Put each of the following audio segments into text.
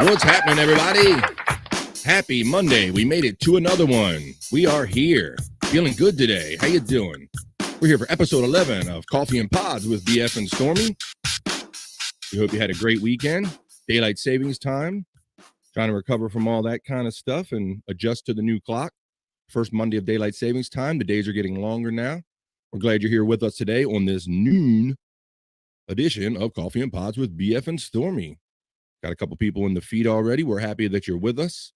What's happening, everybody? Happy Monday. We made it to another one. We are here. Feeling good today. How you doing? We're here for episode 11 of Coffee and Pods with BF and Stormy. We hope you had a great weekend. Daylight savings time. Trying to recover from all that kind of stuff and adjust to the new clock. First Monday of daylight savings time. The days are getting longer now. We're glad you're here with us today on this noon edition of Coffee and Pods with BF and Stormy. Got a couple people in the feed already. We're happy that you're with us.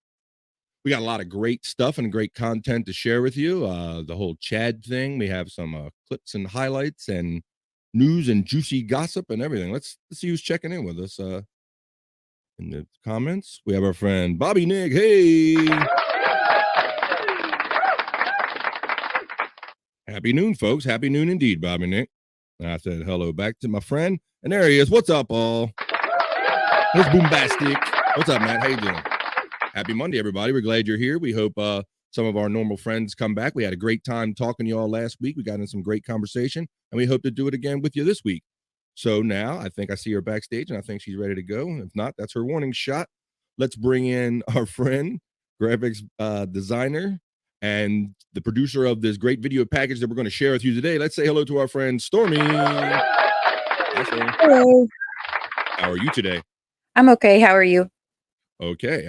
We got a lot of great stuff and great content to share with you. The whole Chad thing. We have some clips and highlights and news and juicy gossip and everything. Let's see who's checking in with us. In the comments, we have our friend Bobby Nick. Hey. Happy noon, folks. Happy noon indeed, Bobby Nick. And I said hello back to my friend. And there he is. What's up, all? It's Boombastic. What's up, Matt? How you doing? Happy Monday, everybody. We're glad you're here. We hope some of our normal friends come back. We had a great time talking to you all last week. We got in some great conversation, and we hope to do it again with you this week. So now I think I see her backstage, and I think she's ready to go. If not, that's her warning shot. Let's bring in our friend, graphics designer, and the producer of this great video package that we're going to share with you today. Let's say hello to our friend, Stormy. Hello. How are you today? I'm okay. How are you? Okay.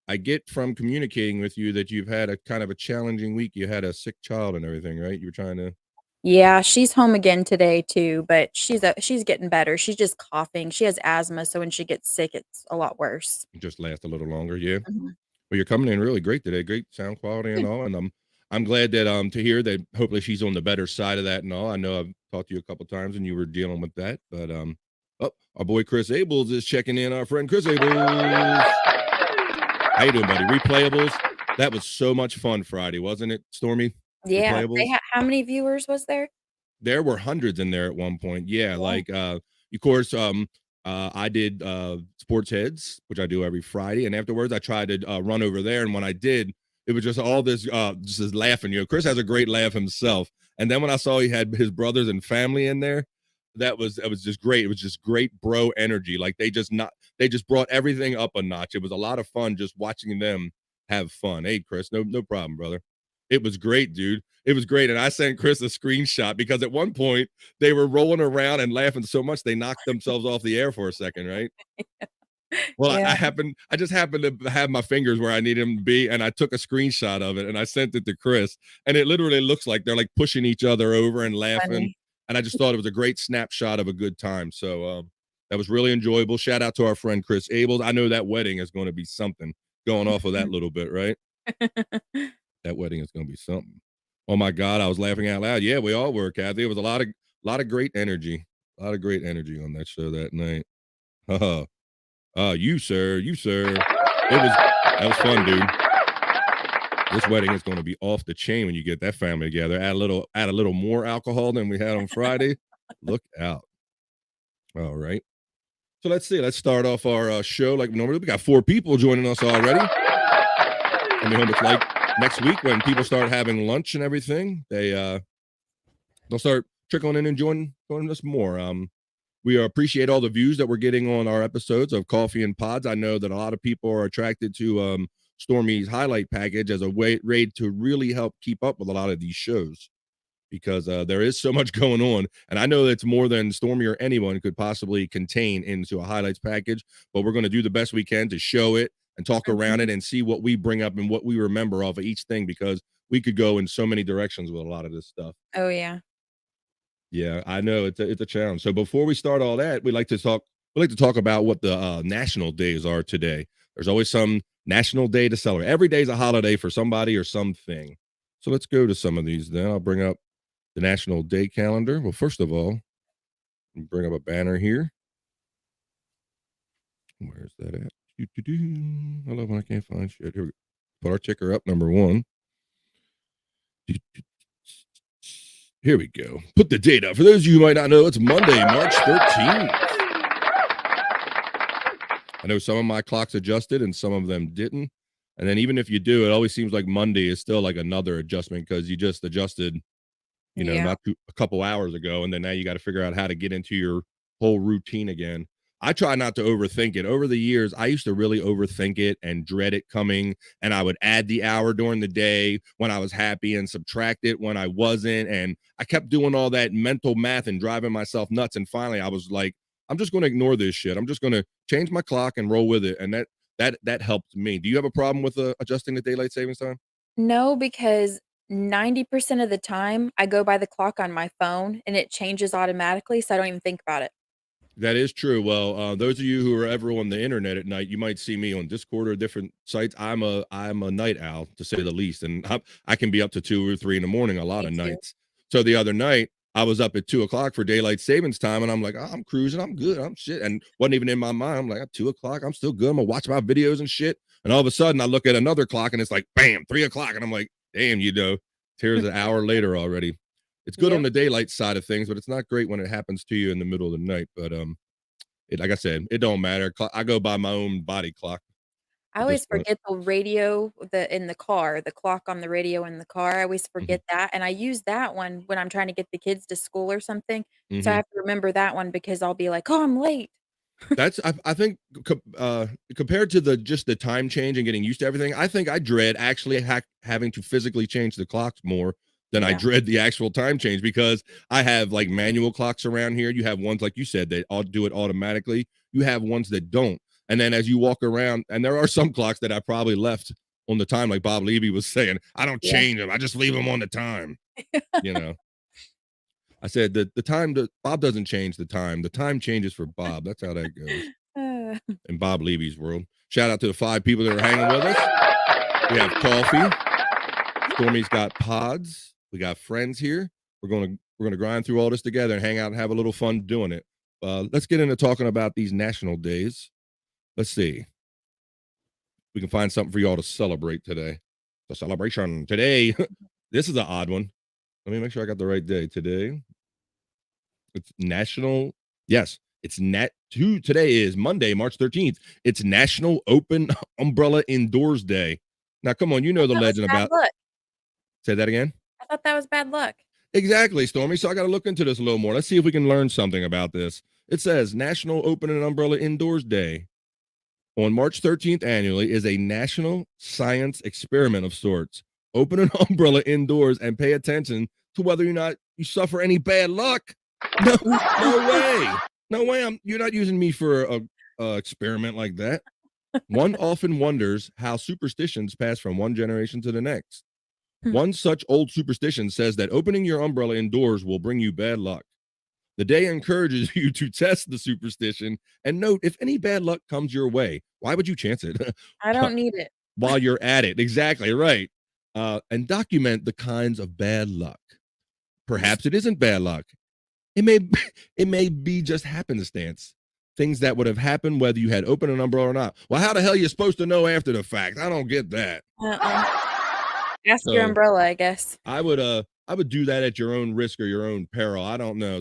I get from communicating with you that you've had a kind of a challenging week. You had a sick child and everything, right? You were trying to... Yeah, she's home again today too, but she's getting better. She's just coughing. She has asthma, so when she gets sick, it's a lot worse. Just last a little longer, yeah. Mhm. Well, you're coming in really great today. Great sound quality and all, and I'm glad that to hear that hopefully she's on the better side of that and all. I know I've talked to you a couple times and you were dealing with that, but our boy Chris Abels is checking in. Our friend Chris Abels. How you doing, buddy? Replayables. That was so much fun Friday, wasn't it, Stormy? Yeah. How many viewers was there? There were hundreds in there at one point. Yeah, like of course, I did Sports Heads, which I do every Friday, and afterwards I tried to run over there, and when I did, it was just all this just laughing. You know, Chris has a great laugh himself, and then when I saw he had his brothers and family in there, it was just great. It was just great bro energy. Like they just brought everything up a notch. It was a lot of fun just watching them have fun. Hey, Chris, no problem, brother. It was great, dude. It was great. And I sent Chris a screenshot because at one point they were rolling around and laughing so much they knocked themselves off the air for a second, right? Well, Yeah. I just happened to have my fingers where I need them to be, and I took a screenshot of it and I sent it to Chris, and it literally looks like they're like pushing each other over and laughing. Funny. And I just thought it was a great snapshot of a good time. So that was really enjoyable. Shout out to our friend Chris Abels. I know that wedding is going to be something going off of that little bit, right? That wedding is going to be something. Oh my God, I was laughing out loud. Yeah, we all were, Kathy. It was a lot of great energy. A lot of great energy on that show that night. You sir. That was fun, dude. This wedding is going to be off the chain when you get that family together. Add a little more alcohol than we had on Friday. Look out. All right. So let's see. Let's start off our show like normally. We got 4 people joining us already. I mean, it's like next week when people start having lunch and everything, they'll start trickling in and joining us more. We appreciate all the views that we're getting on our episodes of Coffee and Pods. I know that a lot of people are attracted to Stormy's highlight package as a way to really help keep up with a lot of these shows because there is so much going on. And I know that's more than Stormy or anyone could possibly contain into a highlights package, but we're going to do the best we can to show it and talk around it and see what we bring up and what we remember off of each thing, because we could go in so many directions with a lot of this stuff. Oh yeah. Yeah, I know it's a challenge. So before we start all that, we like to talk about what the national days are today. There's always some national day to celebrate. Every day is a holiday for somebody or something. So let's go to some of these then. I'll bring up the national day calendar. Well, first of all, bring up a banner here. Where's that at? I love when I can't find shit. Here we go. Put our ticker up, number 1. Here we go. Put the date up. For those of you who might not know, it's Monday, March 13th. I know some of my clocks adjusted and some of them didn't. And then even if you do, it always seems like Monday is still like another adjustment because you just adjusted, not a couple hours ago. And then now you got to figure out how to get into your whole routine again. I try not to overthink it. Over the years, I used to really overthink it and dread it coming, and I would add the hour during the day when I was happy and subtract it when I wasn't, and I kept doing all that mental math and driving myself nuts, and finally I was like, I'm just going to ignore this shit. I'm just going to change my clock and roll with it, and that helped me. Do you have a problem with adjusting the daylight savings time? No, because 90% of the time, I go by the clock on my phone, and it changes automatically, so I don't even think about it. That is true. Well, those of you who are ever on the internet at night, you might see me on Discord or different sites. I'm a night owl to say the least, and I can be up to 2 or 3 in the morning a lot Me of too. nights. So the other night, I was up at 2 o'clock for daylight savings time, and I'm like, oh, I'm cruising, I'm good, I'm shit, and wasn't even in my mind. I'm like, at 2 o'clock, I'm still good. I'm gonna watch my videos and shit. And all of a sudden, I look at another clock, and it's like, bam, 3 o'clock, and I'm like, damn, here's an hour later already. It's good on Yep. the daylight side of things, but it's not great when it happens to you in the middle of the night. But like I said, it don't matter. I go by my own body clock I at this always point. forget the radio, in the car, the clock on the radio in the car, I always Mhm, forget that, and I use that one when I'm trying to get the kids to school or something, so I mhm. have to remember that one because I'll be like, "Oh, I'm late." That's I think compared to the just the time change and getting used to everything, I think I dread actually having to physically change the clocks more than I Yeah. dread the actual time change because I have like manual clocks around here. You have ones like you said that all do it automatically. You have ones that don't. And then as you walk around, and there are some clocks that I probably left on the time, like Bob Levy was saying, I don't Yeah. change them. I just leave them on the time. You know. I said that the time that Bob doesn't change the time. The time changes for Bob. That's how that goes Uh, in Bob Levy's world. Shout out to the 5 people that are hanging with us. We have coffee. Stormy's got pods. We got friends here. We're gonna grind through all this together and hang out and have a little fun doing it. Let's get into talking about these national days. Let's see. We can find something for y'all to celebrate today. The celebration today. This is an odd one. Let me make sure I got the right day today. It's national. Yes, it's nat. Today is Monday, March 13th. It's National Open Umbrella Indoors Day. Now, come on, you know the that was legend bad about. luck. Say that again. I thought that was bad luck. Exactly, Stormy. So I got to look into this a little more. Let's see if we can learn something about this. It says National Open and Umbrella Indoors Day on March 13th annually is a national science experiment of sorts. Open an umbrella indoors and pay attention to whether or not you suffer any bad luck. No, no way. No way. You're not using me for a experiment like that. One often wonders how superstitions pass from one generation to the next. Hmm. One such old superstition says that opening your umbrella indoors will bring you bad luck. The day encourages you to test the superstition and note if any bad luck comes your way. Why would you chance it? I don't need it. While you're at it. Exactly right. And document the kinds of bad luck. Perhaps it isn't bad luck. It may it may be just happenstance. Things that would have happened whether you had opened an umbrella or not. Well, how the hell are you supposed to know after the fact? I don't get that. Uh-uh. Ask your So umbrella, I guess. I would do that at your own risk or your own peril. I don't know.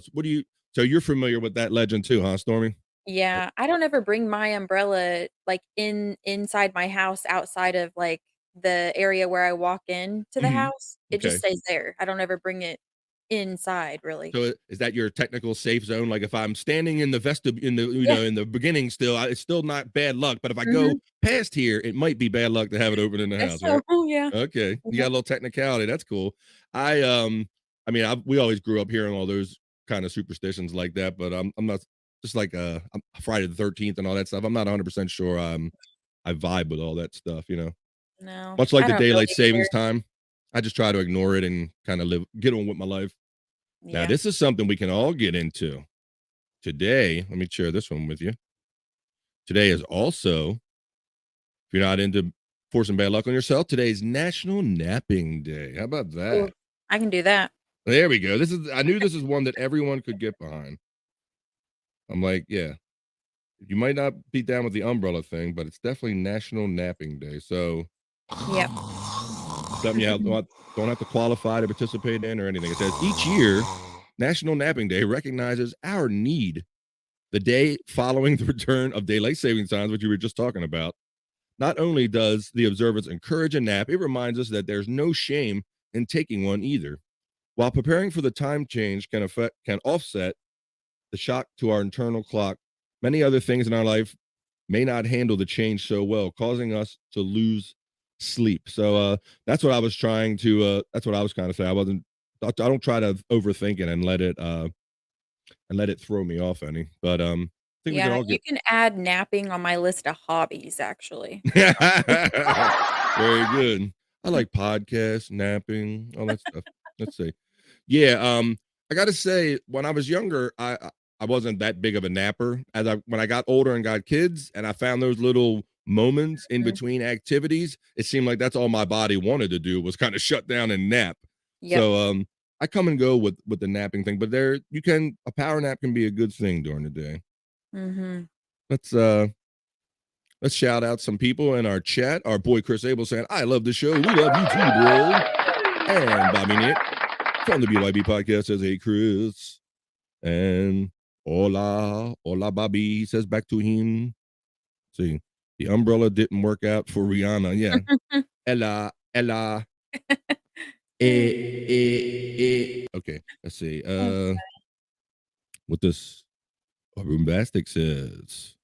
So you're familiar with that legend too, huh, Stormy? Yeah, I don't ever bring my umbrella, like, inside my house outside of, like, the area where I walk in to the Mhm. house. It just Okay. stays there. I don't ever bring it inside, really. So is that your technical safe zone? Like if I'm standing in the in the Yeah. in the beginning still, it's still not bad luck. But if I go Mhm. past here, it might be bad luck to have it open in the Guess house, so. right? Yeah. Okay, you got a Yep. little technicality. That's cool. I I mean, we always grew up hearing all those kind of superstitions like that, but I'm not just like Friday the 13th and all that stuff. I'm not 100% sure. I vibe with all that stuff, No, much like I the don't daylight really savings either. time. I just try to ignore it and kind of get on with my life. Now, Yeah. this is something we can all get into. Today, let me share this one with you. Today is also, if you're not into forcing bad luck on yourself, today's National Napping Day. How about Ooh, that? I can do that. There we go. I knew this is one that everyone could get behind. I'm like, yeah, you might not be down with the umbrella thing, but it's definitely National Napping Day. So Yep. something don't have to qualify to participate in or anything. It says each year, National Napping Day recognizes our need. The day following the return of daylight saving times, which you were just talking about, not only does the observance encourage a nap, it reminds us that there's no shame in taking one either. While preparing for the time change can offset the shock to our internal clock, Many other things in our life may not handle the change so well, causing us to lose sleep. So that's what I was trying to that's what I was kind of saying. I don't try to overthink it and let it throw me off any. But I think we can Yeah, all you get can add napping on my list of hobbies, actually. very good. I like podcasts, napping, all that stuff. Let's see. Yeah, I gotta say, when I was younger, I wasn't that big of a napper. When I got older and got kids, and I found those little moments in Mhm. between activities, it seemed like that's all my body wanted to do was kind of shut down and nap. Yep. So I come and go with the napping thing, but a power nap can be a good thing during the day. Mhm. Let's let's shout out some people in our chat. Our boy Chris Abel saying, I love the show. We love you too, bro. And Bobby Nick from the BYB podcast says, hey, Chris. And hola, Bobby says back to him. See, the umbrella didn't work out for Rihanna. Yeah. Ella. Okay, let's see. What this Boombastic says.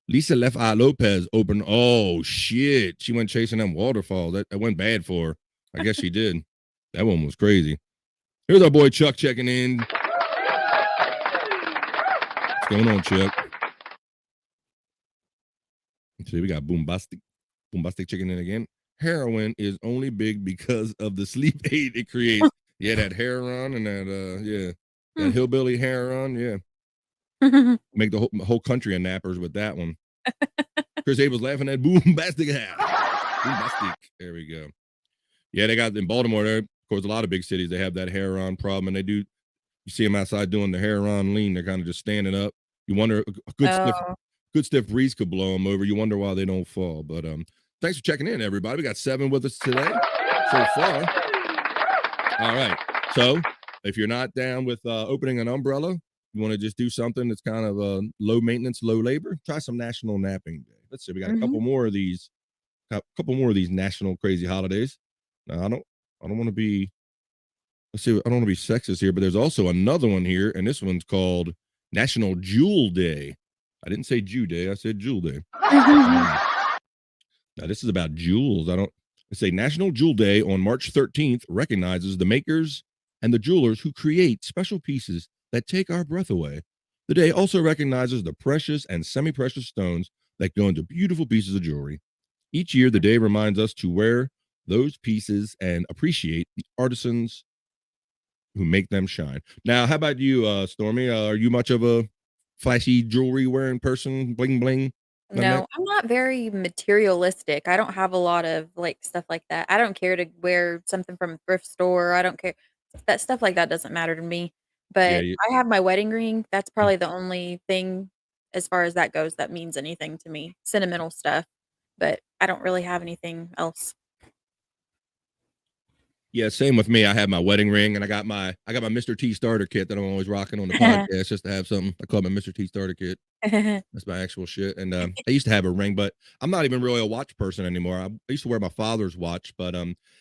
Lisa left Eye Lopez open. Oh shit. She went chasing them waterfalls. That went bad for her. I guess she did. That one was crazy. Here's our boy Chuck checking in. What's going on, Chuck? Let's see, we got Boombastic checking in again. Heroin is only big because of the sleep aid it creates. Yeah, that heroin and that that hillbilly heroin. Yeah, make the whole country of nappers with that one. Chris Abel's laughing at Boombastic hat. Boombastic. There we go. Yeah, they got in Baltimore there. Of course, a lot of big cities they have that heroin problem, and they do. You see them outside doing the heroin lean. They're kind of just standing up. You wonder a Oh. good stiff breeze could blow them over. You wonder why they don't fall. But thanks for checking in, everybody. We got 7 with us today so far. All right. So if you're not down with opening an umbrella, you want to just do something that's kind of low maintenance, low labor, try some National Napping Day. Let's see. We got a couple more of these national crazy holidays. Now, I don't want to be let's see, I don't want to be sexist here, but there's also another one here, and this one's called National Jewel Day. I didn't say Jew Day, I said Jewel Day. Now this is about jewels. It's a National Jewel Day on March 13th recognizes the makers and the jewelers who create special pieces that take our breath away. The day also recognizes the precious and semi-precious stones that go into beautiful pieces of jewelry. Each year, the day reminds us to wear those pieces and appreciate the artisans who make them shine. Now, how about you, Stormy? Are you much of a flashy jewelry wearing person? Bling bling. None of that? No, I'm not very materialistic. I don't have a lot of, like, stuff like that. I don't care to wear something from a thrift store. I don't care. That stuff like that doesn't matter to me. Yeah. But I have my wedding ring. That's probably the only thing as far as that goes that means anything to me. Sentimental stuff. But I don't really have anything else. Yeah, same with me. I have my wedding ring and I got my Mr. T starter kit that I'm always rocking on the podcast just to have something. I call it my Mr. T starter kit. That's my actual shit. And I used to have a ring, but I'm not even really a watch person anymore. I used to wear my father's watch, but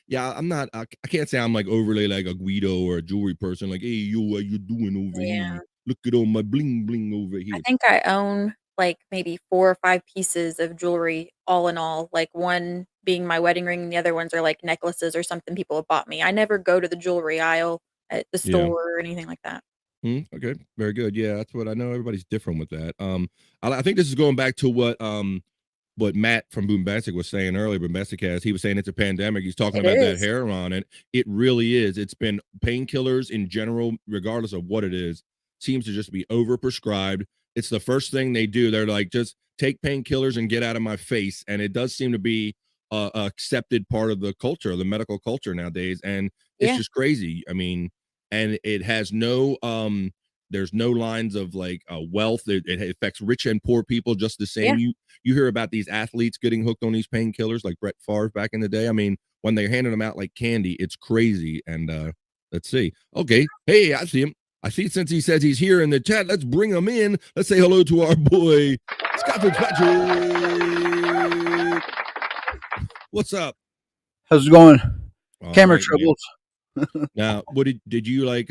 yeah, I'm not. I can't say I'm like overly like a Guido or a jewelry person. Like, hey, yo, what you doing over Yeah. here? Look at all my bling bling over I here. think I own, like, maybe 4 or 5 pieces of jewelry all in all, like, one being my wedding ring, and the other ones are, like, necklaces or something people have bought me. I never go to the jewelry aisle at the Yeah. store or anything like that. Okay, very good. Yeah, that's what I know. Everybody's different with that. I think this is going back to what Matt from Boombastic was saying earlier. Boombastic he was saying it's a pandemic. He's talking It about that is. heroin, and it really is. It's been painkillers in general, regardless of what it is, seems to just be overprescribed. It's the first thing they do. They're like, just take painkillers and get out of my face. And it does seem to be a accepted part of the culture, the medical culture nowadays. And it's Yeah, just crazy. I mean, and it has no there's no lines of like wealth. It affects rich and poor people just the yeah. same. You hear about these athletes getting hooked on these painkillers like Brett Favre back in the day. I mean, when they're handing them out like candy, it's crazy. And let's see. Okay. Hey, I see him. I see since he says he's here in the chat, let's bring him in. Let's say hello to our boy, Scott Fitzpatrick. What's up? How's it going? All Camera right, man. troubles. Now, what did you like?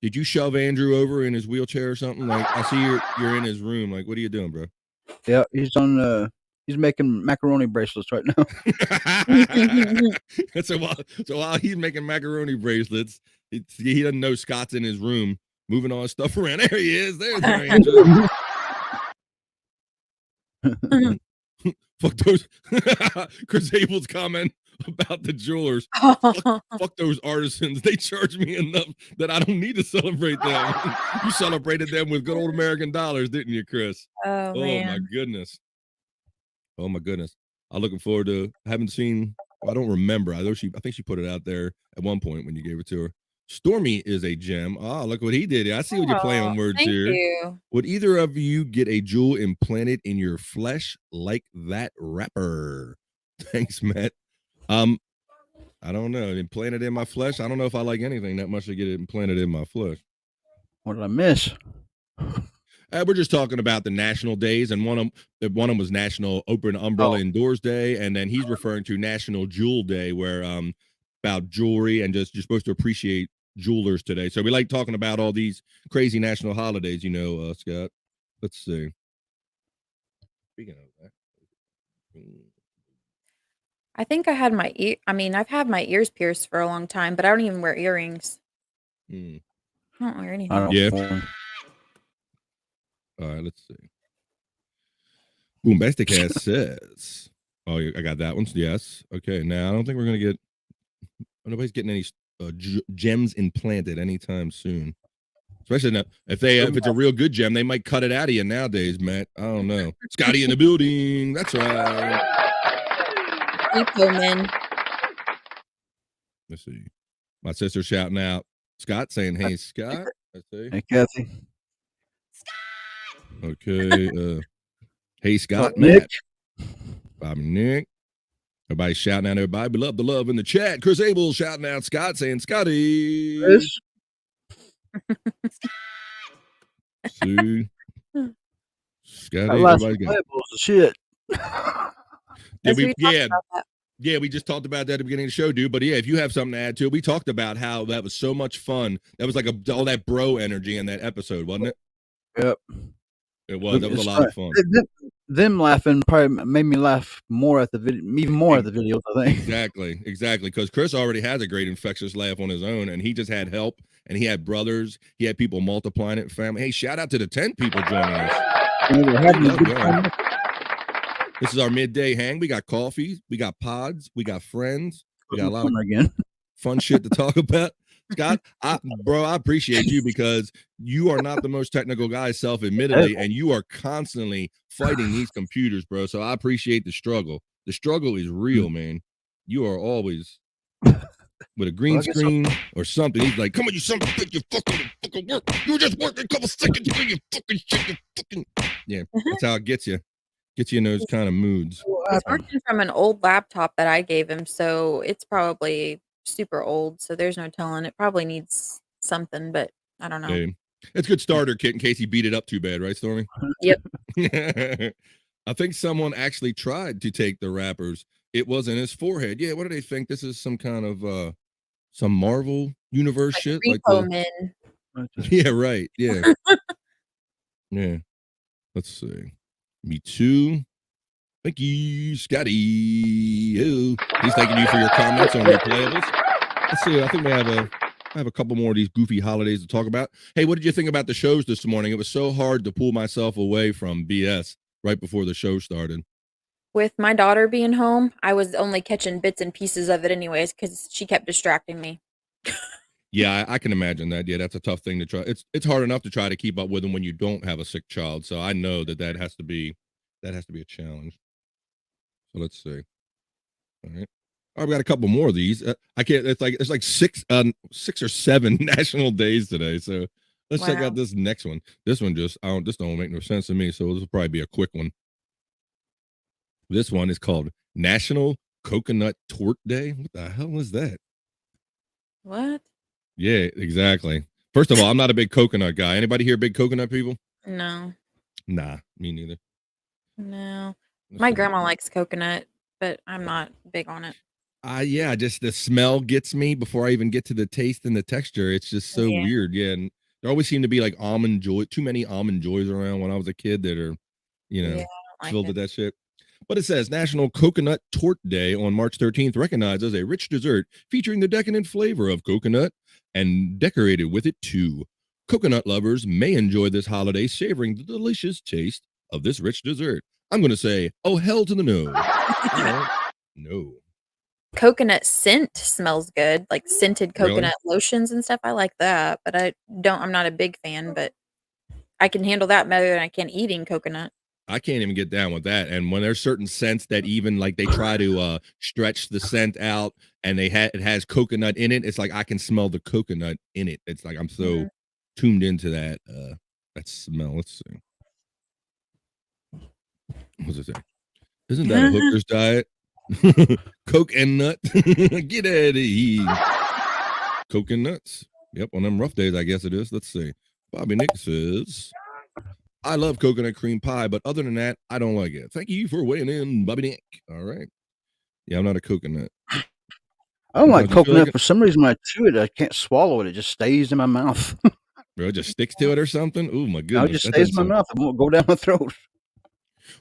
Did you shove Andrew over in his wheelchair or something? Like, I see you're in his room. Like, what are you doing, bro? Yeah, he's on. He's making macaroni bracelets right now. so while he's making macaroni bracelets, he doesn't know Scott's in his room moving all his stuff around. There he is. There's our Andrew. Fuck those. Chris Abel's comment about the jewelers. Fuck those artisans. They charge me enough that I don't need to celebrate them. You celebrated them with good old American dollars, didn't you, Chris? Oh, Oh my man. goodness. Oh my goodness. I'm looking forward to. I haven't seen. I don't remember. I think she put it out there at one point when you gave it to her. Stormy is a gem. Oh, look what he did. I see what you're playing Oh, on words thank here. you. Would either of you get a jewel implanted in your flesh like that rapper? Thanks, Matt. I don't know. Implanted in my flesh. I don't know if I like anything that much to get it implanted in my flesh. What did I miss? We're just talking about the national days, and one of them was National Open Umbrella Indoors Day, and then he's referring to National Jewel Day, where about jewelry and just you're supposed to appreciate jewelers today. So we like talking about all these crazy national holidays, Scott. Let's see. Speaking of that. I think I had my I've had my ears pierced for a long time, but I don't even wear earrings. I don't wear anything. Yeah. All right, let's see. Boombastic has says, "Oh, I got that one. Yes. Okay. Now I don't think we're gonna get. Nobody's getting any gems implanted anytime soon. Especially now, if it's a real good gem, they might cut it out of you nowadays, Matt. I don't know. Scotty in the building. That's right. Let's see. My sister shouting out. Scott saying, "Hey, Scott." Let's see. Hey, Kathy. Okay. Hey, Scott. Nick. Bobby Nick. Everybody shouting out everybody. We love the love in the chat. Chris Abel shouting out Scott saying, Scotty. Chris. See? Scotty. I lost shit. Yeah, we just talked about that at the beginning of the show, dude. But yeah, if you have something to add to it, we talked about how that was so much fun. That was like all that bro energy in that episode, wasn't it? Yep. It was. That was a lot of fun. Them laughing probably made me laugh more at the video, even more at the videos, I think. Exactly. Because Chris already has a great infectious laugh on his own, and he just had help, and he had brothers, he had people multiplying it, family. Hey, shout out to the 10 people joining us. This is our midday hang. We got coffee, we got pods, we got friends, we got a lot of fun shit to talk about. Scott, I appreciate you because you are not the most technical guy, self-admittedly, and you are constantly fighting these computers, bro. So I appreciate the struggle. The struggle is real, man. You are always with a green screen or something. He's like, "Come on, you son of a bitch, you fucking work. You were just working a couple seconds ago, you fucking shit, you fucking." Yeah, that's how it gets you. Gets you in those kind of moods. It's working from an old laptop that I gave him, so it's probably super old, so there's no telling. It probably needs something, but I don't know. Hey, it's a good starter kit in case he beat it up too bad, right, Stormy? Yep. I think someone actually tried to take the rappers. It was in his forehead. Yeah, what do they think? This is some kind of some Marvel universe like shit? Repo Men. Yeah, right. Yeah. Yeah. Let's see. Me too. Thank you, Scotty. Oh, he's thanking you for your comments on your playlist. Let's see. I think I have a couple more of these goofy holidays to talk about. Hey, what did you think about the shows this morning? It was so hard to pull myself away from BS right before the show started. With my daughter being home, I was only catching bits and pieces of it anyways because she kept distracting me. Yeah, I can imagine that. Yeah, that's a tough thing to try. It's hard enough to try to keep up with them when you don't have a sick child. So I know that has to be a challenge. So let's see. All right. I've got a couple more of these. I can't. It's like six or seven national days today. So let's check out this next one. This one this don't make no sense to me. So this will probably be a quick one. This one is called National Coconut Tort Day. What the hell is that? What? Yeah, exactly. First of all, I'm not a big coconut guy. Anybody here big coconut people? No. Nah, me neither. No. My grandma likes coconut, but I'm not big on it. Yeah, just the smell gets me before I even get to the taste and the texture. It's just so Yeah. weird. Yeah, and there always seem to be like almond joy, too many almond joys around when I was a kid that are, Yeah, I don't like filled it. with that shit. But it says National Coconut Torte Day on March 13th recognizes a rich dessert featuring the decadent flavor of coconut and decorated with it too. Coconut lovers may enjoy this holiday savoring the delicious taste of this rich dessert. I'm going to say, oh, hell to the no. I don't know. Coconut scent smells good, like scented Really? coconut lotions and stuff, I like that, but I'm not a big fan, but I can handle that better than I can eating coconut. I can't even get down with that. And when there's certain scents that even like they try to stretch the scent out and it has coconut in it, it's like I can smell the coconut in it. It's like I'm so Mhm. tuned into that smell. Let's see. What's it say? Isn't that a hooker's diet? Coke and nut. Get out of here. Coke and nuts. Yep, on them rough days, I guess it is. Let's see. Bobby Nick says, I love coconut cream pie, but other than that, I don't like it. Thank you for weighing in, Bobby Nick. All right. Yeah, I'm not a coconut. I don't like Sometimes you feel like coconut. it, For some reason, when I chew it, I can't swallow it. It just stays in my mouth. bro, it just sticks to it or something. Oh my It goodness, just that stays doesn't in my sound. mouth. It won't go down my throat.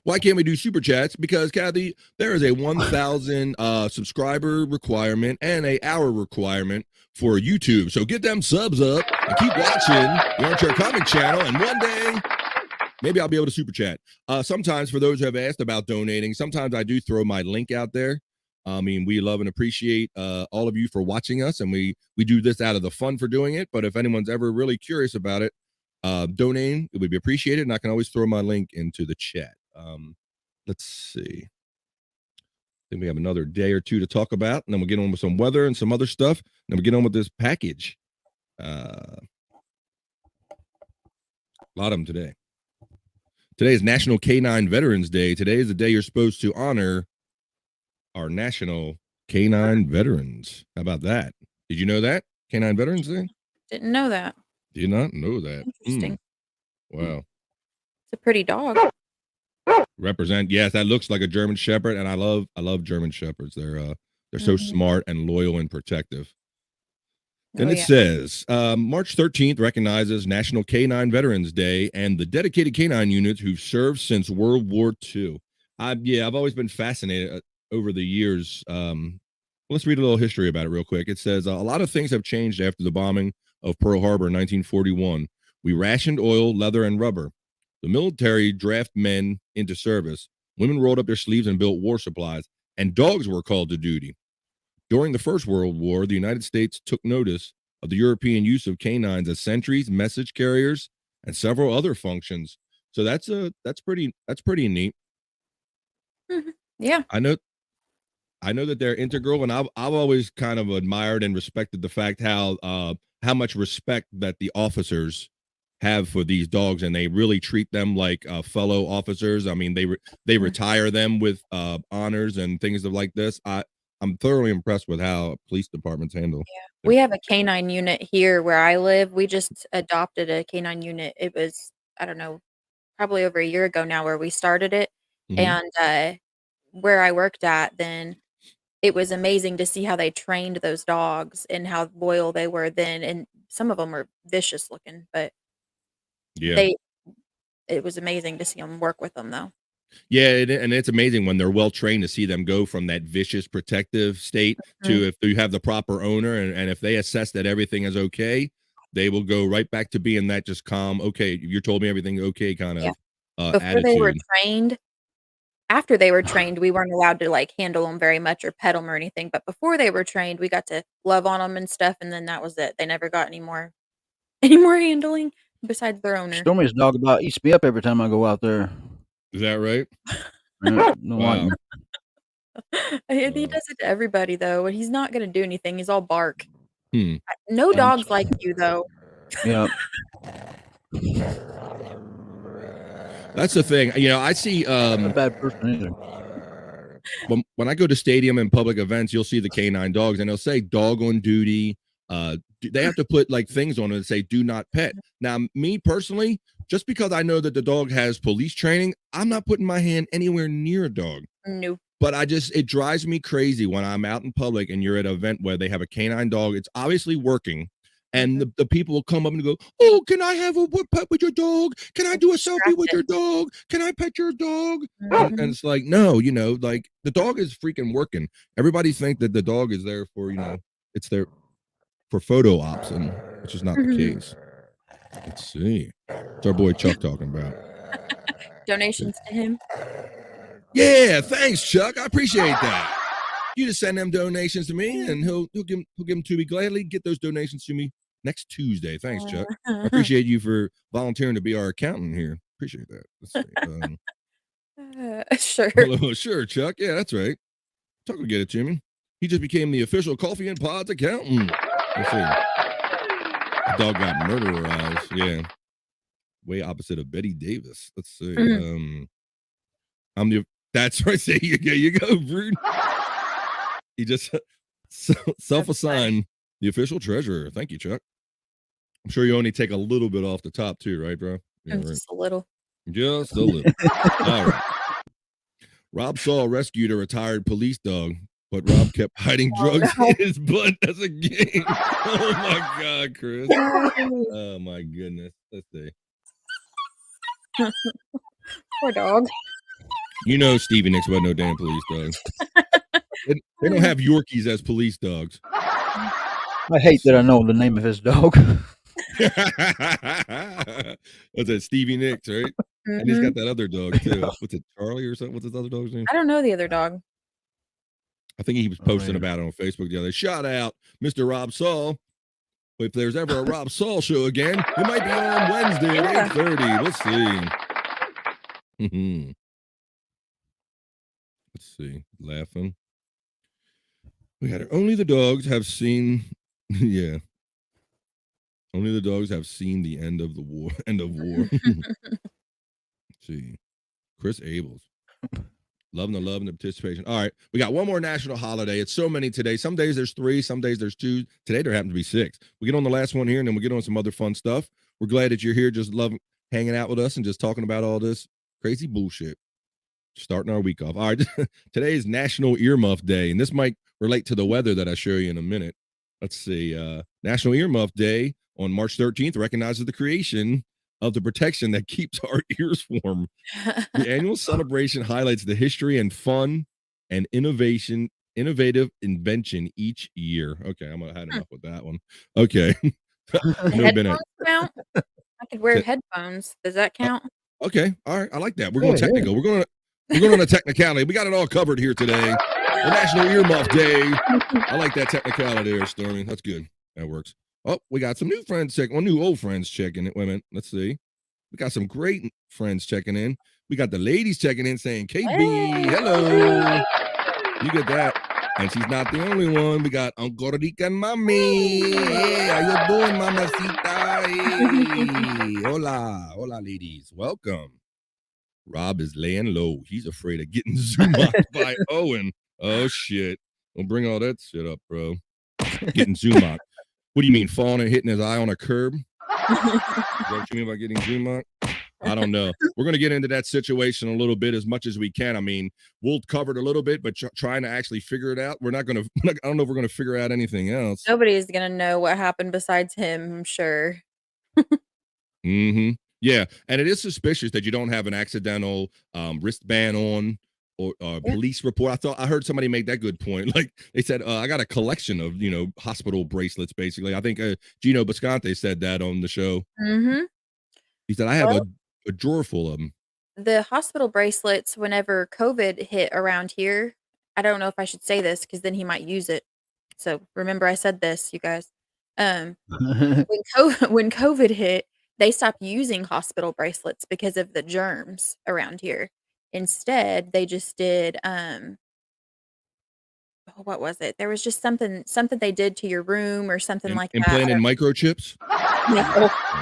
Why can't we do super chats? Because Kathy, there is a 1,000 subscriber requirement and a hour requirement for YouTube. So get them subs up and keep watching the Armchair Comic Channel. And one day, maybe I'll be able to super chat. Sometimes, for those who have asked about donating, sometimes I do throw my link out there. I mean, we love and appreciate all of you for watching us, and we do this out of the fun for doing it. But if anyone's ever really curious about it, donating, it would be appreciated, and I can always throw my link into the chat. Let's see. I think we have another day or two to talk about, and then we'll get on with some weather and some other stuff. And then we'll get on with this package. A lot of them today. Today is National Canine Veterans Day. Today is the day you're supposed to honor our national canine veterans. How about that? Did you know that? Canine Veterans Day? Didn't know that. Did you not know that? Interesting. Wow. It's a pretty dog. Represent. Yes, that looks like a German Shepherd, and I love German Shepherds. They're so Mhm. smart and loyal and protective. Then Oh, it yeah. says March 13th recognizes National Canine Veterans Day and the dedicated canine units who've served since World War II. I've always been fascinated over the years. Let's read a little history about it real quick. It says a lot of things have changed after the bombing of Pearl Harbor in 1941. We rationed oil, leather, and rubber. The military drafted men into service. Women rolled up their sleeves and built war supplies, and dogs were called to duty. During the First World War, the United States took notice of the European use of canines as sentries, message carriers, and several other functions. So that's pretty neat. Mhm. Yeah. I know that they're integral, and I've always kind of admired and respected the fact how much respect that the officers have for these dogs, and they really treat them like fellow officers. I mean, they Mhm. retire them with honors and things of like this. I'm thoroughly impressed with how police departments handle. Their, We have a canine unit here where I live. We just adopted a canine unit. It was, I don't know, probably over a year ago now where we started it. Mhm. And where I worked at, then it was amazing to see how they trained those dogs and how loyal they were then. And some of them were vicious looking, but Yeah. they, it was amazing to see them work with them though. Yeah, and it's amazing when they're well trained to see them go from that vicious protective state Mhm. to if you have the proper owner and if they assess that everything is okay, they will go right back to being that just calm, okay, you told me everything okay kind Yeah. of Before they were attitude. trained, after they were trained, we weren't allowed to like handle them very much or pet them or anything. But before they were trained, we got to love on them and stuff. And then that was it. They never got any more, any more handling besides their owner. Stormy's dog about eats me up every time I go out there. Is that right? Yeah, don't like Wow. me. He does it to everybody though. And he's not going to do anything. He's all bark. Hmm. No I'm dogs like you though. Yeah. That's the thing. I see Not a bad person either. when I go to stadium and public events, you'll see the canine dogs and they'll say dog on duty. They have to put like things on it that say do not pet. Now, me personally, just because I know that the dog has police training, I'm not putting my hand anywhere near a dog. Nope. But it drives me crazy when I'm out in public and you're at an event where they have a canine dog. It's obviously working. And the people will come up and go, oh, can I have a pet with your dog? Can I do a selfie with your dog? Can I pet your dog? And it's like, no, like the dog is freaking working. Everybody think that the dog is there for, it's there for photo ops, and it's just not the case. Let's see. It's our boy Chuck talking about. Donations to him. Yeah, thanks, Chuck. I appreciate that. You just send them donations to me, and he'll give them to me gladly. Get those donations to me next Tuesday. Thanks, Chuck. I appreciate you for volunteering to be our accountant here. Appreciate that. Let's see. Sure. Hello, sure, Chuck. Yeah, that's right. Chuck will get it to me. He just became the official Coffee and Pods accountant. Let's see. The dog got murderer eyes. Yeah. Way opposite of Betty Davis. Let's see. That's right. There you go, Brood. He just self-assigned the official treasurer. Thank you, Chuck. I'm sure you only take a little bit off the top too, right, bro? Yeah, right. Just a little. Just a little. All right. Rob Saul rescued a retired police dog, but Rob kept hiding drugs in his butt as a game. Oh my God, Chris. Oh my goodness. Let's see. Poor dog. Stevie Nicks wasn't no damn police dog. They don't have Yorkies as police dogs. I hate that I know the name of his dog. What's that, Stevie Nicks, right? And he's got that other dog too. What's it, Charlie or something? What's his other dog's name? I don't know the other dog. I think he was posting about it on Facebook the other day. Shout out, Mr. Rob Saul. If there's ever a Rob Saul show again, it might be on Wednesday at 8:30. Let's see. Let's see. Laughing. We got it. Only the dogs have seen. Yeah. Only the dogs have seen the end of the war. End of war. Let's see. Chris Abels. Loving the participation. All right. We got one more national holiday. It's so many today. Some days there's 3, some days there's 2. Today there happen to be 6. We get on the last one here and then we'll get on some other fun stuff. We're glad that you're here. Just love hanging out with us and just talking about all this crazy bullshit. Starting our week off. All right. Today is National Earmuff Day, and this might relate to the weather that I show you in a minute. Let's see. National Earmuff Day on March 13th recognizes the creation of the protection that keeps our ears warm. The annual celebration highlights the history and fun and innovative invention each year. Okay, I'm gonna have enough with that one. Okay. Headphones count? I could wear headphones. Does that count? Okay. All right. I like that. We're going technical. We're going on a technicality. We got it all covered here today. The National Earmuff Day. I like that technicality there, Stormy. That's good. That works. Oh, we got some new friends new old friends checking in. Wait a minute. Let's see. We got some great friends checking in. We got the ladies checking in saying, KB, hello. You get that. And she's not the only one. We got Uncle Rica and Mommy. Hey, how you doing, mamacita? Hey. Hola. Hola, ladies. Welcome. Rob is laying low. He's afraid of getting zoom-ocked by Owen. Oh, shit. Don't bring all that shit up, bro. Getting zoom-ocked. What do you mean, falling and hitting his eye on a curb? Is that what you mean by getting zoom-ocked? I don't know. We're going to get into that situation a little bit as much as we can. I mean, we'll cover it a little bit, but trying to actually figure it out. I don't know if we're going to figure out anything else. Nobody's going to know what happened besides him, I'm sure. Yeah, and it is suspicious that you don't have an accidental wristband on or police report. I heard somebody make that good point. Like they said, I got a collection of hospital bracelets. Basically, I think Gino Bisconte said that on the show. He said I have a drawer full of them. The hospital bracelets. Whenever COVID hit around here, I don't know if I should say this because then he might use it. So remember, I said this, you guys. When COVID hit, they stopped using hospital bracelets because of the germs around here. Instead, they just did what was it? There was just something they did to your room or something like that. Implanted microchips?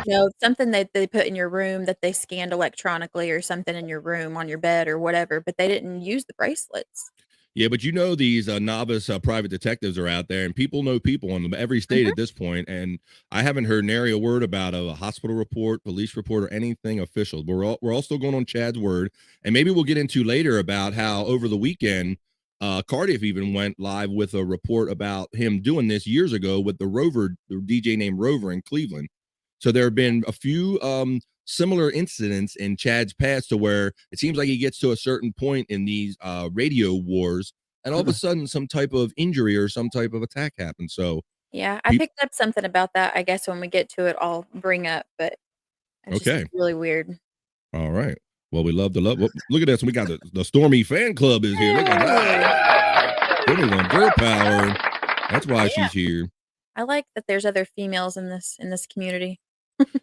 No, something that they put in your room that they scanned electronically or something in your room on your bed or whatever, but they didn't use the bracelets. Yeah, but these novice private detectives are out there, and people know people in every state Mhm. at this point. And I haven't heard nary a word about a hospital report, police report, or anything official. But we're all still going on Chad's word, and maybe we'll get into later about how over the weekend, Cardiff even went live with a report about him doing this years ago with the DJ named Rover in Cleveland. So there have been a few similar incidents in Chad's past to where it seems like he gets to a certain point in these radio wars, and all of a sudden some type of injury or some type of attack happens. So, Yeah, I picked up something about that, I guess when we get to it, I'll bring up, but it's just okay, really weird. all right. Well, we love the love. Well, look at this. We got the Stormy fan club is here. Look at Hey! that. Stormy on girl power. That's why Yeah. she's here. I like that there's other females in this community.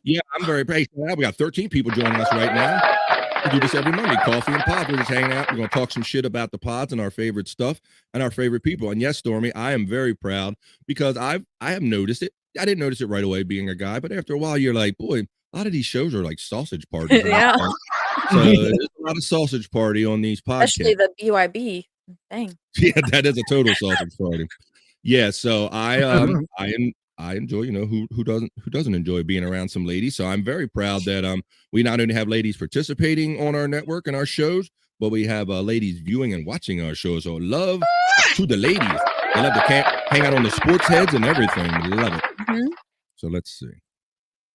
Yeah, I'm very praised. We got 13 people joining us right now. We do this every Monday, coffee and pods. We're just hanging out. We're going to talk some shit about the pods and our favorite stuff and our favorite people. And yes, Stormy, I am very proud because I have noticed it. I didn't notice it right away being a guy, but after a while, you're like, boy, a lot of these shows are like sausage parties. Yeah. So there's a lot of sausage party on these podcasts. Especially the BYB. Dang. Yeah, that is a total sausage party. Yeah, so I enjoy, who doesn't enjoy being around some ladies. So I'm very proud that we not only have ladies participating on our network and our shows, but we have ladies viewing and watching our shows. So love to the ladies. They love to hang out on the sports heads and everything. We love it. Mhm. So let's see.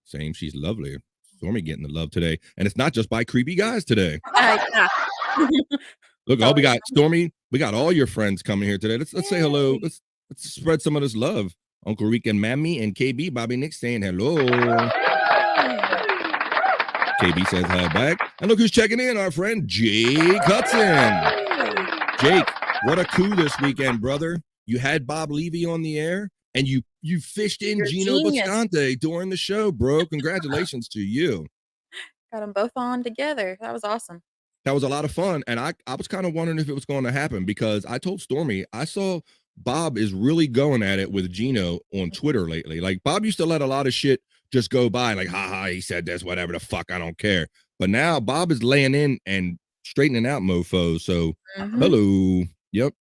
Same, she's lovely. Stormy getting the love today, and it's not just by creepy guys today. Yeah. Look, we got Stormy. We got all your friends coming here today. Let's say hello. Let's spread some of this love. Uncle Rick and Mammy and KB, Bobby Nick saying hello. KB says hi back. And look who's checking in, our friend Jake Hudson. Jake, what a coup this weekend, brother. You had Bob Levy on the air, and you fished in Gino Buscante during the show, bro. Congratulations to you. Got them both on together. That was awesome. That was a lot of fun. And I was kind of wondering if it was going to happen because I told Stormy, I saw Bob is really going at it with Gino on Twitter lately. Like Bob used to let a lot of shit just go by, like, haha, he said this, whatever the fuck, I don't care. But now Bob is laying in and straightening out mofos. So hello. Yep.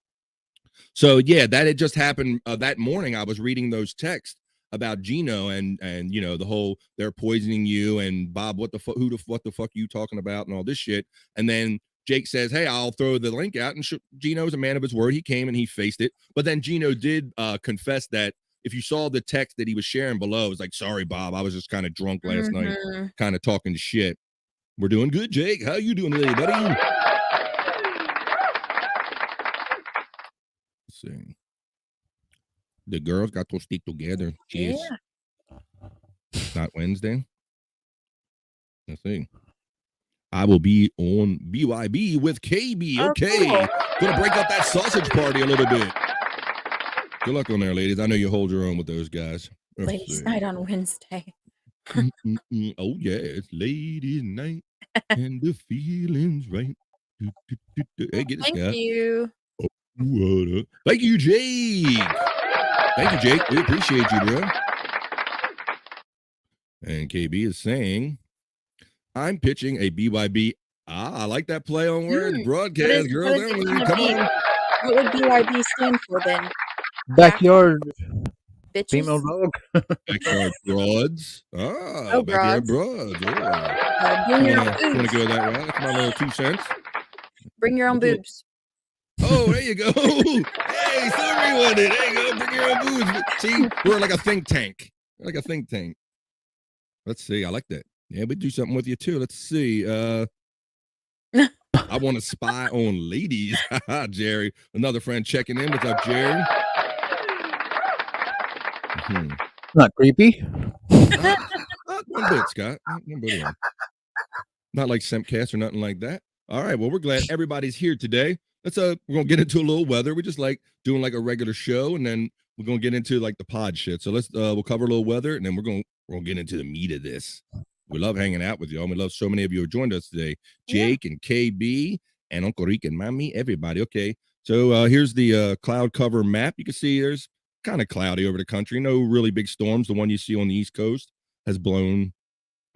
So yeah, that had just happened that morning. I was reading those texts about Gino and the whole they're poisoning you and Bob, what the fuck you talking about and all this shit. And then Jake says, hey, I'll throw the link out. And Gino's a man of his word. He came and he faced it. But then Gino did confess that if you saw the text that he was sharing below, it was like, sorry, Bob, I was just kind of drunk last night, kind of talking shit. We're doing good, Jake. How you doing today, buddy? Let's see. The girls got to stick together. Cheers. Yeah. Not Wednesday. Let's see. I will be on BYB with KB. Okay. Cool. Gonna break up that sausage party a little bit. Good luck on there, ladies. I know you hold your own with those guys. Ladies' night on Wednesday. Oh, yeah. It's ladies' night and the feeling's right. Hey, get this guy. Thank you. Oh, what up? Thank you, Jake. Thank you, Jake. We appreciate you, bro. And KB is saying, I'm pitching a BYB. I like that play on words. Broadcast, girl. Come on. What would BYB stand for then? Backyard Bitches? female dog. Backyard broads. Backyard broads. Bring your own Want to boobs. go that route? That's my little 2 cents. Bring your own boobs. Oh, there you go. Hey, Stormy with it. There you go. Bring your own boobs. See, we're like a think tank. We're like a think tank. Let's see. I like that. Yeah, we do something with you too. Let's see. I want to spy on ladies. Jerry, another friend checking in. What's up, Jerry? Not creepy. Not one bit, Scott. Not one bit. Not like Semcast or nothing like that. All right. Well, we're glad everybody's here today. Let's we're gonna get into a little weather. We just like doing like a regular show, and then we're gonna get into like the pod shit. So let's we'll cover a little weather, and then we're gonna get into the meat of this. We love hanging out with y'all. We love so many of you who joined us today. Jake and KB and Uncle Rick and Mommy, everybody. Okay. So here's the cloud cover map. You can see there's kind of cloudy over the country. No really big storms. The one you see on the East Coast has blown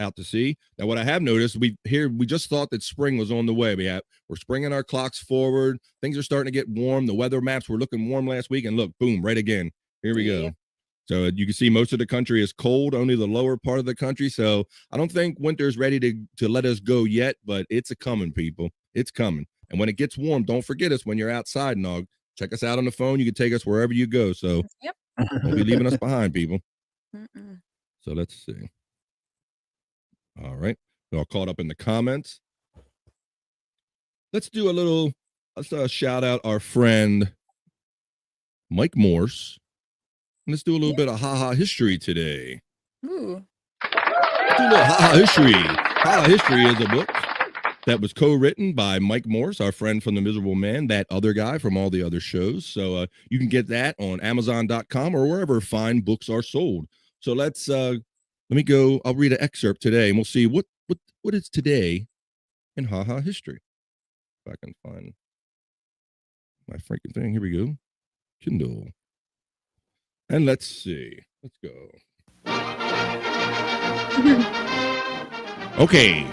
out to sea. Now, what I have noticed, we just thought that spring was on the way. We're springing our clocks forward. Things are starting to get warm. The weather maps were looking warm last week, and look, boom, right again. Here we go. So you can see most of the country is cold, only the lower part of the country. So I don't think winter's ready to let us go yet, but it's a-coming, people. It's coming. And when it gets warm, don't forget us when you're outside, Nog. Check us out on the phone. You can take us wherever you go. So don't be leaving us behind, people. So let's see. All right. We're all caught up in the comments. Let's shout out our friend Mike Morse. Let's do a little bit of haha history today. Ooh. Let's do a little haha history. Haha history is a book that was co-written by Mike Morse, our friend from The Miserable Man, that other guy from all the other shows. So you can get that on Amazon.com or wherever fine books are sold. So let me go. I'll read an excerpt today, and we'll see what is today in haha history. If I can find my freaking thing. Here we go. Kindle. And let's see. Let's go. Okay.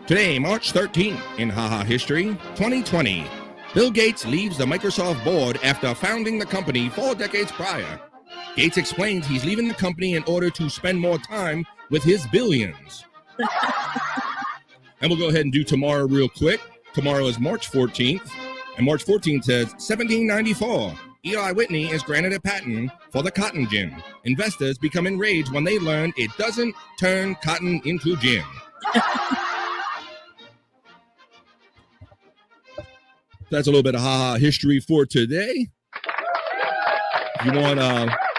Today, March 13th, in haha history, 2020, Bill Gates leaves the Microsoft board after founding the company 4 decades prior. Gates explains he's leaving the company in order to spend more time with his billions. And we'll go ahead and do tomorrow real quick. Tomorrow is March 14th, and March 14th says 1794. Eli Whitney is granted a patent for the cotton gin. Investors become enraged when they learn it doesn't turn cotton into gin. That's a little bit of haha history for today. If you want,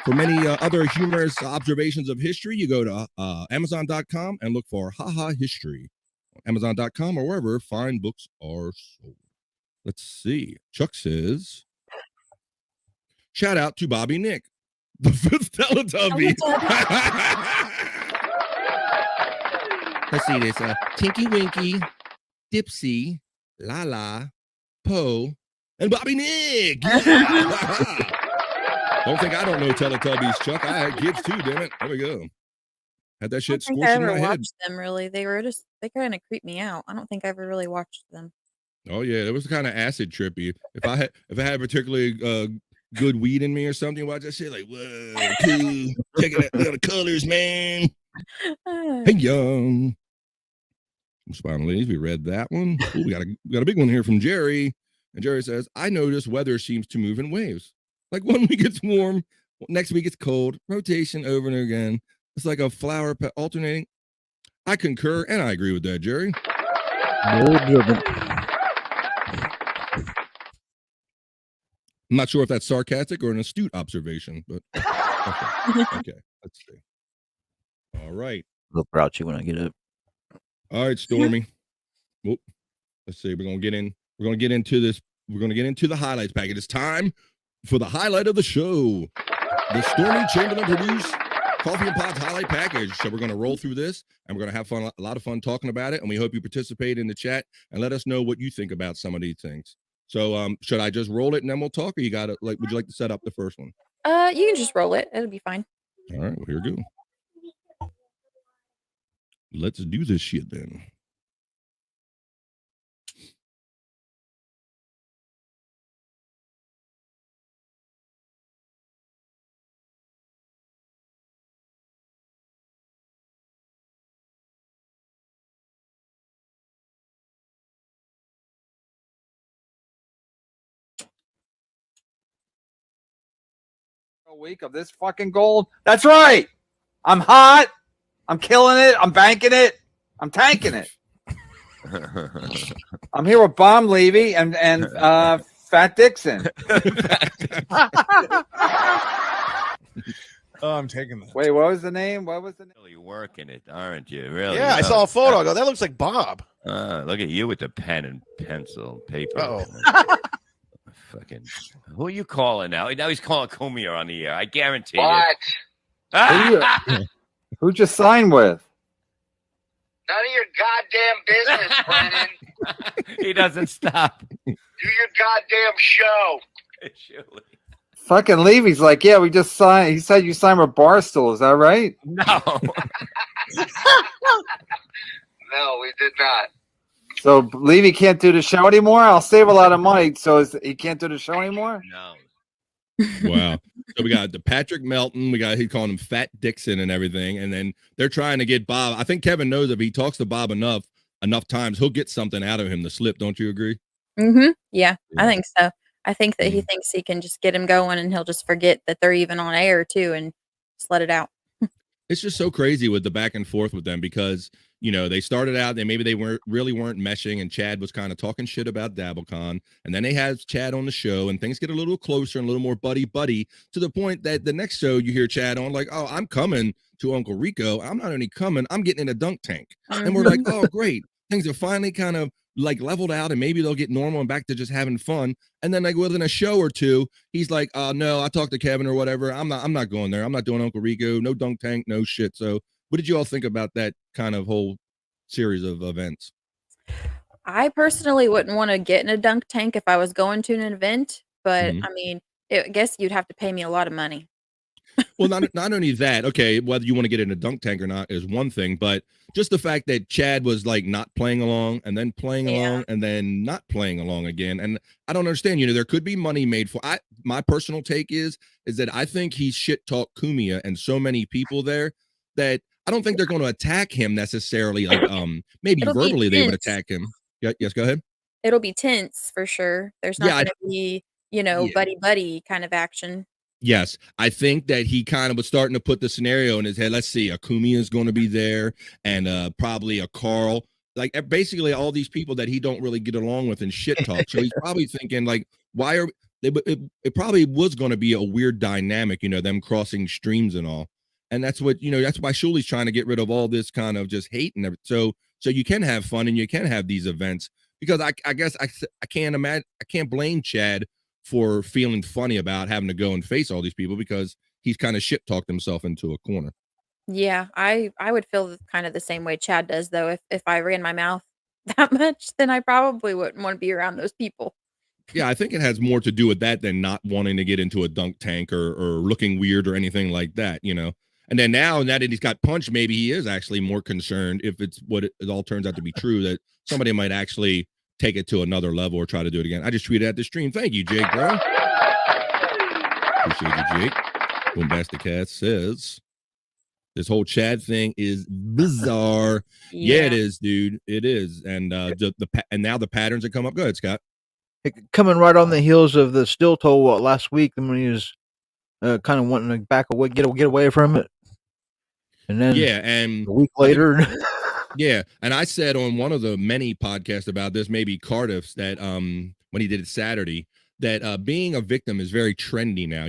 for many other humorous observations of history, you go to Amazon.com and look for haha history. Amazon.com or wherever fine books are sold. Let's see. Chuck says, shout out to Bobby Nick, the fifth Teletubby. Let's see this. Tinky Winky, Dipsy, Lala, Poe, and Bobby Nick. Don't think I don't know Teletubbies, Chuck. I had kids too, damn it. There we go. Had that shit squished in my head. I watched them really. They kind of creeped me out. I don't think I ever really watched them. Oh yeah, it was kind of acid trippy. If I had particularly good weed in me or something, watch that shit like, whoa, cool. Checking out the colors, man. Hey, young. Finally, we read that one. Ooh, we got a big one here from Jerry. And Jerry says, I notice weather seems to move in waves. Like 1 week it's warm, next week it's cold, rotation over and again. It's like a flower alternating. I concur, and I agree with that, Jerry. I'm not sure if that's sarcastic or an astute observation, but okay. Let's see. All right. Look grouchy when I get up. All right, Stormy. Whoop. Let's see. We're gonna get into this. We're gonna get into the highlights package. It's time for the highlight of the show. The Stormy Chamberlain produced Coffee and Pods highlight package. So we're gonna roll through this, and we're gonna have fun, a lot of fun talking about it. And we hope you participate in the chat and let us know what you think about some of these things. So, should I just roll it and then we'll talk, or you got it? Like, would you like to set up the first one? You can just roll it. It'll be fine. All right. Well, here we go. Let's do this shit then. A week of this fucking gold. That's right. I'm hot. I'm killing it. I'm banking it. I'm tanking it. I'm here with Bomb Levy and Fat Dixon. Oh, I'm taking that. Wait, what was the name? What was the name? Really working it, aren't you? Really? Yeah, I saw a photo. I go, that looks like Bob. Look at you with the pen and pencil, paper. Oh. Fucking. Who are you calling now? Now he's calling Comier on the air. I guarantee What? it. Who'd you sign with? None of your goddamn business, Brennan. He doesn't stop. Do your goddamn show. Shuli. Fucking Levy's like, yeah, we just signed. He said you signed with Barstool. Is that right? No. No, we did not. So Levy can't do the show anymore. I'll save a lot of money. So he can't do the show anymore. No. Wow. So we got the Patrick Melton. We got he calling him Fat Dixon and everything. And then they're trying to get Bob. I think Kevin knows if he talks to Bob enough times, he'll get something out of him to slip. Don't you agree? Yeah, I think so. I think that he Mhm. thinks he can just get him going, and he'll just forget that they're even on air too, and just let it out. It's just so crazy with the back and forth with them because they started out and maybe they weren't meshing, and Chad was kind of talking shit about DabbleCon, and then they had Chad on the show, and things get a little closer and a little more buddy to the point that the next show you hear Chad on like, oh, I'm coming to Uncle Rico. I'm not only coming, I'm getting in a dunk tank, and we're like, oh, great, things are finally kind of like leveled out, and maybe they'll get normal and back to just having fun. And then like within a show or two, he's like, no, I talked to Kevin or whatever. I'm not going there. I'm not doing Uncle Rico, no dunk tank, no shit. So what did you all think about that kind of whole series of events? I personally wouldn't want to get in a dunk tank if I was going to an event, but Mhm. I mean, I guess you'd have to pay me a lot of money. Well, not only that, okay, whether you want to get in a dunk tank or not is one thing, but just the fact that Chad was like not playing along and then playing along and then not playing along again. And I don't understand, there could be money made for my personal take is that I think he shit talked Kumia and so many people there that I don't think they're going to attack him necessarily. Like maybe It'll be verbally they would tense. attack him. Yeah, yes, go ahead. It'll be tense for sure. There's not Yeah, going to be, yeah. buddy kind of action. Yes, I think that he kind of was starting to put the scenario in his head. Let's see, Akumi is going to be there, and probably a Carl, like basically all these people that he don't really get along with and shit talk. So he's probably thinking like, why are they? It probably was going to be a weird dynamic, them crossing streams and all. And that's what that's why Shuli's trying to get rid of all this kind of just hate and everything. So you can have fun and you can have these events because I guess I can't imagine, I can't blame Chad for feeling funny about having to go and face all these people because he's kind of shit talked himself into a corner. Yeah, I would feel kind of the same way Chad does though. If I ran my mouth that much, then I probably wouldn't want to be around those people. Yeah, I think it has more to do with that than not wanting to get into a dunk tank or looking weird or anything like that, And then now that he's got punched, maybe he is actually more concerned if it's what it all turns out to be true, that somebody might actually take it to another level or try to do it again. I just tweeted at the stream. Thank you, Jake, bro. Appreciate you, Jake. Bombastic Cat says, this whole Chad thing is bizarre. Yeah, it is, dude. It is. And and now the patterns that come up. Go ahead, Scott. Coming right on the heels of the still toe last week when he was kind of wanting to back away, get away from it. And then and a week later. Yeah, and I said on one of the many podcasts about this, maybe Cardiff's, that when he did it Saturday, that being a victim is very trendy now,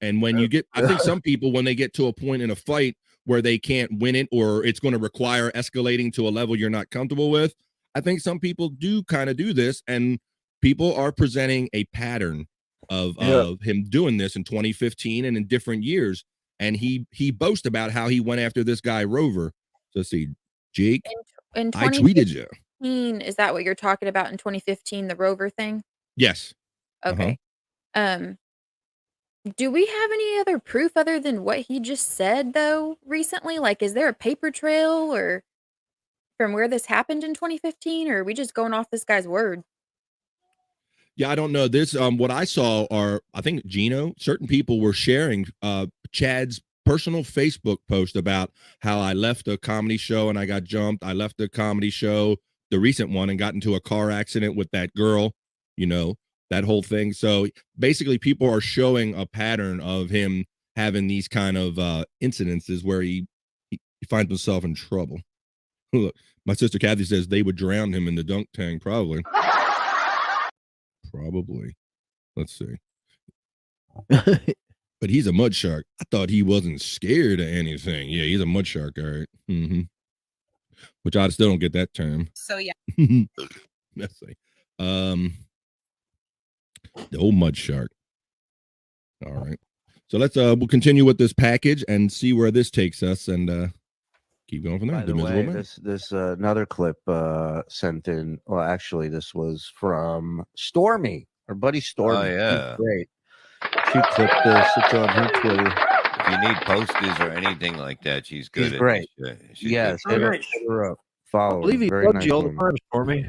and when you get, I think some people, when they get to a point in a fight where they can't win it or it's going to require escalating to a level you're not comfortable with, I think some people do kind of do this, and people are presenting a pattern of him doing this in 2015 and in different years, and he boasts about how he went after this guy Rover. So let's see. Jake, in I tweeted you. Is that what you're talking about in 2015, the Rover thing? Yes. Okay. Do we have any other proof other than what he just said, though, recently? Like, is there a paper trail or from where this happened in 2015, or are we just going off this guy's word? Yeah, I don't know. This what I saw are, I think Gino, certain people were sharing Chad's personal Facebook post about how I left a comedy show and I got jumped. I left the comedy show, the recent one, and got into a car accident with that girl, that whole thing. So basically people are showing a pattern of him having these kind of incidences where he finds himself in trouble. Look, my sister Kathy says they would drown him in the dunk tank, probably. Let's see. But he's a mud shark. I thought he wasn't scared of anything. Yeah, he's a mud shark. All right. Mm-hmm. Which I still don't get that term. So, yeah. Let's see. The old mud shark. All right. So let's we'll continue with this package and see where this takes us, and keep going from there. By the way, this another clip sent in. Well, actually, this was from Stormy, our buddy Stormy. Oh, yeah. She's great. She clipped this. It's on her Twitter if you need posters or anything like that, she's good. She's great. She's Yes, good. hit her up. Follow I believe her. he Very plugs nice you all the woman. time for me.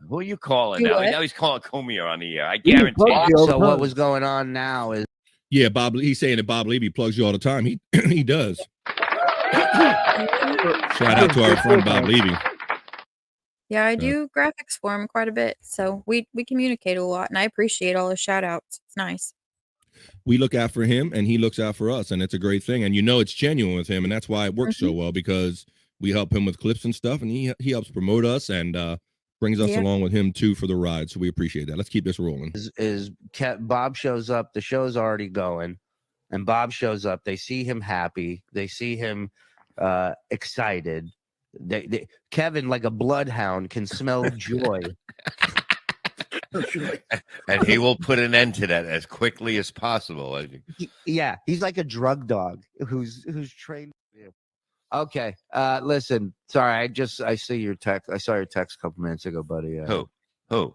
Who are you calling You now? what? Now he's calling Comier on the air. I He guarantee plugs you. you all the So what time. was going on now is Yeah, Bob. He's saying that Bob Levy plugs you all the time. He he does. Shout out to our friend Bob Levy. Yeah, I do graphics for him quite a bit, so we communicate a lot, and I appreciate all his shout outs. It's nice. We look out for him, and he looks out for us, and it's a great thing. And you know it's genuine with him, and that's why it works so well, because we help him with clips and stuff, and he helps promote us and brings us Yeah. along with him too for the ride. So we appreciate that. Let's keep this rolling. Bob shows up. The show's already going, and Bob shows up. They see him happy. They see him excited. Kevin, like a bloodhound, can smell joy. And he will put an end to that as quickly as possible. Yeah, he's like a drug dog who's trained. Okay, listen. Sorry, I see your text. I saw your text a couple minutes ago, buddy. Who?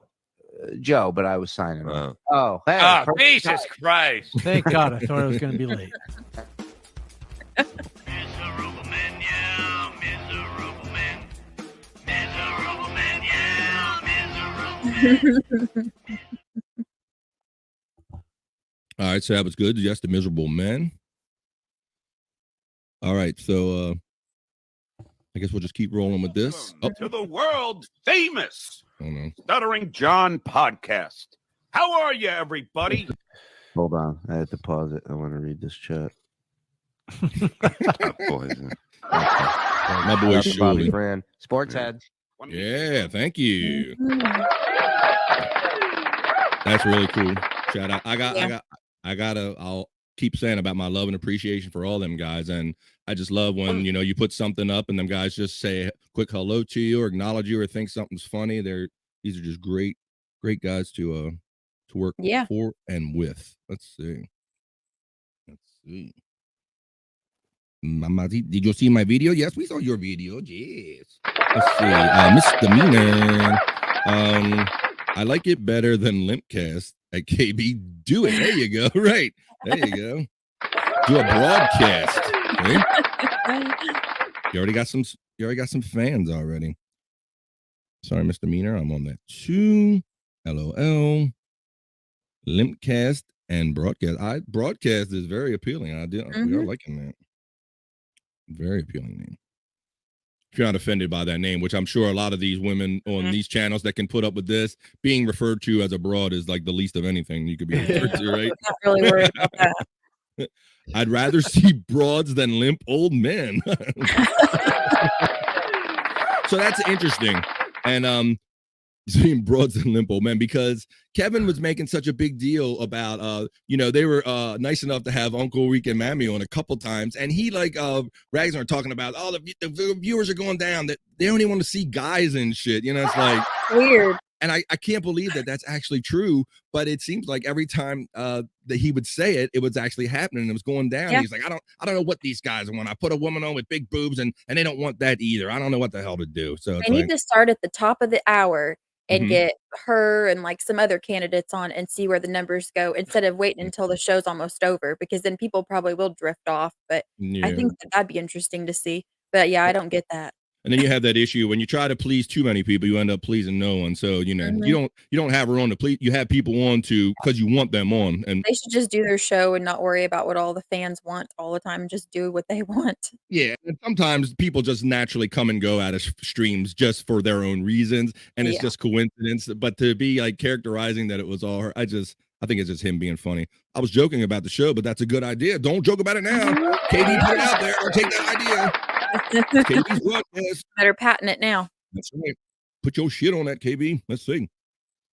Joe, but I was signing off. Oh, hey, Oh, perfect Jesus time. Christ. Thank God. I thought I was going to be late. Miserable man, yeah, miserable man. Miserable man, yeah, miserable man. All right, so that was good. Yes, the miserable men. All right, so I guess we'll just keep rolling with this. Oh, To the world famous oh no. Stuttering John podcast. How are you, everybody? Hold on, I had to pause it. I want to read this chat. My boy Bobby Shuli. Brand, Sports Heads. Yeah, thank you. That's really cool. Shout out. I'll keep saying about my love and appreciation for all them guys. And I just love when, you put something up and them guys just say a quick hello to you or acknowledge you or think something's funny. These are just great guys to work for and with. Let's see. Mama, did you see my video? Yes, we saw your video. Yes. Let's see. Misdemeanor. I like it better than Limpcast at KB. Do it. There you go. Right. There you go. Do a broadcast. Okay? You already got some fans already. Sorry, Misdemeanor. I'm on that too. LOL. Limpcast and broadcast. Broadcast is very appealing. We are liking that. Very appealing name. If you're not offended by that name, which I'm sure a lot of these women on these channels that can put up with this, being referred to as a broad is like the least of anything you could be referred to, right? I'm not really worried about that. I'd rather see broads than limp old men. So that's interesting. And seeing broads and limp old men, because Kevin was making such a big deal about they were nice enough to have Uncle Rick and Mammy on a couple times, and he rags are talking about the viewers are going down, that they don't even want to see guys and shit. It's like weird. And I can't believe that that's actually true, but it seems like every time that he would say it, it was actually happening. It was going down. Yeah. He's like, I don't know what these guys want. I put a woman on with big boobs and they don't want that either. I don't know what the hell to do. So they need to start at the top of the hour and get her and some other candidates on and see where the numbers go instead of waiting until the show's almost over, because then people probably will drift off. But I think that'd be interesting to see. But yeah, I don't get that. And then you have that issue when you try to please too many people, you end up pleasing no one. So, you don't have her on to please. You have people on because you want them on. And they should just do their show and not worry about what all the fans want all the time. Just do what they want. Yeah. And sometimes people just naturally come and go out of streams just for their own reasons. And it's just coincidence. But to be characterizing that it was all her, I think it's just him being funny. I was joking about the show, but that's a good idea. Don't joke about it now. Katie, put it out there or take that idea. Better patent it now. That's right. Put your shit on that, KB. Let's see.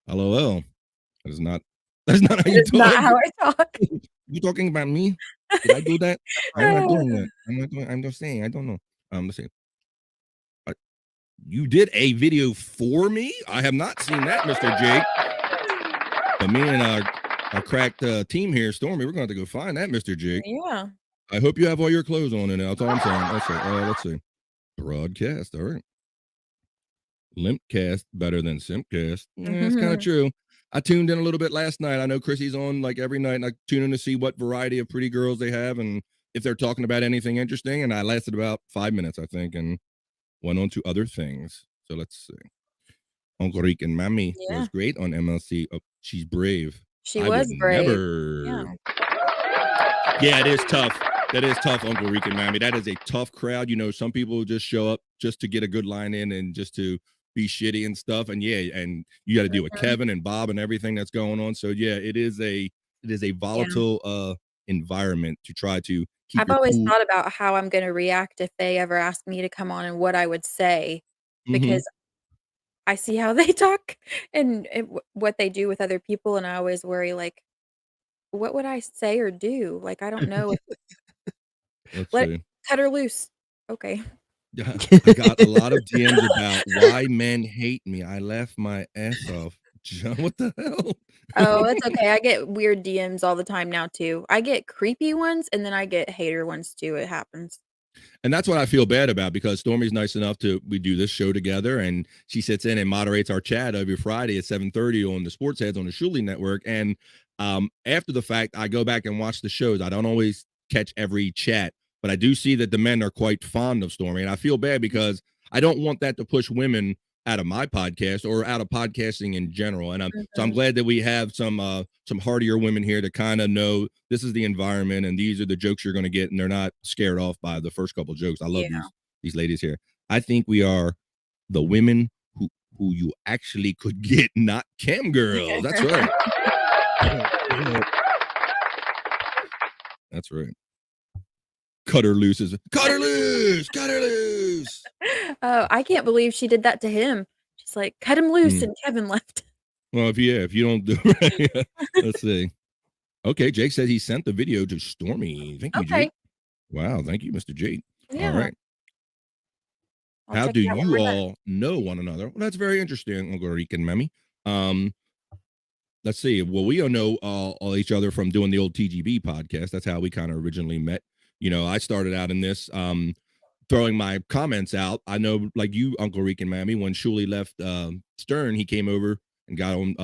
LOL. That's not how you talk. Not how I talk. You talking about me? Did I do that? I'm not doing that. I'm just saying. I don't know. Let's see. You did a video for me? I have not seen that, Mr. Jake. But me and our cracked team here, Stormy, we're going to have to go find that, Mr. Jake. Yeah. I hope you have all your clothes on now. That's all I'm saying. Let's see. Broadcast. All right. Limpcast better than Simpcast. Yeah, that's kind of true. I tuned in a little bit last night. I know Chrissy's on every night, and I tune in to see what variety of pretty girls they have, and if they're talking about anything interesting. And I lasted about 5 minutes, I think, and went on to other things. So let's see. Uncle Rick and Mammy Yeah. was great on MLC. Oh, she's brave. She I was would brave. never. Yeah. Yeah, it is tough. That is tough, Uncle Rick and Mammy. That is a tough crowd. You know, some people just show up just to get a good line in and just to be shitty and stuff. And yeah, and you got to deal with Kevin and Bob and everything that's going on. So yeah, it is a volatile environment to try to keep I've your always cool. thought about how I'm gonna react if they ever ask me to come on and what I would say, Mhm. because I see how they talk and what they do with other people, and I always worry, like, what would I say or do? Like, I don't know if Let's let see. cut her loose. Okay. Yeah, I got a lot of DMs about why men hate me. I left my ass off. John, what the hell? Oh, it's okay. I get weird DMs all the time now too. I get creepy ones and then I get hater ones too. It happens. And that's what I feel bad about, because Stormy's nice enough we do this show together, and she sits in and moderates our chat every Friday at 7:30 on the Sports Heads on the Shuli Network. And after the fact, I go back and watch the shows. I don't always catch every chat, but I do see that the men are quite fond of Stormy, and I feel bad because I don't want that to push women out of my podcast or out of podcasting in general. And so I'm glad that we have some hardier women here to kind of know this is the environment and these are the jokes you're going to get, and they're not scared off by the first couple jokes. I love these ladies here. I think we are the women who you actually could get, not cam girls. That's right. That's right. Cut her loose. Cut her loose. Cut her loose. Oh, I can't believe she did that to him. She's like, cut him loose, and Kevin left. Well, if you don't do it right, let's see. Okay, Jake said he sent the video to Stormy. Thank you, Jake. Wow, thank you, Mr. Jake. Yeah. All right. I'll How check do it out when you we're done. all know one another? Well, that's very interesting, Uncle Rick and Memmy. Let's see. Well, we all know all each other from doing the old TGB podcast. That's how we kind of originally met. You know, I started out in this throwing my comments out. I know, like you, Uncle Rick and Mammy, when Shuli left Stern, he came over and got on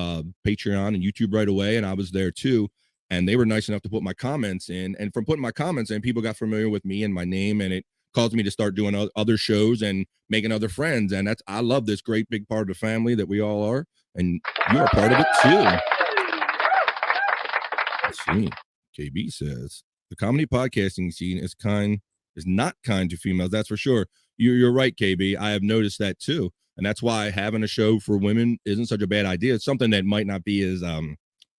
Patreon and YouTube right away, and I was there too. And they were nice enough to put my comments in. And from putting my comments in, people got familiar with me and my name, and it caused me to start doing other shows and making other friends. And I love this great big part of the family that we all are, and you're a part of it too. Let's see. KB says the comedy podcasting scene is not kind to females. That's for sure. You're right, KB. I have noticed that too. And that's why having a show for women isn't such a bad idea. It's something that might not be as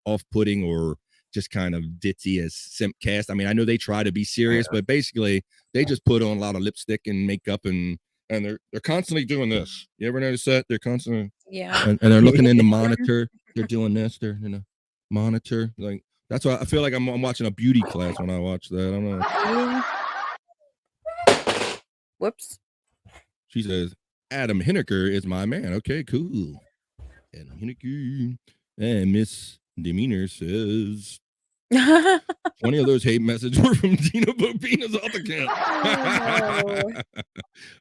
off-putting or just kind of ditzy as Simpcast. I mean, I know they try to be serious, but basically they just put on a lot of lipstick and makeup, and they're constantly doing this. You ever notice that? They're constantly and they're looking in the monitor. They're doing this. They're in a monitor. Like, that's why I feel like I'm watching a beauty class when I watch that. I don't know. Whoops. She says, Adam Hineker is my man. Okay, cool. Adam Hineker. And Miss Demeanor says 20 of those hate messages were from Dina Bobina's auth account.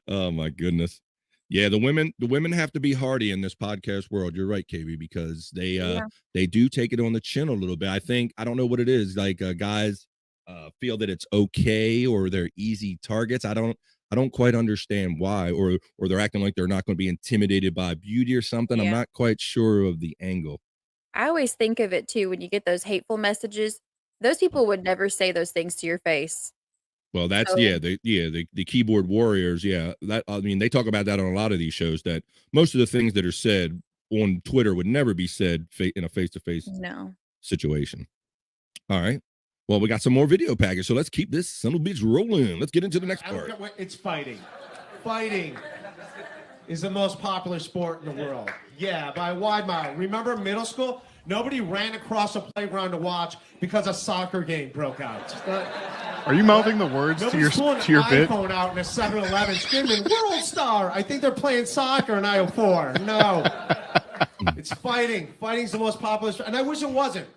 Oh my goodness. Yeah, the women have to be hardy in this podcast world. You're right, KB, because they do take it on the chin a little bit. I don't know what it is. Like guys feel that it's okay, or they're easy targets. I don't quite understand why, or they're acting like they're not going to be intimidated by beauty or something. I'm not quite sure of the angle. I always think of it too when you get those hateful messages. Those people would never say those things to your face. Well, that's the keyboard warriors. Yeah, that, I mean, they talk about that on a lot of these shows, that most of the things that are said on Twitter would never be said in a face-to-face situation. All right. Well, we got some more video package, so let's keep this son of a bitch rolling. Let's get into the next part. It's fighting. Fighting is the most popular sport in the world. Yeah, by a wide mile. Remember middle school? Nobody ran across a playground to watch because a soccer game broke out. Are you mouthing the words to your bit? iPhone out in a 7-Eleven screaming, World Star! I think they're playing soccer in aisle 4. No. It's fighting. Fighting's the most popular sport. And I wish it wasn't,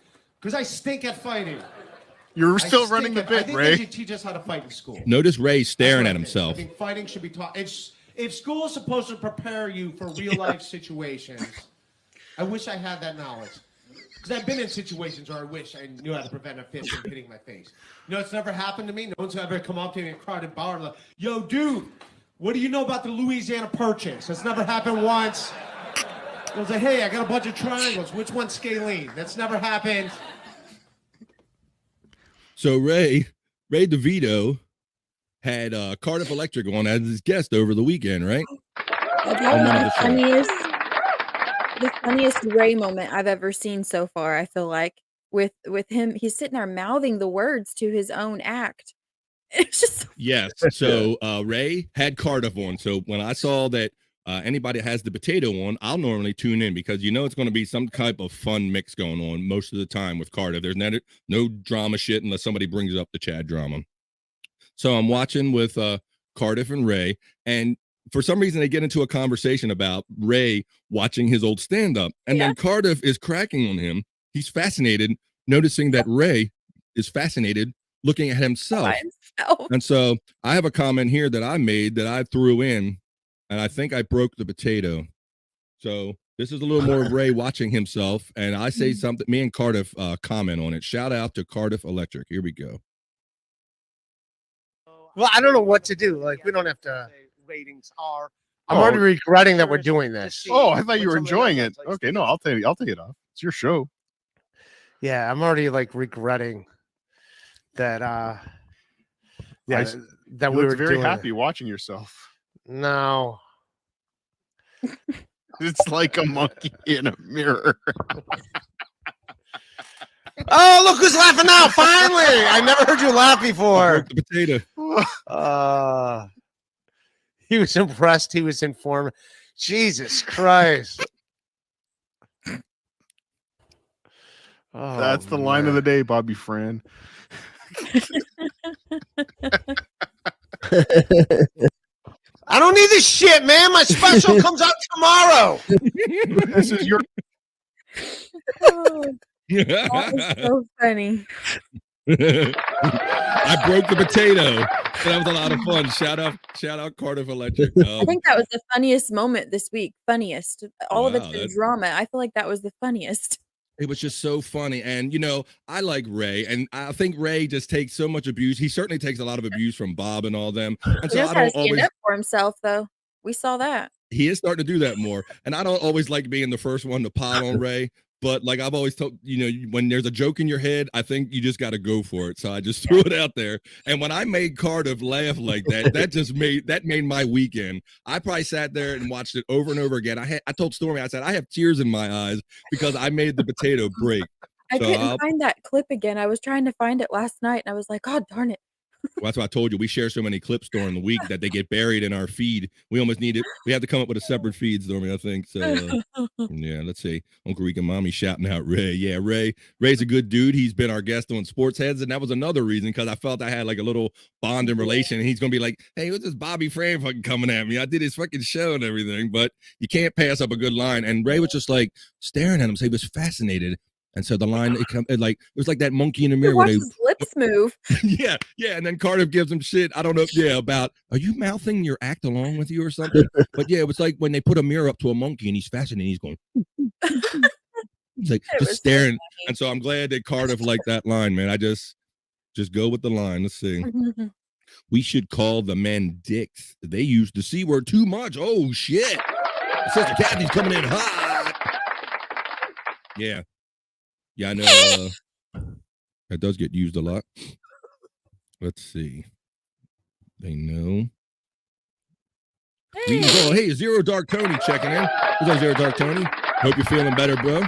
because I stink at fighting. You're still running the bit, I think Ray. they should teach us how to fight in school. Notice Ray staring at himself. I think fighting should be taught. If school is supposed to prepare you for real life situations, I wish I had that knowledge. Because I've been in situations where I wish I knew how to prevent a fist from hitting my face. You know, it's never happened to me. No one's ever come up to me in a crowded bar and like, yo, dude, what do you know about the Louisiana Purchase? That's never happened once. I was like, hey, I got a bunch of triangles. Which one's scalene? That's never happened. So Ray DeVito had Cardiff Electric on as his guest over the weekend, right? That was the funniest Ray moment I've ever seen so far. I feel like with him, he's sitting there mouthing the words to his own act. It's just Yes. So Ray had Cardiff on. So when I saw that anybody has the potato on, I'll normally tune in because you know it's going to be some type of fun mix going on most of the time with Cardiff. There's no drama shit unless somebody brings up the Chad drama. So I'm watching with Cardiff and Ray, and for some reason they get into a conversation about Ray watching his old stand-up, and then Cardiff is cracking on him. He's fascinated, noticing that Ray is fascinated looking at himself. And so I have a comment here that I made that I threw in, and I think I broke the potato. So this is a little more of Ray watching himself, and I say something, me and Cardiff comment on it. Shout out to Cardiff Electric. Here we go. Well, I don't know what to do. Like, we don't have to. Ratings are. I'm already regretting that we're doing this. Oh, I thought you were enjoying it. Okay, no, I'll take it off. It's your show. Yeah, I'm already like regretting that. Yeah, that we were very doing happy watching yourself. No, it's like a monkey in a mirror. Oh, look who's laughing now! Finally, I never heard you laugh before. The potato. He was impressed. He was informed. Jesus Christ! That's the line of the day, Bobby Fran. I don't need this shit, man. My special comes out tomorrow. This is your. That was so funny. I broke the potato. That was a lot of fun. Shout out Cardiff Electric. I think that was the funniest moment this week. Funniest. All of it's been drama. I feel like that was the funniest. It was just so funny. And, you know, I like Ray, and I think Ray just takes so much abuse. He certainly takes a lot of abuse from Bob and all them. And He so knows I how to don't stand always. up for himself, though. We saw that. He is starting to do that more. And I don't always like being the first one to pile on Ray. But like I've always told, you know, when there's a joke in your head, I think you just got to go for it. So I just threw it out there. And when I made Cardiff laugh like that, that made my weekend. I probably sat there and watched it over and over again. I told Stormy, I said, I have tears in my eyes because I made the potato break. I couldn't find that clip again. I was trying to find it last night, and I was like, God darn it. Well, that's why I told you we share so many clips during the week that they get buried in our feed. We almost need it. We have to come up with a separate feed, Stormy, I think. So, yeah, let's see. Uncle Rick and Mommy shouting out Ray. Yeah, Ray's a good dude. He's been our guest on Sports Heads, and that was another reason because I felt I had like a little bonding relation. And he's going to be like, hey, what's this Bobby Fran fucking coming at me? I did his fucking show and everything, but you can't pass up a good line. And Ray was just like staring at him. So he was fascinated. And so the line, it was like that monkey in the mirror. Watch his lips move. Yeah. And then Cardiff gives him shit. I don't know. Yeah, about are you mouthing your act along with you or something? But yeah, it was like when they put a mirror up to a monkey and he's fascinated. He's going. He's like just staring. And so I'm glad that Cardiff liked that line, man. I just go with the line. Let's see. We should call the men dicks. They use the C word too much. Oh shit! Sister Kathy's coming in hot. Yeah. Yeah, I know that does get used a lot. Let's see. They know. Hey, Zero Dark Tony checking in. What's up, Zero Dark Tony? Hope you're feeling better, bro.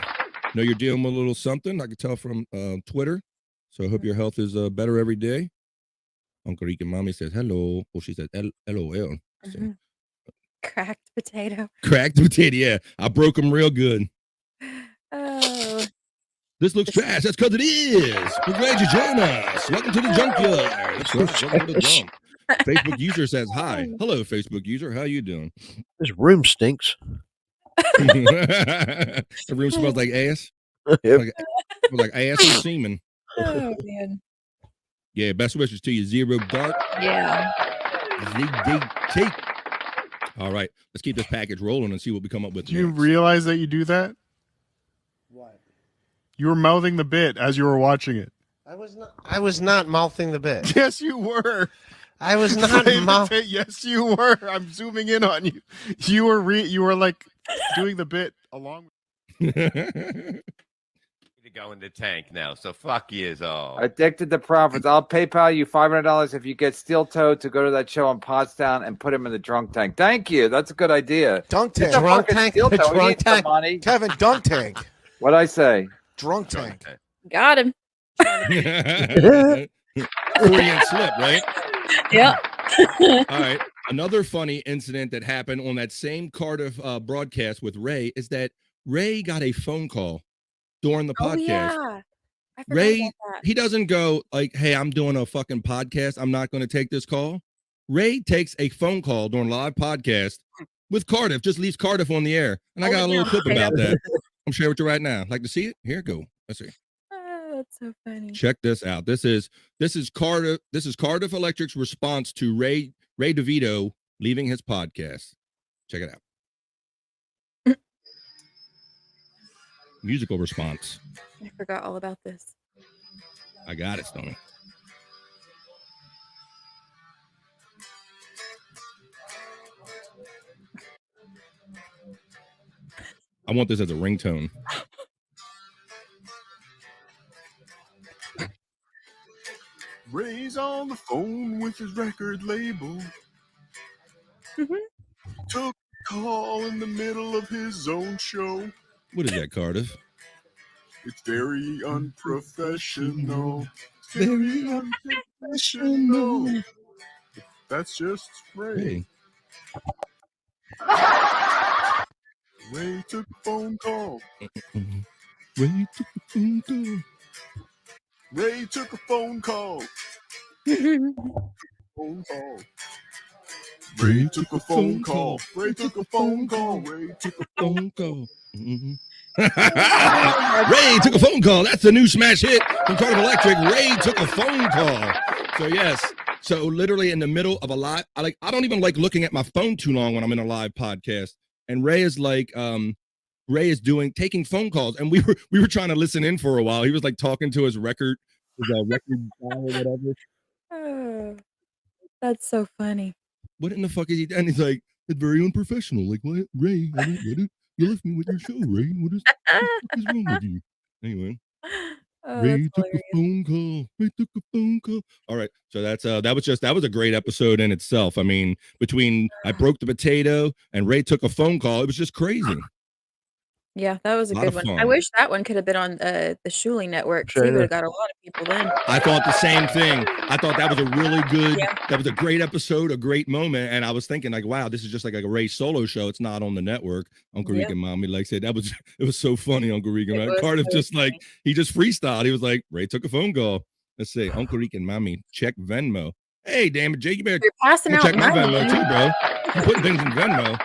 Know you're dealing with a little something. I can tell from Twitter. So I hope your health is better every day. Uncle Rick and Mommy says hello. Oh, she said LOL. Cracked potato. Cracked potato, yeah. I broke them real good. Oh. This looks trash. That's because it is. We're glad you joined us. Welcome to the junkyard. That's right. Welcome to the junk. Facebook user says hi. Hello, Facebook user. How you doing? This room stinks. The room smells like ass. Smells like ass and semen. Oh man. Yeah. Best wishes to you, Zero Dark. Yeah. ZDT. All right. Let's keep this package rolling and see what we come up with. Do you realize that you do that? What? You were mouthing the bit as you were watching it. I was not mouthing the bit. Yes, you were. I was not Play the mouth. bit. Yes, you were. I'm zooming in on you. You were like doing the bit along. To go in the tank now, so fuck you all. Addicted to profits. I'll PayPal you $500 if you get Steel Toe to go to that show on Pottstown and put him in the drunk tank. Thank you. That's a good idea. Dunk Get tank. the Drunk fucking tank? Steel The Toe. He drunk needs some tank? money. Kevin, dunk tank. What'd I say? Drunk tank. Got him. Freudian slip, right? Yep. All right. Another funny incident that happened on that same Cardiff broadcast with Ray is that Ray got a phone call during the podcast. Yeah. I forgot Ray, about that. he doesn't go like, hey, I'm doing a fucking podcast. I'm not going to take this call. Ray takes a phone call during a live podcast with Cardiff, just leaves Cardiff on the air. And I got a little clip about that. I'm sharing with you right now. Like to see it? Here you go. Let's see. Oh, that's so funny. Check this out. This is Cardiff Electric's response to Ray DeVito leaving his podcast. Check it out. Musical response. I forgot all about this. I got it, Stoney. I want this as a ringtone. Ray's on the phone with his record label. Took a call in the middle of his own show. What is that, Cardiff? It's very unprofessional. Very unprofessional. That's just Ray. Ray took a phone call. Ray took a phone call. Ray took a phone call. Phone call. Ray took a phone call. Ray took a phone call. Ray took a phone call. Ray took a phone call. That's the new smash hit from Cardiff Electric. Ray took a phone call. So yes. So literally in the middle of a live, I don't even like looking at my phone too long when I'm in a live podcast. And Ray is like, Ray is taking phone calls, and we were trying to listen in for a while. He was like talking to his record guy or whatever. Oh, that's so funny. What in the fuck is he? And he's like, it's very unprofessional. Like, what, Ray? I don't get it. You left me with your show, Ray. What the fuck is wrong with you? Anyway. Ray took a phone call. Ray took a phone call. All right. So that was a great episode in itself. I mean, between I broke the potato and Ray took a phone call, it was just crazy. Yeah, that was a Lot good of one. fun. I wish that one could have been on the Shuli Network. Sure. We would have got a lot of people then. I thought the same thing. I thought that was a really good, that was a great episode, a great moment. And I was thinking like, wow, this is just like a Ray solo show. It's not on the network. Uncle Regan Mommy like said, it was so funny, Uncle Regan. Right? Cardiff so just like, he just freestyled. He was like, Ray took a phone call. Let's see, Uncle Regan Mommy, check Venmo. Hey, damn it, Jake, you better You're passing out check my money. Venmo too, bro. You putting things in Venmo.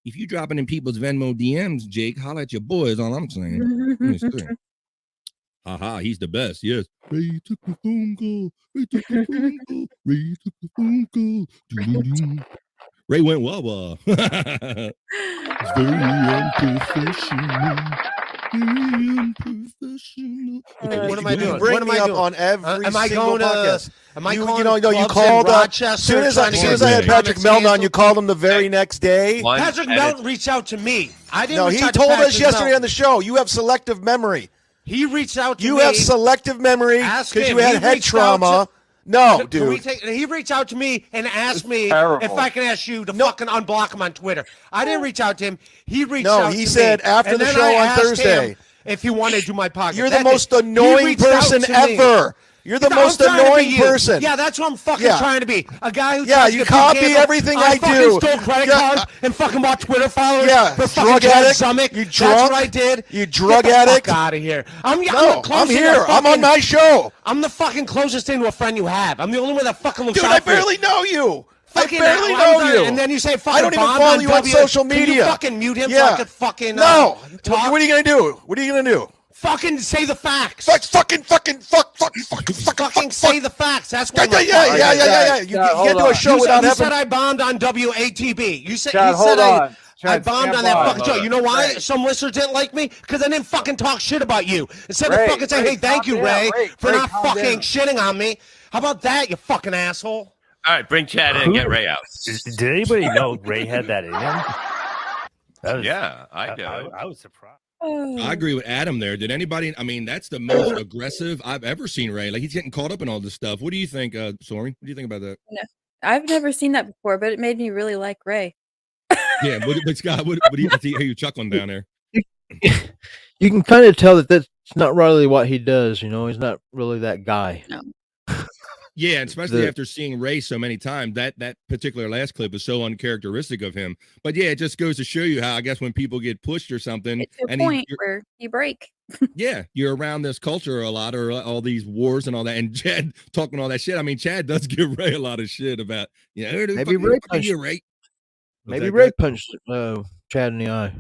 If you dropping in people's Venmo DMs, Jake, holla at your boys. All I'm saying. Let me see. Haha, he's the best. Yes. Ray took a phone call. Ray took a phone call. Ray took a phone call. Doo-doo-doo. Ray went wah-wah. It's very unprofessional. Very unprofessional. What am I doing? Bring What am me I up doing? on every am I single going to? podcast. Am I You going know, to you clubs called in up. Rochester? Soon as I had Patrick Comics Melton on, canceled? you called him the very next day. Patrick Melton reached out to me. I didn't. No, reach he out to told us Patrick yesterday Melton. on the show. You have selective memory. He reached out to You me. have selective memory Ask because him. you had He head reached out trauma. to- No, Can dude. we he reached out to me and asked me terrible. if I can ask you to fucking unblock him on Twitter. I didn't reach out to him. He reached No, out to he me. said after And the then show I on asked Thursday. him if he wanted to do my podcast. You're the That's most it. He annoying reached out person to me. ever. You're the I'm most trying to be annoying you. person. Yeah, that's what I'm fucking Yeah. trying to be. A guy who Yeah, tries to you get copy big handle. everything I fucking do. stole credit Yeah, cards and fucking bought Twitter followers. Yeah, for fucking drug Ted addict. Summick. You That's drunk. what I did. You drug Get the addict. Fuck out of here. I'm No, the I'm closest here. to I'm on my show. I'm the fucking closest thing to a friend you have. I'm the only one that fucking looks Dude, out I for you. barely know you. Fucking I barely I'm know done. you. And then you say fucking I don't even Bob follow you on W. social Can you media. fucking mute him so Yeah. I could fucking No. talk? What are you gonna do? What are you gonna do? Fucking say the facts. Fucking say the facts. That's what. Yeah. You can't do a show without you having. said I bombed on WATB. You said Chad, you said hold on. I Chad, bombed stand on that by. fucking show. You know why Ray. some listeners didn't like me? Because I didn't fucking talk shit about you. Instead of Ray, fucking saying, Ray, hey, thank calm you, down. Ray, for Ray, not calm fucking down. shitting on me. How about that, you fucking asshole? All right, bring Chad in and get Ray out. Did anybody know Ray had that in him? Yeah, I do. I was surprised. I agree with Adam there. Did anybody? I mean, that's the most aggressive I've ever seen Ray. Like he's getting caught up in all this stuff. What do you think, Sorry? What do you think about that? No, I've never seen that before, but it made me really like Ray. Yeah, but Scott, what do you? I hear you chuckling down there. You can kind of tell that that's not really what he does. You know, he's not really that guy. No. Yeah, and especially after seeing Ray so many times, that particular last clip is so uncharacteristic of him. But yeah, it just goes to show you how I guess when people get pushed or something, It's a and point where you break. yeah, you're around this culture a lot, or all these wars and all that. And Chad talking all that shit. I mean, Chad does give Ray a lot of shit about maybe Ray punched you, Ray. Maybe Ray punched Chad in the eye.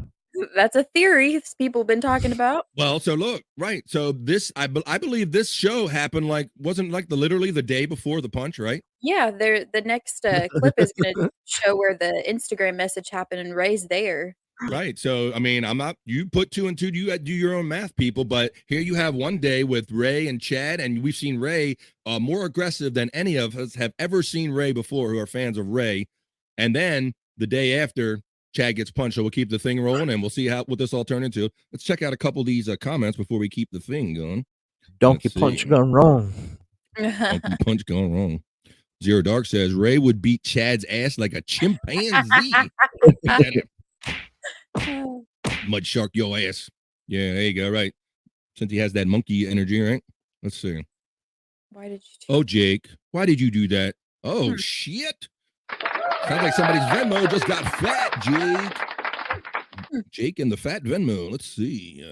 That's a theory people have been talking about. Well, so look, right. So this, I believe this show happened wasn't literally the day before the punch, right? Yeah, the next clip is going to show where the Instagram message happened and Ray's there. Right. So, I mean, you put 2 and 2, you do your own math, people, but here you have one day with Ray and Chad, and we've seen Ray more aggressive than any of us have ever seen Ray before who are fans of Ray. And then the day after, Chad gets punched, so we'll keep the thing rolling, and we'll see what this all turned into. Let's check out a couple of these comments before we keep the thing going. Donkey punch gone wrong. Donkey punch gone wrong. Zero Dark says Ray would beat Chad's ass like a chimpanzee. Mud shark your ass. Yeah, there you go. Right. Since he has that monkey energy, right? Let's see. Why did you? Oh, Jake, why did you do that? Oh, shit. Sounds like somebody's Venmo just got fat, Jake. Jake and the fat Venmo. Let's see.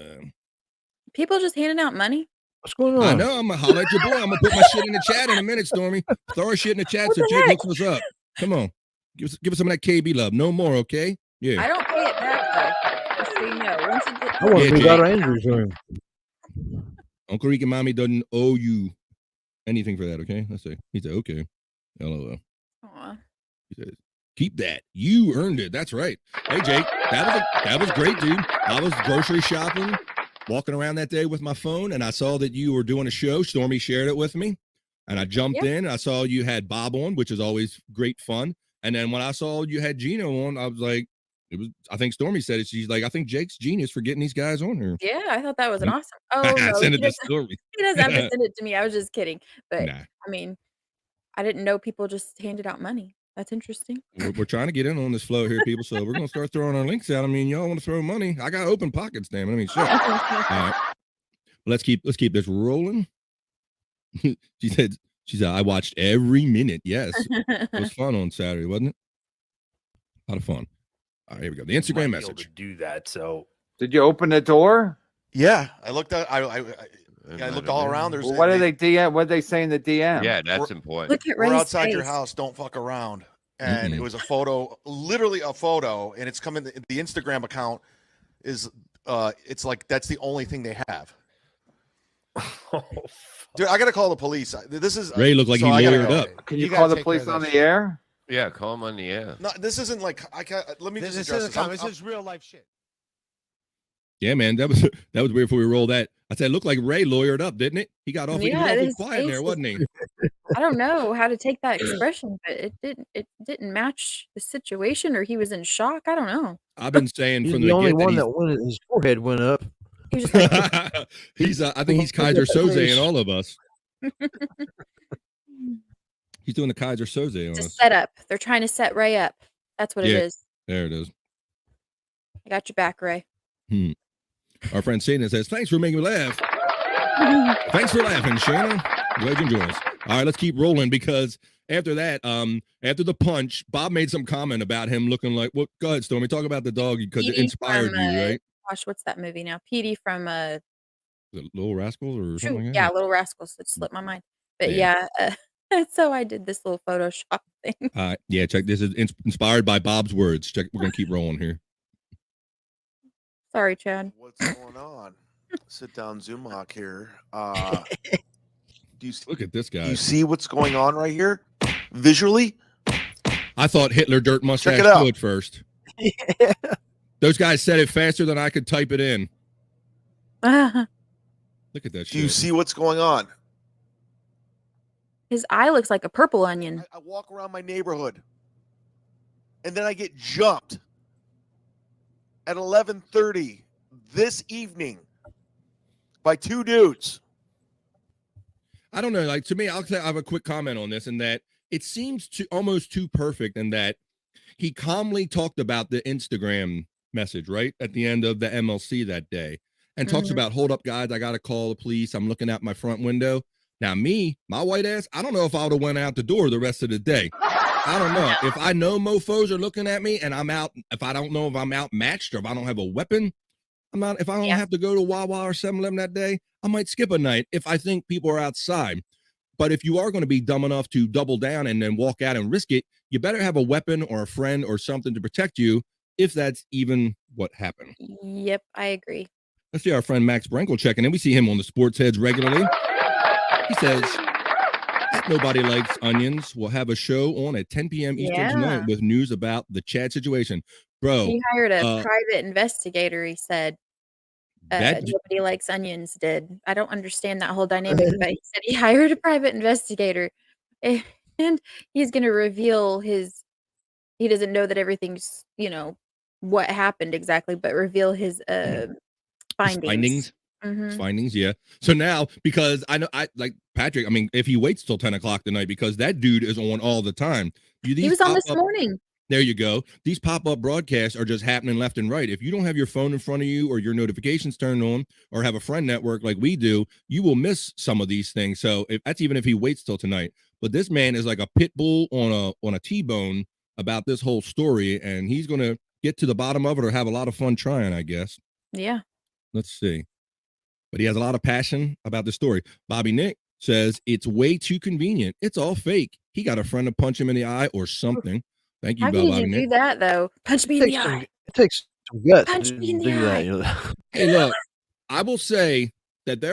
People just handing out money. What's going on? I know. I'm going to holler at your boy. I'm going to put my shit in the chat in a minute, Stormy. Throw our shit in the chat so Jake hooks us up. Come on. Give us some of that KB love. No more, okay? Yeah. I don't pay it back, though. Just so you know. Once you get I want to got Andrews for him. Uncle Rick and Mommy doesn't owe you anything for that, okay? Let's see. He said, okay. LOL. Aw. He says, keep that. You earned it. That's right. Hey, Jake, that was great, dude. I was grocery shopping, walking around that day with my phone, and I saw that you were doing a show. Stormy shared it with me, and I jumped in. I saw you had Bob on, which is always great fun. And then when I saw you had Gino on, I was like, I think Stormy said it. She's like, I think Jake's genius for getting these guys on here. Yeah, I thought that was an awesome. Oh, no. Send it to Stormy. He doesn't have to send it to me. I was just kidding. But, Nah. I mean, I didn't know people just handed out money. That's interesting. We're trying to get in on this flow here, people. So we're going to start throwing our links out. I mean, y'all want to throw money? I got open pockets, damn it. I mean, shit. All right. Let's keep this rolling. She said, I watched every minute. Yes. It was fun on Saturday, wasn't it? A lot of fun. All right, here we go. The Instagram message. Do that. So Did you open the door? Yeah, I looked at. I looked all around. There's. Well, what did they DM? What did they say in the DM? Yeah, that's important. Look at We're Ray's outside your face. house. Don't fuck around. And it was a photo, literally a photo, and it's coming. The Instagram account is. It's like that's the only thing they have. Dude, I gotta call the police. This is Ray looked like he lawyered up. Can you call the police on the air? Yeah, call him on the air. No, this isn't like I can't. Let me This just is address this is real life shit. Yeah, man, that was weird before we rolled that. I said, it looked like Ray lawyered up, didn't it? He got awfully, his quiet in there, face wasn't he? I don't know how to take that expression, but it didn't match the situation, or he was in shock. I don't know. I've been saying He's from the only get one that went. His forehead went up. He was just like, he's I think he's Kaiser Soze in all of us. He's doing the Kaiser Soze on it's a us. setup. They're trying to set Ray up. That's what it is. There it is. I got your back, Ray. Our friend Satan says, thanks for making me laugh. Thanks for laughing, Shanna. Glad you enjoyed us. All right, let's keep rolling because after that, after the punch, Bob made some comment about him looking like, well, go ahead, Stormy, talk about the dog because it inspired you, right? Gosh, what's that movie now? Petey from The Little Rascals or something like that? yeah, Little Rascals. That slipped my mind. But yeah, so I did this little Photoshop thing. Yeah, check. This is inspired by Bob's words. Check. We're going to keep rolling here. Sorry, Chad. What's going on? Sit down, Zoom lock here. Do you look at this guy? Do you see what's going on right here? Visually? I thought Hitler dirt mustache Check it out. good first. Yeah. Those guys said it faster than I could type it in. Look at that Do you shit. see what's going on? His eye looks like a purple onion. I walk around my neighborhood, and then I get jumped at 11:30 this evening by two dudes. I don't know. Like, to me, I have a quick comment on this, in that it seems almost too perfect, in that he calmly talked about the Instagram message right at the end of the MLC that day, and talks about, hold up, guys, I got to call the police. I'm looking out my front window. Now, me, my white ass, I don't know if I would have went out the door the rest of the day. I don't know. If I know mofos are looking at me and I'm out, if I don't know if I'm outmatched or if I don't have a weapon, I'm out. If I don't have to go to Wawa or 7-Eleven that day, I might skip a night if I think people are outside. But if you are going to be dumb enough to double down and then walk out and risk it, you better have a weapon or a friend or something to protect you, if that's even what happened. Yep, I agree. Let's see our friend Max Brenkel checking in. We see him on the Sports Heads regularly. He says, at Nobody Likes Onions will have a show on at 10 p.m. Eastern tonight with news about the Chad situation. Bro, He hired a private investigator, he said. Nobody Likes Onions did. I don't understand that whole dynamic, but he said he hired a private investigator, and he's going to reveal his, he doesn't know that everything's, what happened exactly, but reveal his findings. His findings, yeah. So now, because I know, I like Patrick, I mean, if he waits till 10 o'clock tonight, because that dude is on all the time. He was on this morning. There you go. These pop-up broadcasts are just happening left and right. If you don't have your phone in front of you or your notifications turned on or have a friend network like we do, you will miss some of these things. So that's even if he waits till tonight. But this man is like a pit bull on a T-bone about this whole story, and he's going to get to the bottom of it or have a lot of fun trying, I guess. Yeah. Let's see. But he has a lot of passion about the story. Bobby Nick says it's way too convenient. It's all fake. He got a friend to punch him in the eye or something. Thank you, How Bobby did you Nick. do that, though? Punch me in the eye. It takes some guts Punch to me in the do eye. that. Hey, look, I will say that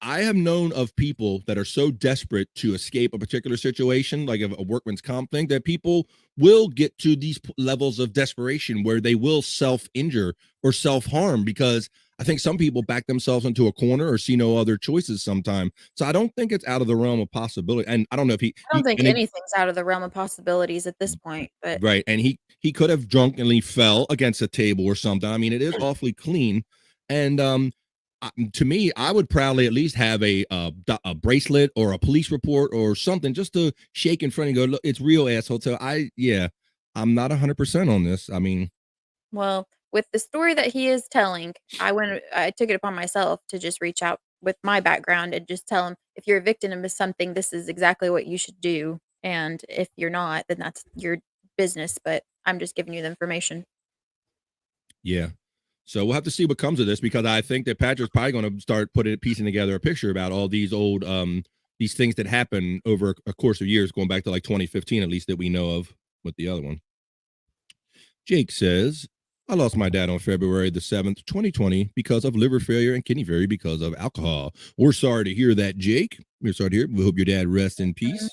I have known of people that are so desperate to escape a particular situation, like a workman's comp thing, that people will get to these levels of desperation where they will self-injure or self-harm, because I think some people back themselves into a corner or see no other choices sometime. So I don't think it's out of the realm of possibility. And I don't know if I don't think anything's out of the realm of possibilities at this point. But right. And he could have drunkenly fell against a table or something. I mean, it is awfully clean. And to me, I would proudly at least have a bracelet or a police report or something just to shake in front and go, look, it's real, asshole. So I'm not 100% on this. I mean, well, with the story that he is telling, I took it upon myself to just reach out with my background and just tell him, if you're a victim of something, this is exactly what you should do. And if you're not, then that's your business. But I'm just giving you the information. Yeah. So we'll have to see what comes of this, because I think that Patrick's probably going to start piecing together a picture about all these old these things that happen over a course of years, going back to like 2015, at least, that we know of with the other one. Jake says, I lost my dad on February the 7th, 2020, because of liver failure and kidney failure because of alcohol. We're sorry to hear that, Jake. We're sorry to hear. We hope your dad rests in peace.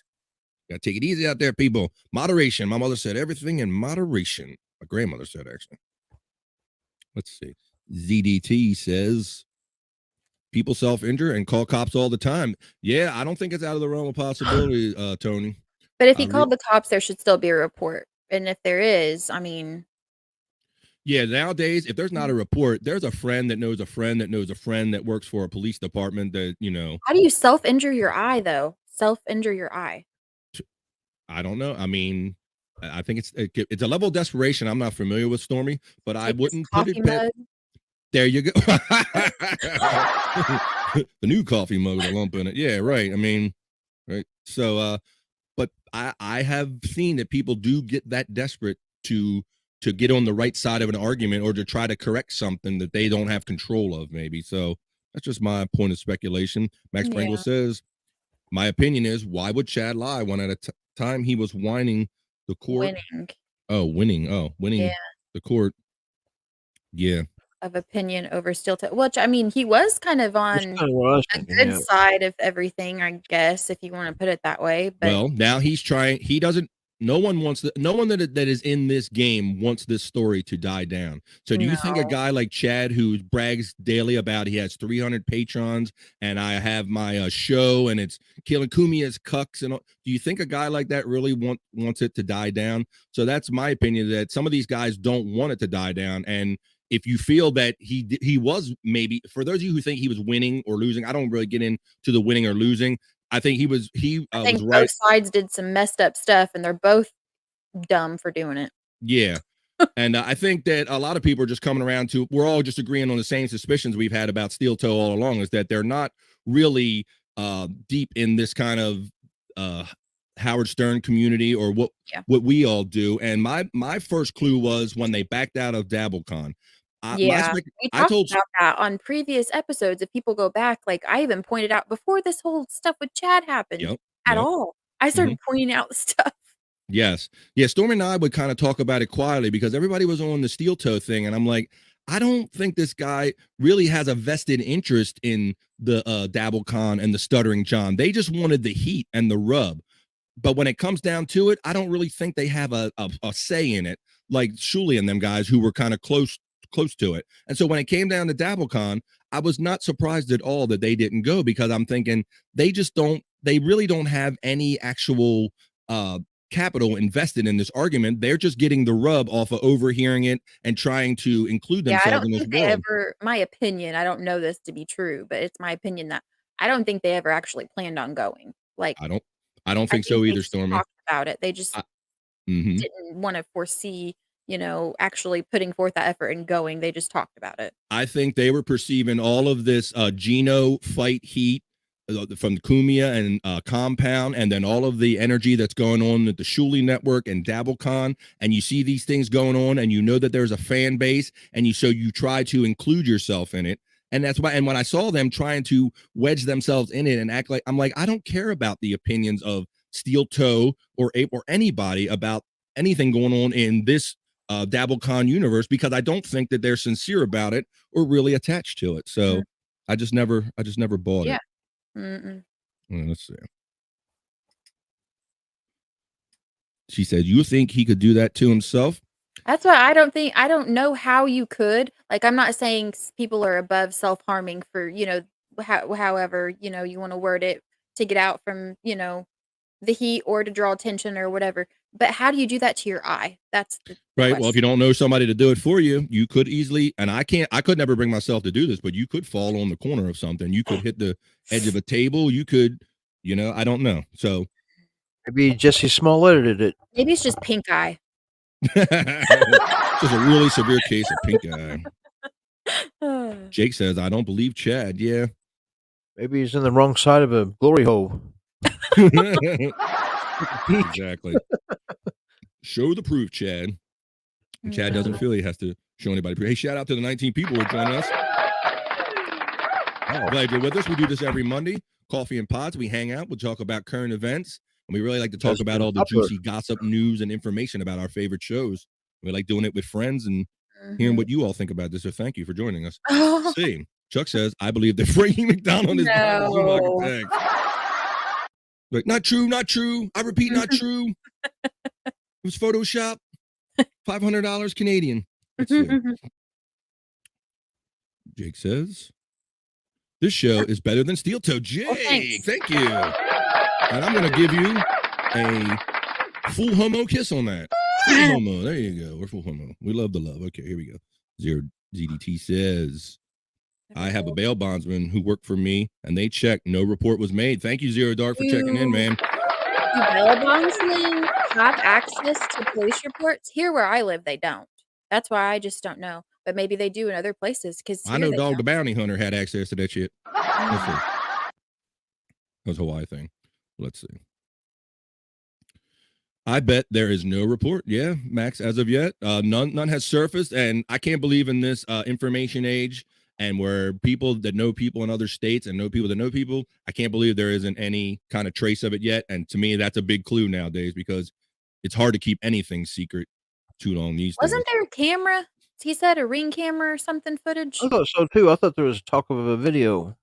Got to take it easy out there, people. Moderation. My mother said everything in moderation. My grandmother said, actually. Let's see. ZDT says, people self-injure and call cops all the time. Yeah, I don't think it's out of the realm of possibility, Tony. But if he called the cops, there should still be a report. And if there is, I mean... Yeah, nowadays, if there's not a report, there's a friend that knows a friend that knows a friend that works for a police department that, How do you self-injure your eye, though? Self-injure your eye. I don't know. I mean, I think it's a level of desperation I'm not familiar with, Stormy, but I wouldn't put it past. There you go. The new coffee mug with a lump in it. Yeah, right. I mean, right. So, but I have seen that people do get that desperate to get on the right side of an argument or to try to correct something that they don't have control of, maybe. So that's just my point of speculation. Max Pringle says, my opinion is, why would Chad lie when at a time he was whining the court? Winning the court. Yeah. Of opinion over steel toe, which, I mean, he was kind of on a good side of everything, I guess, if you want to put it that way. But well, now he's trying. He doesn't. No one that is in this game wants this story to die down. So do you think a No. guy like Chad, who brags daily about he has 300 patrons and I have my show and it's killing Kumia's cucks and all, do you think a guy like that really wants it to die down? So that's my opinion, that some of these guys don't want it to die down. And if you feel that he was, maybe, for those of you who think he was winning or losing, I don't really get into the winning or losing. I think he was I think was right. both sides did some messed up stuff, and they're both dumb for doing it. Yeah. And I think that a lot of people are just coming around to, we're all just agreeing on the same suspicions we've had about Steel Toe all along, is that they're not really deep in this kind of Howard Stern community or what we all do. And my first clue was when they backed out of DabbleCon. We talked about that on previous episodes. If people go back, like I even pointed out before this whole stuff with Chad happened at all. I started pointing out stuff. Yes. Yeah. Stormy and I would kind of talk about it quietly because everybody was on the Steel Toe thing. And I'm like, I don't think this guy really has a vested interest in the DabbleCon and the Stuttering John. They just wanted the heat and the rub. But when it comes down to it, I don't really think they have a say in it, like Shuli and them guys who were kind of close to it. And so when it came down to DabbleCon, I was not surprised at all that they didn't go, because I'm thinking they really don't have any actual capital invested in this argument. They're just getting the rub off of overhearing it and trying to include themselves I don't in this think they world. ever, my opinion, I don't know this to be true, but it's my opinion that I don't think they ever actually planned on going. Like, I don't think so they either, just Stormy. talked about it. They just didn't want to foresee, actually putting forth that effort and going. They just talked about it. I think they were perceiving all of this Geno fight heat from Kumia and Compound, and then all of the energy that's going on at the Shuli Network and DabbleCon, and you see these things going on, and you know that there's a fan base, and you try to include yourself in it. And that's why, and when I saw them trying to wedge themselves in it and act like, I'm like, I don't care about the opinions of Steel Toe or Ape or anybody about anything going on in this DabbleCon universe, because I don't think that they're sincere about it or really attached to it. So I just never bought it. Let's see. She said, you think he could do that to himself? That's why I don't know how you could. Like, I'm not saying people are above self-harming for, however, you want to word it, to get out from, the heat or to draw attention or whatever. But how do you do that to your eye? That's the right. question. Well, if you don't know somebody to do it for you, you could easily, and I could never bring myself to do this, but you could fall on the corner of something. You could hit the edge of a table. You could, I don't know. So maybe Jesse Smollett did it. Maybe it's just pink eye. Just a really severe case of pink eye. Jake says, I don't believe Chad. Yeah. Maybe he's in the wrong side of a glory hole. Exactly. Show the proof, Chad. And Chad doesn't feel he has to show anybody proof. Hey, shout out to the 19 people who are joining us. Glad you're with us. We do this every Monday. Coffee and Pods. We hang out. We'll talk about current events. And we really like to talk about all the juicy gossip, news, and information about our favorite shows. We like doing it with friends and hearing what you all think about this. So thank you for joining us. Let's see. Chuck says, I believe that Frankie McDonald is behind Like, not true, not true. I repeat, not true. It was Photoshop. $500 Canadian. Let's see. Jake says, this show is better than Steel Toe. Jake, thank you. And I'm going to give you a full homo kiss on that. Full homo. There you go. We're full homo. We love the love. Okay, here we go. Zero ZDT says, I have a bail bondsman who worked for me, and they checked. No report was made. Thank you, Zero Dark, for checking in, man. Do bail bondsmen have access to police reports? Here where I live, they don't. That's why I just don't know. But maybe they do in other places. Because I know Dog the Bounty Hunter had access to that shit. Let's see. That was a Hawaii thing. Let's see. I bet there is no report. Yeah, Max, as of yet, none has surfaced, and I can't believe in this information age and where people that know people in other states and know people that know people, I can't believe there isn't any kind of trace of it yet. And to me, that's a big clue nowadays, because it's hard to keep anything secret too long these days. Wasn't there a camera? He said a Ring camera or something footage. I thought so too. I thought there was talk of a video.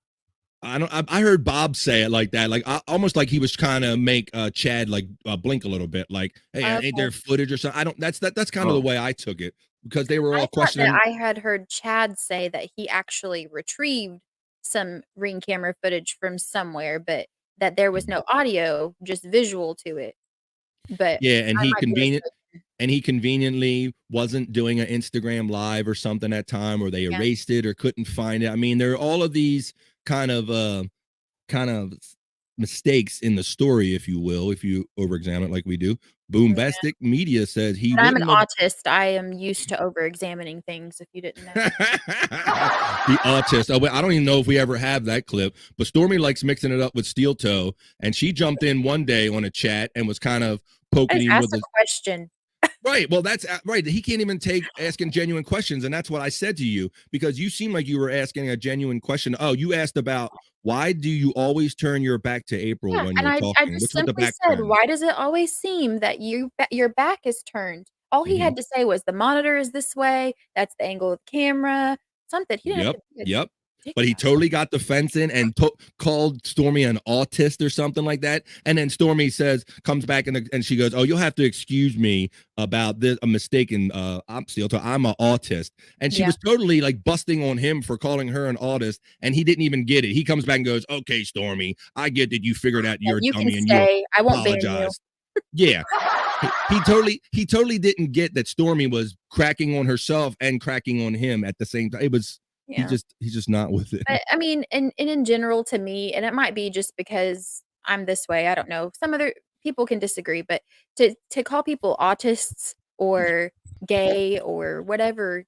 I heard Bob say it like that, like almost like he was trying to make Chad like blink a little bit, like, hey, ain't there footage or something? I don't. That's kind of the way I took it because they were I all thought questioning. that I had heard Chad say that he actually retrieved some ring camera footage from somewhere, but that there was no audio, just visual to it. But Yeah, and I might be mistaken. he conveniently wasn't doing an Instagram live or something at time, or they Yeah. erased it or couldn't find it. I mean, there are all of these kind of mistakes in the story, if you will, if you overexamine it like we do. Boombastic Media says he But I'm an wouldn't have autist. I am used to over-examining things, if you didn't know. the autist. Oh, wait, I don't even know if we ever have that clip, but Stormy likes mixing it up with Steel Toe, and she jumped in one day on a chat and was kind of I poking just him asked with a his question. right. Well, that's right. He can't even take asking genuine questions, and that's what I said to you because you seem like you were asking a genuine question. Oh, you asked about why do you always turn your back to April Yeah, when and you're I talking? just Which was the simply back said, turn? "Why does it always seem that your back is turned?" All he had to say was, "The monitor is this way. That's the angle of the camera." Something. He didn't have Yep, to be a yep. dick But he about it. totally got the fence in and called Stormy an autist or something like that. And then Stormy comes back and she goes, "Oh, you'll have to excuse me about this a mistake in I'm an autist." And she Yeah. was totally like busting on him for calling her an autist, and he didn't even get it. He comes back and goes, "Okay, Stormy, I get that you figured out Yeah, you're a you can dummy and you stay. I won't ban you. apologize." Yeah. He totally didn't get that Stormy was cracking on herself and cracking on him at the same time. It was Yeah. he's just not with it. But, I mean, and in general, to me, and it might be just because I'm this way, I don't know. Some other people can disagree, but to call people autists or gay or whatever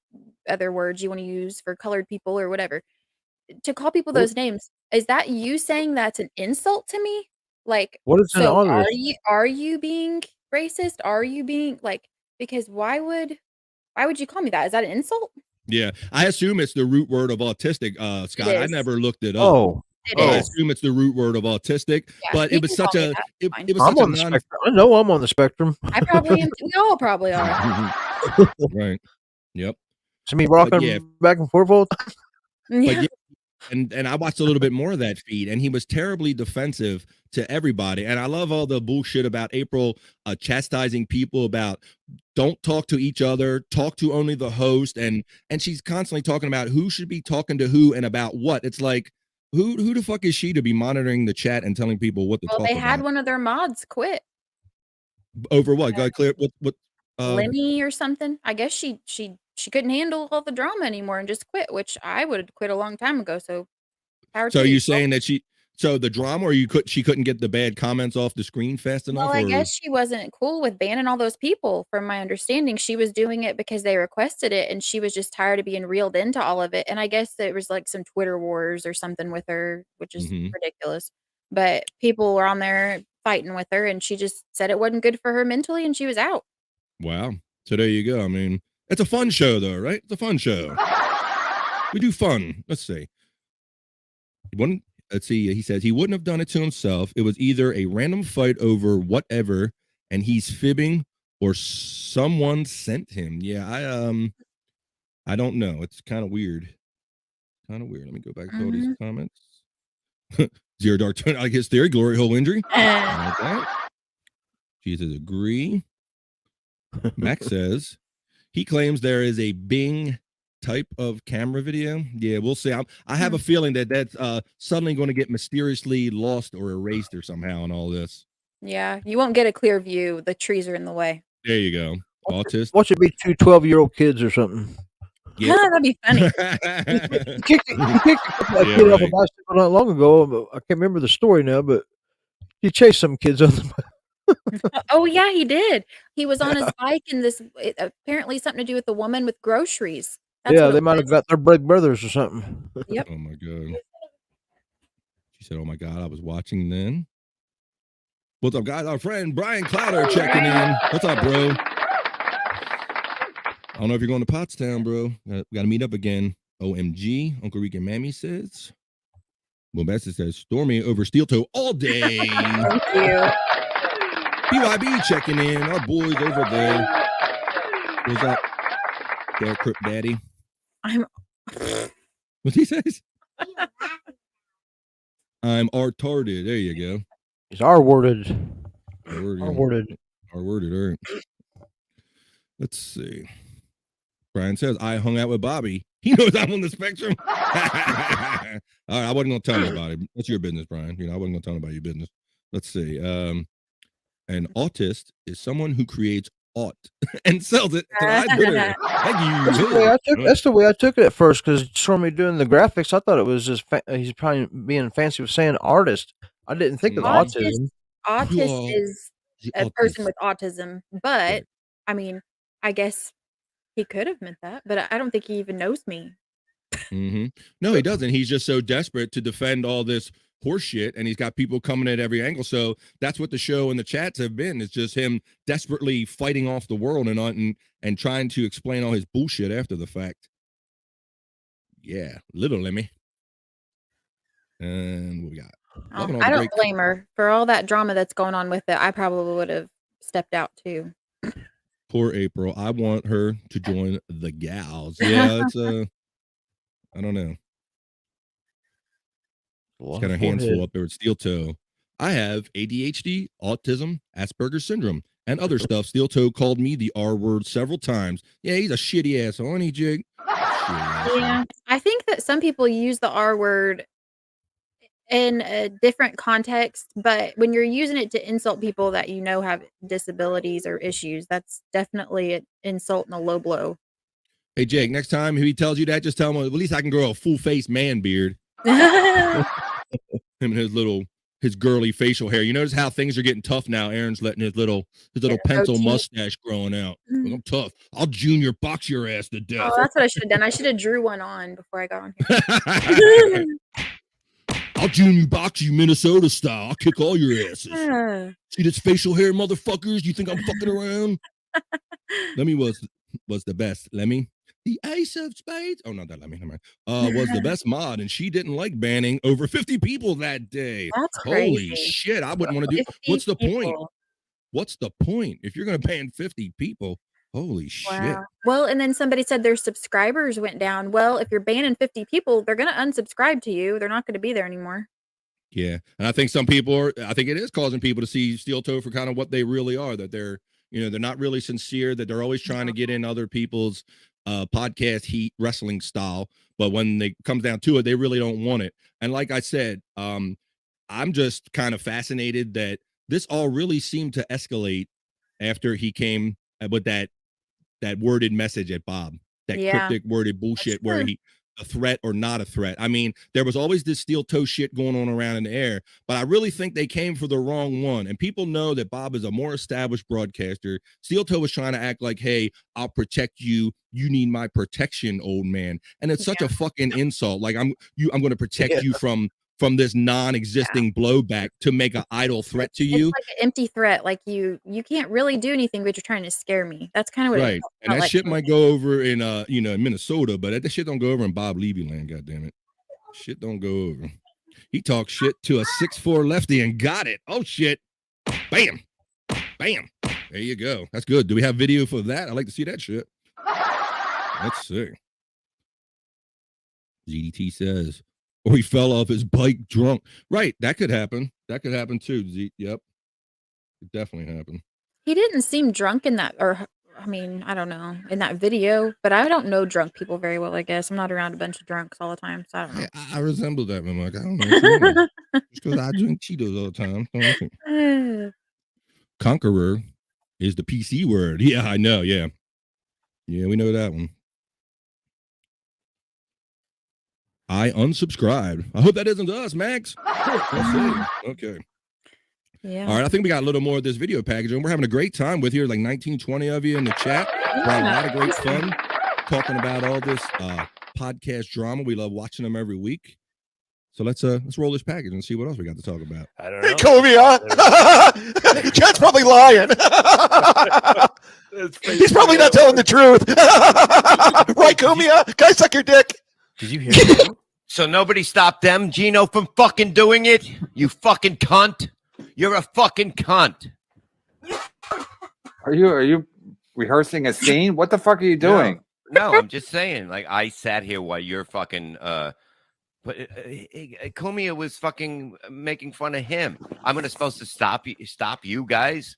other words you wanna use for colored people or whatever, to call people What those names, is that you saying that's an insult to me? Like, what is an so autist? are you being racist? Are you being like, because why would you call me that? Is that an insult? Yeah, I assume it's the root word of autistic, It Scott. I is. never looked it up. Oh, It But I is. assume it's the root word of autistic. Yeah, But you it was can such call me a that, it, fine. it was I'm such a on the non spectrum. I know I'm on the spectrum. I probably am too. We all probably are. right. Yep. To me, But rocking yeah, back and forth all the time. but Yeah. yeah, and I watched a little bit more of that feed, and he was terribly defensive to everybody. And I love all the bullshit about April chastising people about don't talk to each other, talk to only the host, and she's constantly talking about who should be talking to who and about what. It's like who the fuck is she to be monitoring the chat and telling people what to Well, talk they had about? one of their mods quit. Over what? Got clear what Lemmy or something. I guess she couldn't handle all the drama anymore and just quit, which I would have quit a long time ago. So power so to are you you. saying that the drama or she couldn't get the bad comments off the screen fast enough Well, I or guess she wasn't cool with banning all those people. From my understanding, she was doing it because they requested it, and she was just tired of being reeled into all of it. And I guess there was like some Twitter wars or something with her, which is Mhm. ridiculous. But people were on there fighting with her, and she just said it wasn't good for her mentally, and she was out. Wow. So there you go. I mean, it's a fun show though, right? It's a fun show. We do fun. Let's see. Let's see. He says he wouldn't have done it to himself. It was either a random fight over whatever, and he's fibbing, or someone sent him. Yeah, I don't know. It's kind of weird. Kind of weird. Let me go back to all these comments. Zero Dark Tone, like his theory, glory hole injury. I like that. Jesus agree. Max says he claims there is a Bing type of camera video. Yeah, we'll see. I have a feeling that that's suddenly going to get mysteriously lost or erased or somehow in all this. Yeah, you won't get a clear view. The trees are in the way. There you go. Autist. Watch it be two 12-year-old kids or something. Yeah. That'd be funny. He kicked a kid off a bicycle not long ago. I can't remember the story now, but he chased some kids on the Oh yeah, he did. He was on his bike, and apparently something to do with the woman with groceries. That's yeah, what they it might was. have got their big brothers or something. Yep. Oh my god. She said, "Oh my god, I was watching then." What's up, guys? Our friend Brian Clouder checking in. What's up, bro? I don't know if you're going to Pottstown, bro. We got to meet up again. OMG, Uncle Rick and Mammy says. Bombastic says, Stormy over Steel Toe all day. Thank you. BYB checking in. Our boys over there. What's up, Dad Crip Daddy? I'm. What he says? I'm retarded. There you go. He's R-worded. R-worded. R-worded. All right. Let's see. Brian says, I hung out with Bobby. He knows I'm on the spectrum. All right, I wasn't going to tell nobody. That's your business, Brian. I wasn't going to tell nobody your business. Let's see. An autist is someone who creates art and sells it to the bidder. Thank you. That's the way I took it at first, because saw me doing the graphics. I thought it was just he's probably being fancy with saying artist. I didn't think of autism. Autist is a person with autism, but I mean, I guess he could have meant that, but I don't think he even knows me. No, he doesn't. He's just so desperate to defend all this horse shit, and he's got people coming at every angle. So that's what the show and the chats have been. It's just him desperately fighting off the world and trying to explain all his bullshit after the fact. Yeah, little Lemmy. And what we got? I don't blame her for all that drama that's going on with it. I probably would have stepped out too. Poor April. I want her to join the gals. Yeah, it's I don't know. She's got her hands full up there with Steel Toe. I have ADHD, autism, Asperger's syndrome, and other stuff. Steel Toe called me the R word several times. Yeah, he's a shitty asshole, ain't he, Jake? Yeah, I think that some people use the R word in a different context, but when you're using it to insult people that you know have disabilities or issues, that's definitely an insult and a low blow. Hey, Jake, next time he tells you that, just tell him, at least I can grow a full-face man beard. Him and his girly facial hair. You notice how things are getting tough now. Aaron's letting his little pencil mustache growing out. Like, I'm tough. I'll junior box your ass to death. Oh, that's what I should have done. I should have drew one on before I got on here. I'll junior box you Minnesota style. I'll kick all your asses. See this facial hair, motherfuckers? You think I'm fucking around? Lemmy was the best. Lemmy, the ace of spades. Oh, not that Lemmy. Never mind. Was the best mod, and she didn't like banning over 50 people that day. That's crazy. Holy shit! I wouldn't want to do. What's the point? What's the point if you're going to ban 50 people? Holy shit. Well, and then somebody said their subscribers went down. Well, if you're banning 50 people, they're going to unsubscribe to you. They're not going to be there anymore. Yeah. And I think I think it is causing people to see Steel Toe for kind of what they really are, that they're not really sincere, that they're always trying to get in other people's podcast heat wrestling style. But when it comes down to it, they really don't want it. And like I said, I'm just kind of fascinated that this all really seemed to escalate after he came with that worded message at Bob, that cryptic worded bullshit where he a threat or not a threat. I mean, there was always this Steel Toe shit going on around in the air, but I really think they came for the wrong one. And people know that Bob is a more established broadcaster. Steel Toe was trying to act like, hey, I'll protect you. You need my protection, old man. And it's such a fucking insult. Like I'm going to protect you from this non-existing blowback to make an idle threat to you. It's like an empty threat. Like you can't really do anything, but you're trying to scare me. That's kind of what right. And that shit might go over in in Minnesota, but that shit don't go over in Bob Levy land, goddammit. Shit don't go over. He talked shit to a 6'4" lefty and got it. Oh shit. Bam. Bam. There you go. That's good. Do we have video for that? I'd like to see that shit. Let's see. ZDT says, or he fell off his bike drunk. Right. That could happen. That could happen too. Yep. It definitely happened. He didn't seem drunk in that, or I mean, I don't know, in that video, but I don't know drunk people very well, I guess. I'm not around a bunch of drunks all the time, so I don't know. I resemble that, man. Like, I don't know. Just because I drink Cheetos all the time. Conqueror is the PC word. Yeah, I know. Yeah. Yeah, we know that one. I unsubscribed. I hope that isn't us, Max. Okay. Yeah. All right. I think we got a little more of this video package, and we're having a great time with you. Like 19, 20 of you in the chat. We had a lot of great fun talking about all this podcast drama. We love watching them every week. So let's roll this package and see what else we got to talk about. I don't know. Hey, Comia. Chad's probably lying. He's probably not telling the truth. Right, Comia? Guys, suck your dick. Did you hear that? So nobody stopped them, Gino, from fucking doing it? You fucking cunt. You're a fucking cunt. Are you rehearsing a scene? What the fuck are you doing? No, I'm just saying. Like, I sat here while you're fucking But Kumia was fucking making fun of him. I'm gonna supposed to stop you guys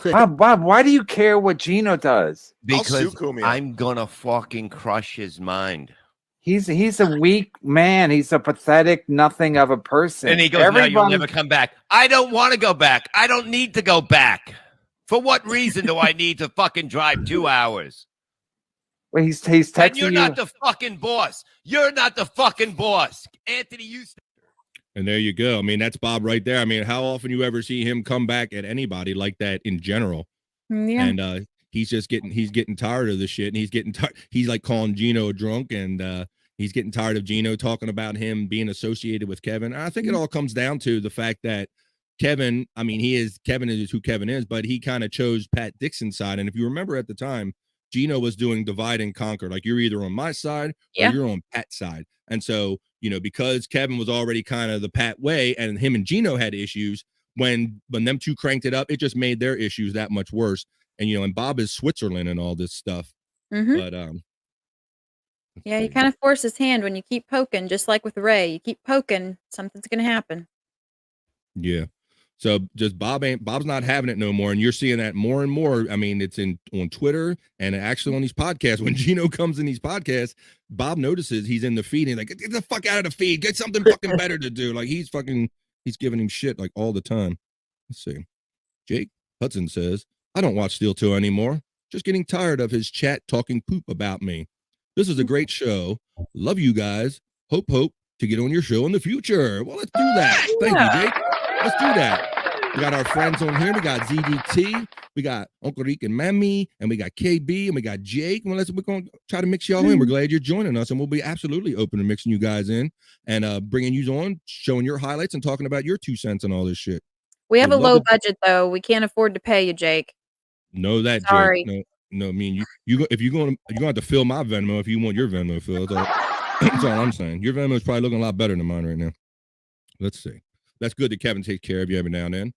Bob, why do you care what Gino does? because I'm gonna fucking crush his mind. He's a weak man. He's a pathetic nothing of a person. And he goes, "Now you'll never come back." I don't want to go back. I don't need to go back. For what reason do I need to fucking drive 2 hours? Well, he's texting And you're not the fucking boss. You're not the fucking boss, Anthony. You. And there you go. I mean, that's Bob right there. I mean, how often you ever see him come back at anybody like that in general? Yeah. And he's getting tired of the shit, and he's getting tired. He's like calling Gino a drunk, and he's getting tired of Gino talking about him being associated with Kevin. I think it all comes down to the fact that Kevin is who Kevin is, but he kind of chose Pat Dixon's side. And if you remember at the time, Gino was doing divide and conquer. Like, you're either on my side or you're on Pat's side. And so, because Kevin was already kind of the Pat way, and him and Gino had issues, when them two cranked it up, it just made their issues that much worse. And, and Bob is Switzerland and all this stuff. Mhm. But, Yeah, you kind of force his hand when you keep poking, just like with Ray. You keep poking, something's going to happen. yeah. So just Bob's not having it no more. And you're seeing that more and more. I mean, it's on Twitter and actually on these podcasts. When Gino comes in these podcasts, Bob notices he's in the feed. And he's like, get the fuck out of the feed. Get something fucking better to do. Like, he's giving him shit like all the time. Let's see. Jake Hudson says, I don't watch Steel Toe anymore. Just getting tired of his chat talking poop about me. This is a great show. Love you guys. Hope to get on your show in the future. Well, let's do that. Thank you, Jake. Let's do that. We got our friends on here. We got ZDT. We got Uncle Rick and Mammy. And we got KB. And we got Jake. Well, we're going to try to mix y'all in. We're glad you're joining us. And we'll be absolutely open to mixing you guys in and bringing you on, showing your highlights and talking about your 2 cents and all this shit. We have a low budget, though. We can't afford to pay you, Jake. Know that, Sorry. Jake. No, I mean, you're going to have to fill my Venmo if you want your Venmo filled. That's all I'm saying. Your Venmo is probably looking a lot better than mine right now. Let's see. That's good that Kevin takes care of you every now and then.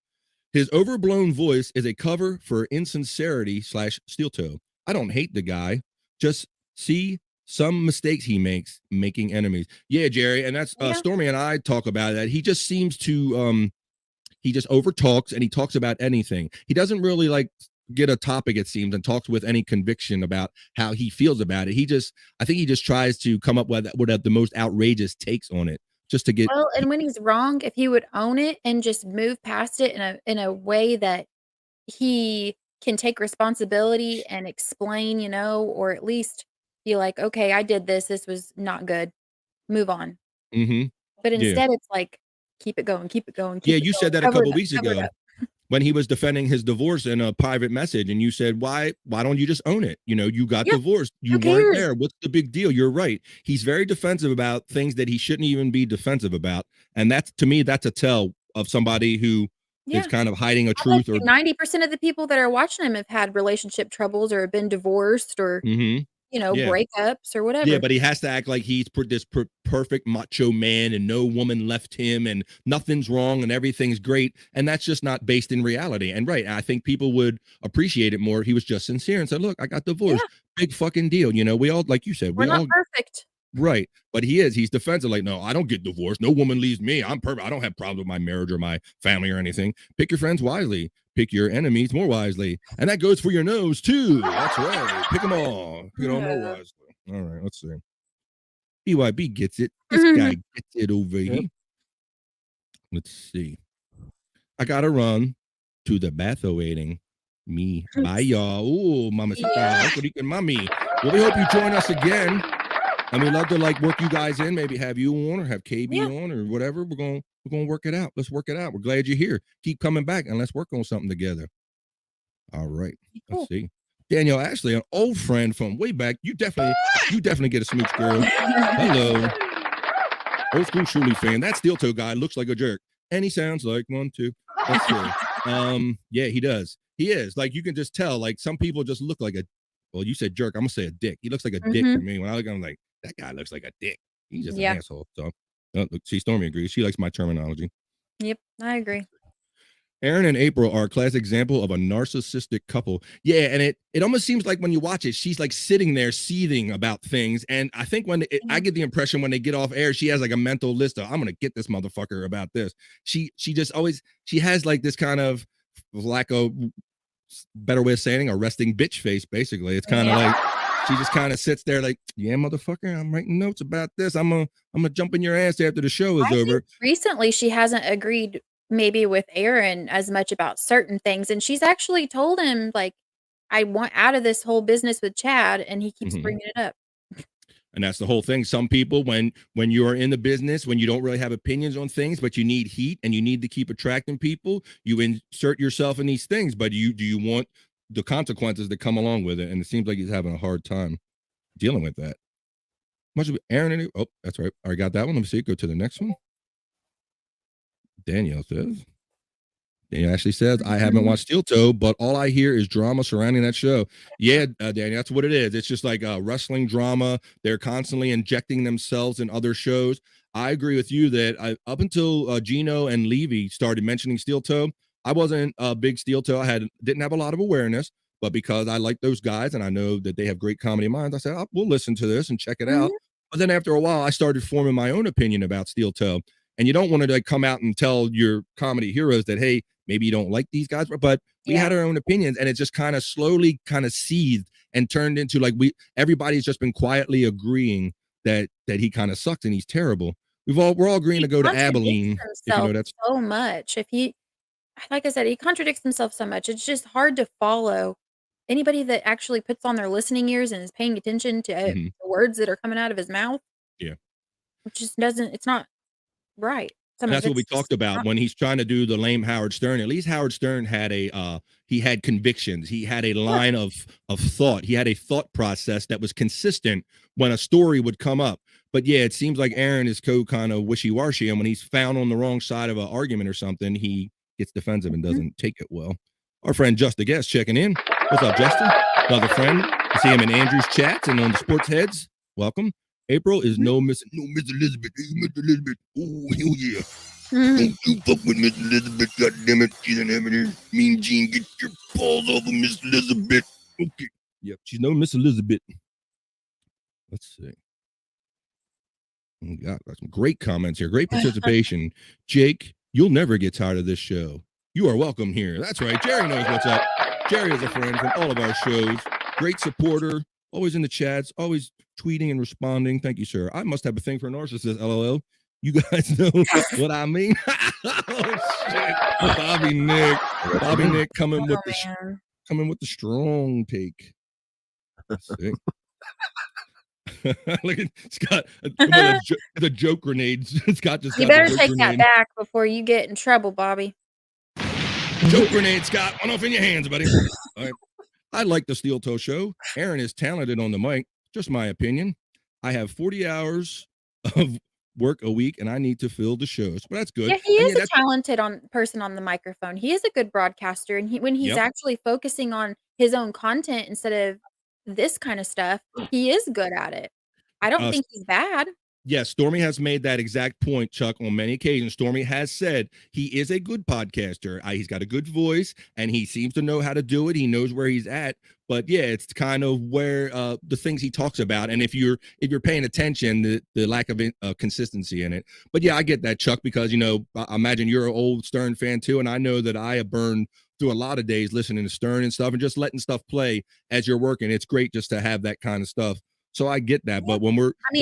His overblown voice is a cover for insincerity / steel toe. I don't hate the guy. Just see some mistakes he makes, making enemies. Yeah, Jerry. And that's Stormy and I talk about that. He just seems to, he just overtalks and he talks about anything. He doesn't really get a topic, it seems, and talks with any conviction about how he feels about it. I think he just tries to come up with the most outrageous takes on it. Just to get and when he's wrong, if he would own it and just move past it in a way that he can take responsibility and explain, or at least be like, okay, I did this. This was not good. Move on. Mm-hmm. But instead, it's like, keep it going, keep it going. Yeah, you said that a couple weeks ago when he was defending his divorce in a private message, and you said, why don't you just own it? You got divorced. You weren't there. What's the big deal? You're right. He's very defensive about things that he shouldn't even be defensive about. And that's, to me, that's a tell of somebody who is kind of hiding a truth. Or 90% of the people that are watching him have had relationship troubles or have been divorced or, breakups or whatever. Yeah, but he has to act like he's this perfect macho man and no woman left him and nothing's wrong and everything's great. And that's just not based in reality. And I think people would appreciate it more if he was just sincere and said, look, I got divorced. Big fucking deal. We all, like you said, we're not perfect. Right. But he's defensive. Like, no, I don't get divorced. No woman leaves me. I'm perfect. I don't have problems with my marriage or my family or anything. Pick your friends wisely. Pick your enemies more wisely. And that goes for your nose too. That's right. Pick them all. Pick it all more wisely. All right. Let's see. BYB gets it. This guy gets it over here. Let's see. I got to run to the bathroom waiting. Me. Bye, y'all. Oh, mamacita. Uncle Rick and Mommy. Well, we hope you join us again. And we'd love to work you guys in, maybe have you on or have KB on or whatever. We're gonna work it out. Let's work it out. We're glad you're here. Keep coming back and let's work on something together. All right. Let's see. Danielle Ashley, an old friend from way back. You definitely get a smooch, girl. Hello. Old school Shuli fan. That steel toe guy looks like a jerk. And he sounds like one too. Let's see. Yeah, he does. He is. You can just tell, some people just look like well, you said jerk. I'm gonna say a dick. He looks like a dick to me. When I look at him, like, that guy looks like a dick. He's just an asshole. So, look, see, Stormy agrees. She likes my terminology. Yep, I agree. Aaron and April are a classic example of a narcissistic couple. Yeah, and it almost seems like when you watch it, she's like sitting there seething about things. And I think I get the impression when they get off air, she has like a mental list of I'm gonna get this motherfucker about this. She just always has like this kind of lack of better way of saying a resting bitch face. Basically, it's kind of like she just kind of sits there like, yeah, motherfucker, I'm writing notes about this. I'm gonna jump in your ass after the show is over. Recently, she hasn't agreed maybe with Aaron as much about certain things, and she's actually told him like, I want out of this whole business with Chad, and he keeps bringing it up. And that's the whole thing. Some people, when you are in the business, when you don't really have opinions on things, but you need heat and you need to keep attracting people, you insert yourself in these things. But do you want the consequences that come along with it? And it seems like he's having a hard time dealing with that. Much of Aaron, oh, that's right. I got that one. Let me see. Go to the next one. Danielle actually says, I haven't watched Steel Toe, but all I hear is drama surrounding that show. Yeah, Danny, that's what it is. It's just like wrestling drama. They're constantly injecting themselves in other shows. I agree with you that up until Gino and Levy started mentioning Steel Toe, I wasn't a big Steel Toe. Didn't have a lot of awareness, but because I like those guys and I know that they have great comedy minds, I said, we'll listen to this and check it out. But then after a while, I started forming my own opinion about Steel Toe. And you don't want to like come out and tell your comedy heroes that, hey, maybe you don't like these guys, but we had our own opinions, and it just kind of slowly kind of seethed and turned into like everybody's just been quietly agreeing that he kind of sucks and he's terrible. We're all agreeing to go to Abilene. If you know, that's so much. Like I said, he contradicts himself so much. It's just hard to follow anybody that actually puts on their listening ears and is paying attention to the words that are coming out of his mouth. Yeah, it just doesn't. It's not right. And that's what we talked about when he's trying to do the lame Howard Stern. At least Howard Stern had he had convictions. He had a line of thought. He had a thought process that was consistent when a story would come up. But yeah, it seems like Aaron is kind of wishy-washy, and when he's found on the wrong side of an argument or something, he gets defensive and doesn't take it well. Our friend Justin Guest checking in. What's up, Justin? Another friend. I see him in Andrew's chats and on the Sports Heads. Welcome. April is no Miss Elizabeth. Hey, Miss Elizabeth. Oh, hell yeah. Don't you fuck with Miss Elizabeth, goddammit. She's an evidence. Mean Gene, get your balls over Miss Elizabeth. Okay. Yep, she's no Miss Elizabeth. Let's see. We got some great comments here. Great participation. Jake, you'll never get tired of this show. You are welcome here. That's right. Jerry knows what's up. Jerry is a friend from all of our shows. Great supporter. Always in the chats. Always tweeting and responding. Thank you, sir. I must have a thing for narcissists, LOL. You guys know what I mean? Oh, shit. Bobby Nick coming with the strong take. Let's see. Look at Scott. The joke grenades. Scott just. You better take that back before you get in trouble, Bobby. Joke grenade, Scott. One off in your hands, buddy. All right. I like the Steel Toe Show. Aaron is talented on the mic. Just my opinion. I have 40 hours of work a week, and I need to fill the shows. But that's good. Yeah, he is a talented person on the microphone. He is a good broadcaster, and when he's actually focusing on his own content instead of this kind of stuff, he is good at it. I don't think he's bad. Yes, Stormy has made that exact point, Chuck, on many occasions. Stormy has said he is a good podcaster. He's got a good voice, and he seems to know how to do it. He knows where he's at. But yeah, it's kind of where the things he talks about, and if you're paying attention, the lack of consistency in it. But yeah, I get that, Chuck, because I imagine you're an old Stern fan too, and I know that I have burned through a lot of days listening to Stern and stuff, and just letting stuff play as you're working. It's great just to have that kind of stuff. So I get that, but when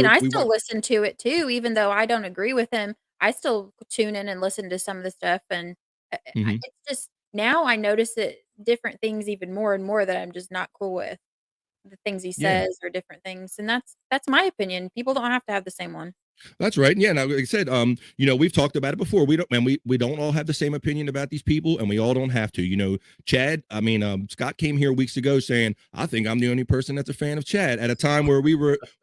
I still listen to it too, even though I don't agree with him. I still tune in and listen to some of the stuff, and it's just now I notice it different things even more and more that I'm just not cool with. The things he says or different things, and that's my opinion. People don't have to have the same one. That's right. Yeah. Now, like I said, we've talked about it before. We don't all have the same opinion about these people, and we all don't have to. Chad. Scott came here weeks ago saying, "I think I'm the only person that's a fan of Chad." At a time where we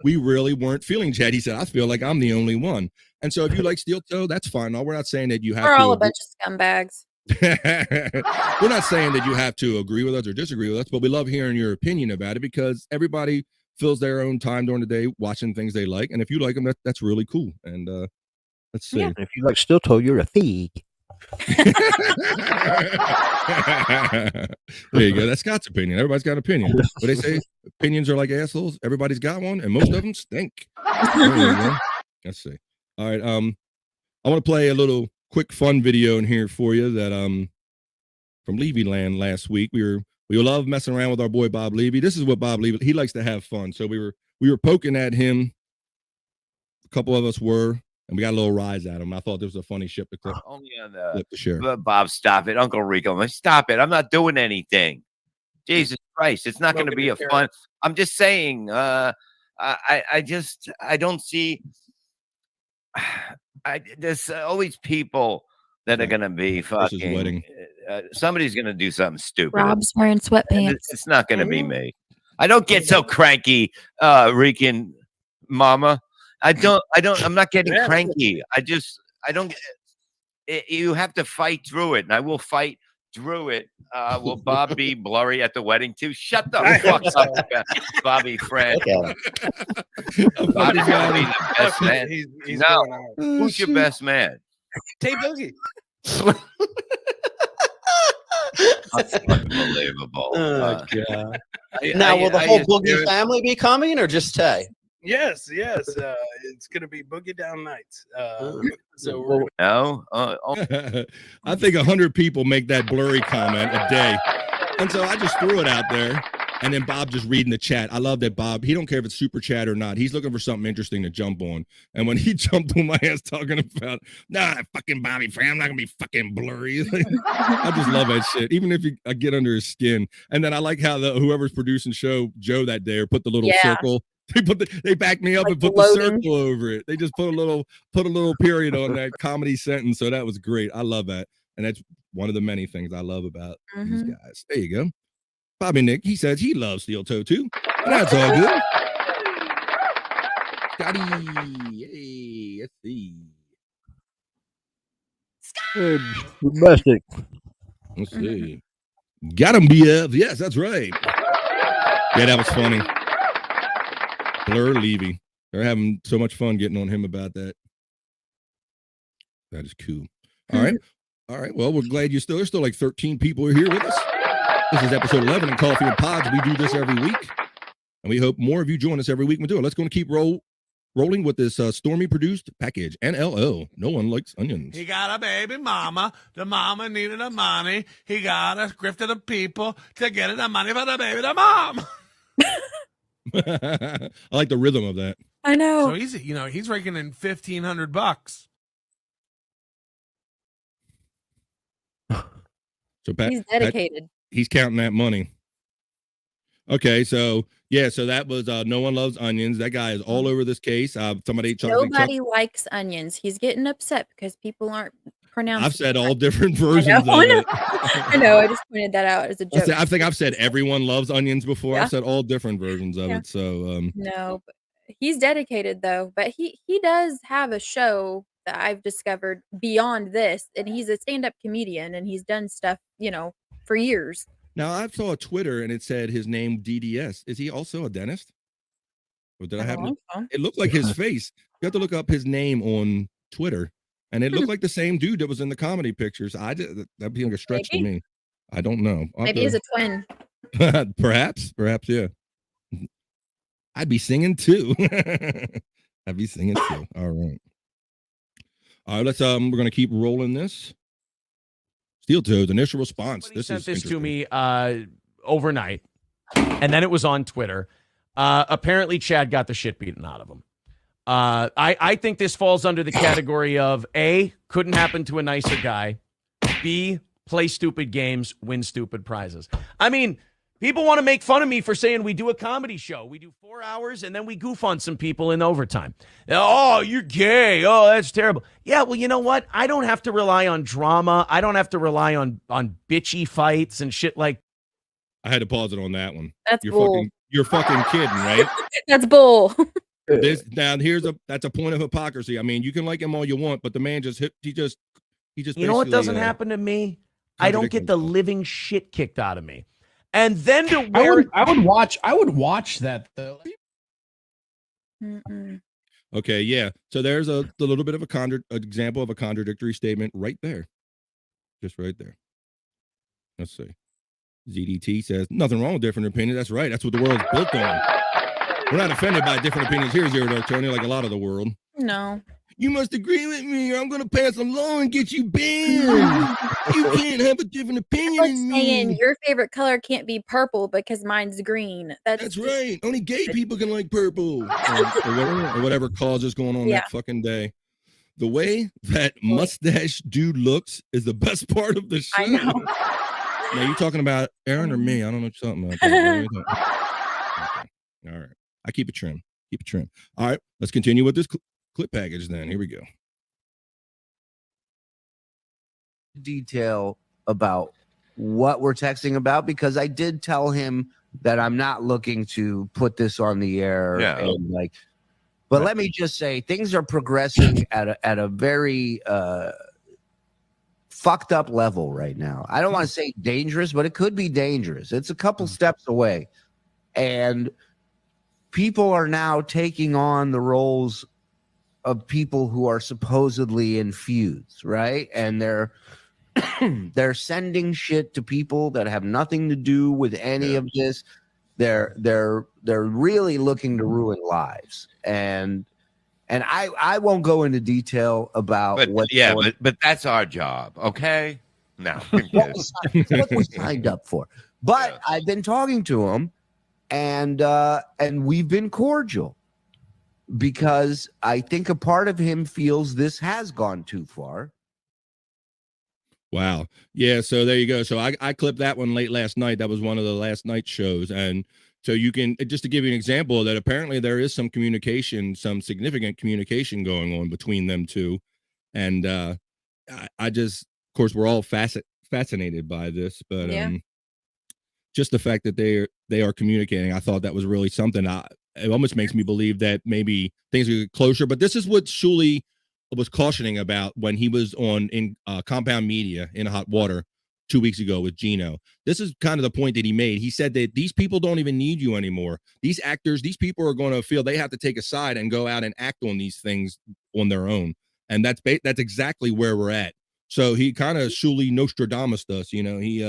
really weren't feeling Chad. He said, "I feel like I'm the only one." And so, if you like Steel Toe, that's fine. No, we're not saying that you have. We're all a bunch of scumbags. We're not saying that you have to agree with us or disagree with us, but we love hearing your opinion about it because everybody fills their own time during the day watching things they like, and if you like them, that's really cool. And let's see. Yeah. If you like Steel Toe, you're a thief. There you go. That's Scott's opinion. Everybody's got an opinion. But they say opinions are like assholes. Everybody's got one, and most of them stink. There you go. Let's see. All right. I want to play a little quick fun video in here for you that from Levy Land last week. We love messing around with our boy Bob Levy. This is what Bob Levy, he likes to have fun. So we were poking at him. A couple of us were, and we got a little rise at him. I thought this was a funny ship to clip. Only on Clip to share. Bob, stop it. Uncle Rico, stop it. I'm not doing anything. Jesus Christ. It's not going to be a fun. I'm just saying, I don't see. There's always people that are going to be fucking. Wedding. Somebody's going to do something stupid. Rob's wearing sweatpants. It's not going to be me. I don't get so cranky, Rican mama. I'm not getting cranky. I don't. You have to fight through it, and I will fight through it. Will Bob be blurry at the wedding too? Shut the fuck up, Bobby Fred. Bobby's gonna be the best man. He's no, who's your best man? Tay Boogie. That's unbelievable. Oh, God. Now, will the whole Boogie family be coming, or just Tay? Yes. It's gonna be Boogie Down nights. So we're I think 100 people make that blurry comment a day, and so I just threw it out there. And then Bob just reading the chat. I love that Bob. He don't care if it's super chat or not. He's looking for something interesting to jump on. And when he jumped on my ass talking about, fucking Bobby Fran, I'm not gonna be fucking blurry. I just love that shit. Even if I get under his skin. And then I like how whoever's producing show Joe that day or put the little circle. They backed me up and put the circle over it. They just put a little period on that comedy sentence. So that was great. I love that. And that's one of the many things I love about these guys. There you go. Bobby Nick, he says he loves Steel Toe too. That's all good. Scotty, hey, let's see. Domestic. Let's see. Got him, BF. Yes, that's right. Yeah, that was funny. Blur Levy. They're having so much fun getting on him about that. That is cool. All right. All right. Well, we're glad there's still like 13 people here with us. This is episode 11 of Coffee and Pods. We do this every week, and we hope more of you join us every week. We do it. Let's go and keep rolling with this Stormy produced package. NLO. No one likes onions. He got a baby mama. The mama needed the money. He got a grift of the people to get the money for the baby, the mom. I like the rhythm of that. I know. So he's raking in $1,500. So Pat, he's dedicated. He's counting that money. Okay, so that was No One Loves Onions. That guy is all over this case. Nobody likes onions. He's getting upset because people aren't pronouncing. I've said all different versions of it. I know. I just pointed that out as a joke. I think I've said everyone loves onions before. I've said all different versions of it. So no, but he's dedicated though. But he does have a show that I've discovered beyond this, and he's a stand-up comedian, and he's done stuff, for years. Now I saw a Twitter and it said his name DDS. Is he also a dentist? Or did I have it looked like his face. You have to look up his name on Twitter, and it looked like the same dude that was in the comedy pictures. That'd be like a stretch to me. I don't know. Maybe he's a twin. Perhaps, yeah. I'd be singing too. All right. All right, let's we're gonna keep rolling this. Steel Toes, initial response. Somebody sent this to me overnight, and then it was on Twitter. Apparently, Chad got the shit beaten out of him. I think this falls under the category of A, couldn't happen to a nicer guy. B, play stupid games, win stupid prizes. I mean, people want to make fun of me for saying we do a comedy show. We do 4 hours, and then we goof on some people in overtime. Oh, you're gay. Oh, that's terrible. Yeah, well, you know what? I don't have to rely on drama. I don't have to rely on bitchy fights and shit like. I had to pause it on that one. That's bull. You're fucking kidding, right? That's bull. That's a point of hypocrisy. I mean, you can like him all you want, but the man he just. You know what doesn't happen to me? I don't get the living shit kicked out of me. And then to wear I would watch that though. Okay, yeah. So there's a little bit of example of a contradictory statement right there. Just right there. Let's see. ZDT says, nothing wrong with different opinions. That's right. That's what the world's built on. We're not offended by different opinions here, Zero Dark Tony, like a lot of the world. No. You must agree with me, or I'm going to pass a law and get you banned. You can't have a different opinion Like than saying me. your favorite color can't be purple because mine's green. That's right. Only gay people can like purple. or whatever cause is going on that fucking day. The way that mustache dude looks is the best part of the show. I know. Now, you talking about Aaron or me? I don't know what you're talking about. Okay. All right. I keep it trim. Keep it trim. All right. Let's continue with this clip package then. Here we go. Detail about what we're texting about, because I did tell him that I'm not looking to put this on the air. Yeah. And like, but let me just say things are progressing at a very fucked up level right now. I don't want to say dangerous, but it could be dangerous. It's a couple steps away. And people are now taking on the roles of people who are supposedly in feuds, right? And they're sending shit to people that have nothing to do with any of this. They're really looking to ruin lives. And I won't go into detail about but that's our job, okay? No, what we signed up for. But I've been talking to him, and we've been cordial, because I think a part of him feels this has gone too far. Wow. Yeah. So there you go. So I clipped that one late last night. That was one of the last night shows. And so you can, just to give you an example, that apparently there is some communication, some significant communication going on between them two. And I just, of course, we're all fascinated by this, but just the fact that they are communicating, I thought that was really something. It almost makes me believe that maybe things are closer. But this is what Shuli was cautioning about when he was in Compound Media in Hot Water 2 weeks ago with Gino. This is kind of the point that he made. He said that these people don't even need you anymore. These actors, these people are going to feel they have to take a side and go out and act on these things on their own. And that's exactly where we're at. So he kind of Shuli Nostradamus us, you know. He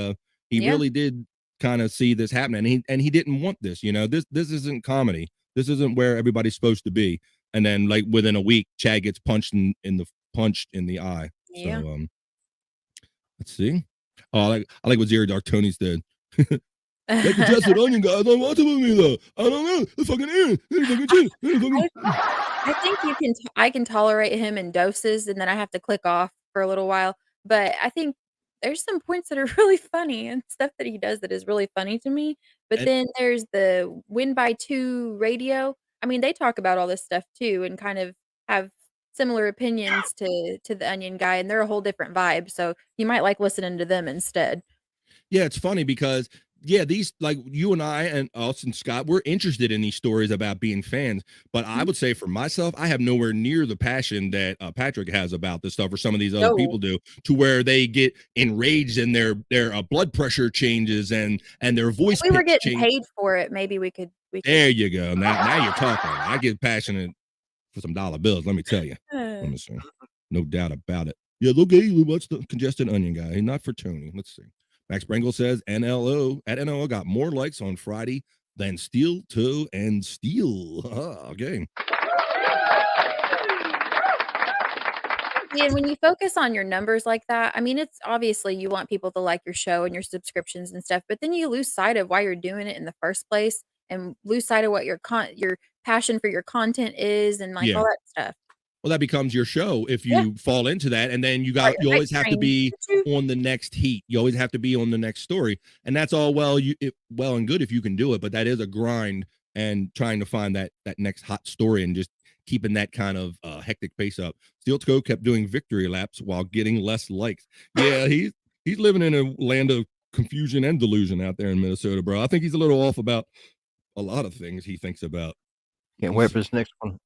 really did kind of see this happening, and he didn't want this, you know. This isn't comedy. This isn't where everybody's supposed to be. And then, like, within a week, Chad gets punched in the eye. Yeah. So let's see. Oh, I like what Zero Dark Tony's did. Like the Jesuit Onion guy, I don't want to with me though. I don't know. The fucking Aaron. I think I can tolerate him in doses, and then I have to click off for a little while. But I think there's some points that are really funny and stuff that he does that is really funny to me. But then there's the Win by 2 radio. I mean, they talk about all this stuff too, and kind of have similar opinions to the Onion guy, and they're a whole different vibe. So you might like listening to them instead. Yeah, it's funny because these, like, you and I and us and Scott, we're interested in these stories about being fans. But I would say for myself, I have nowhere near the passion that Patrick has about this stuff, or some of these other people do, to where they get enraged and their blood pressure changes and their voice. If we were getting paid for it, maybe we could. There you go. Now you're talking. I get passionate for some dollar bills. Let me tell you. Let me see. No doubt about it. Yeah, okay. What's the congested onion guy? Not for Tony. Let's see. Max Brangle says NLO got more likes on Friday than Steel Toe and Steel. Okay. And when you focus on your numbers like that, I mean, it's obviously you want people to like your show and your subscriptions and stuff, but then you lose sight of why you're doing it in the first place, and lose sight of what your passion for your content is, and like all that stuff. Well, that becomes your show if you fall into that, and then you always have to be on the next heat. You always have to be on the next story, and that's all well and good if you can do it, but that is a grind, and trying to find that next hot story and just keeping that kind of hectic pace up. Steel Toe kept doing victory laps while getting less likes. Yeah, he's living in a land of confusion and delusion out there in Minnesota, bro. I think he's a little off about a lot of things he thinks about. Can't wait for this next one.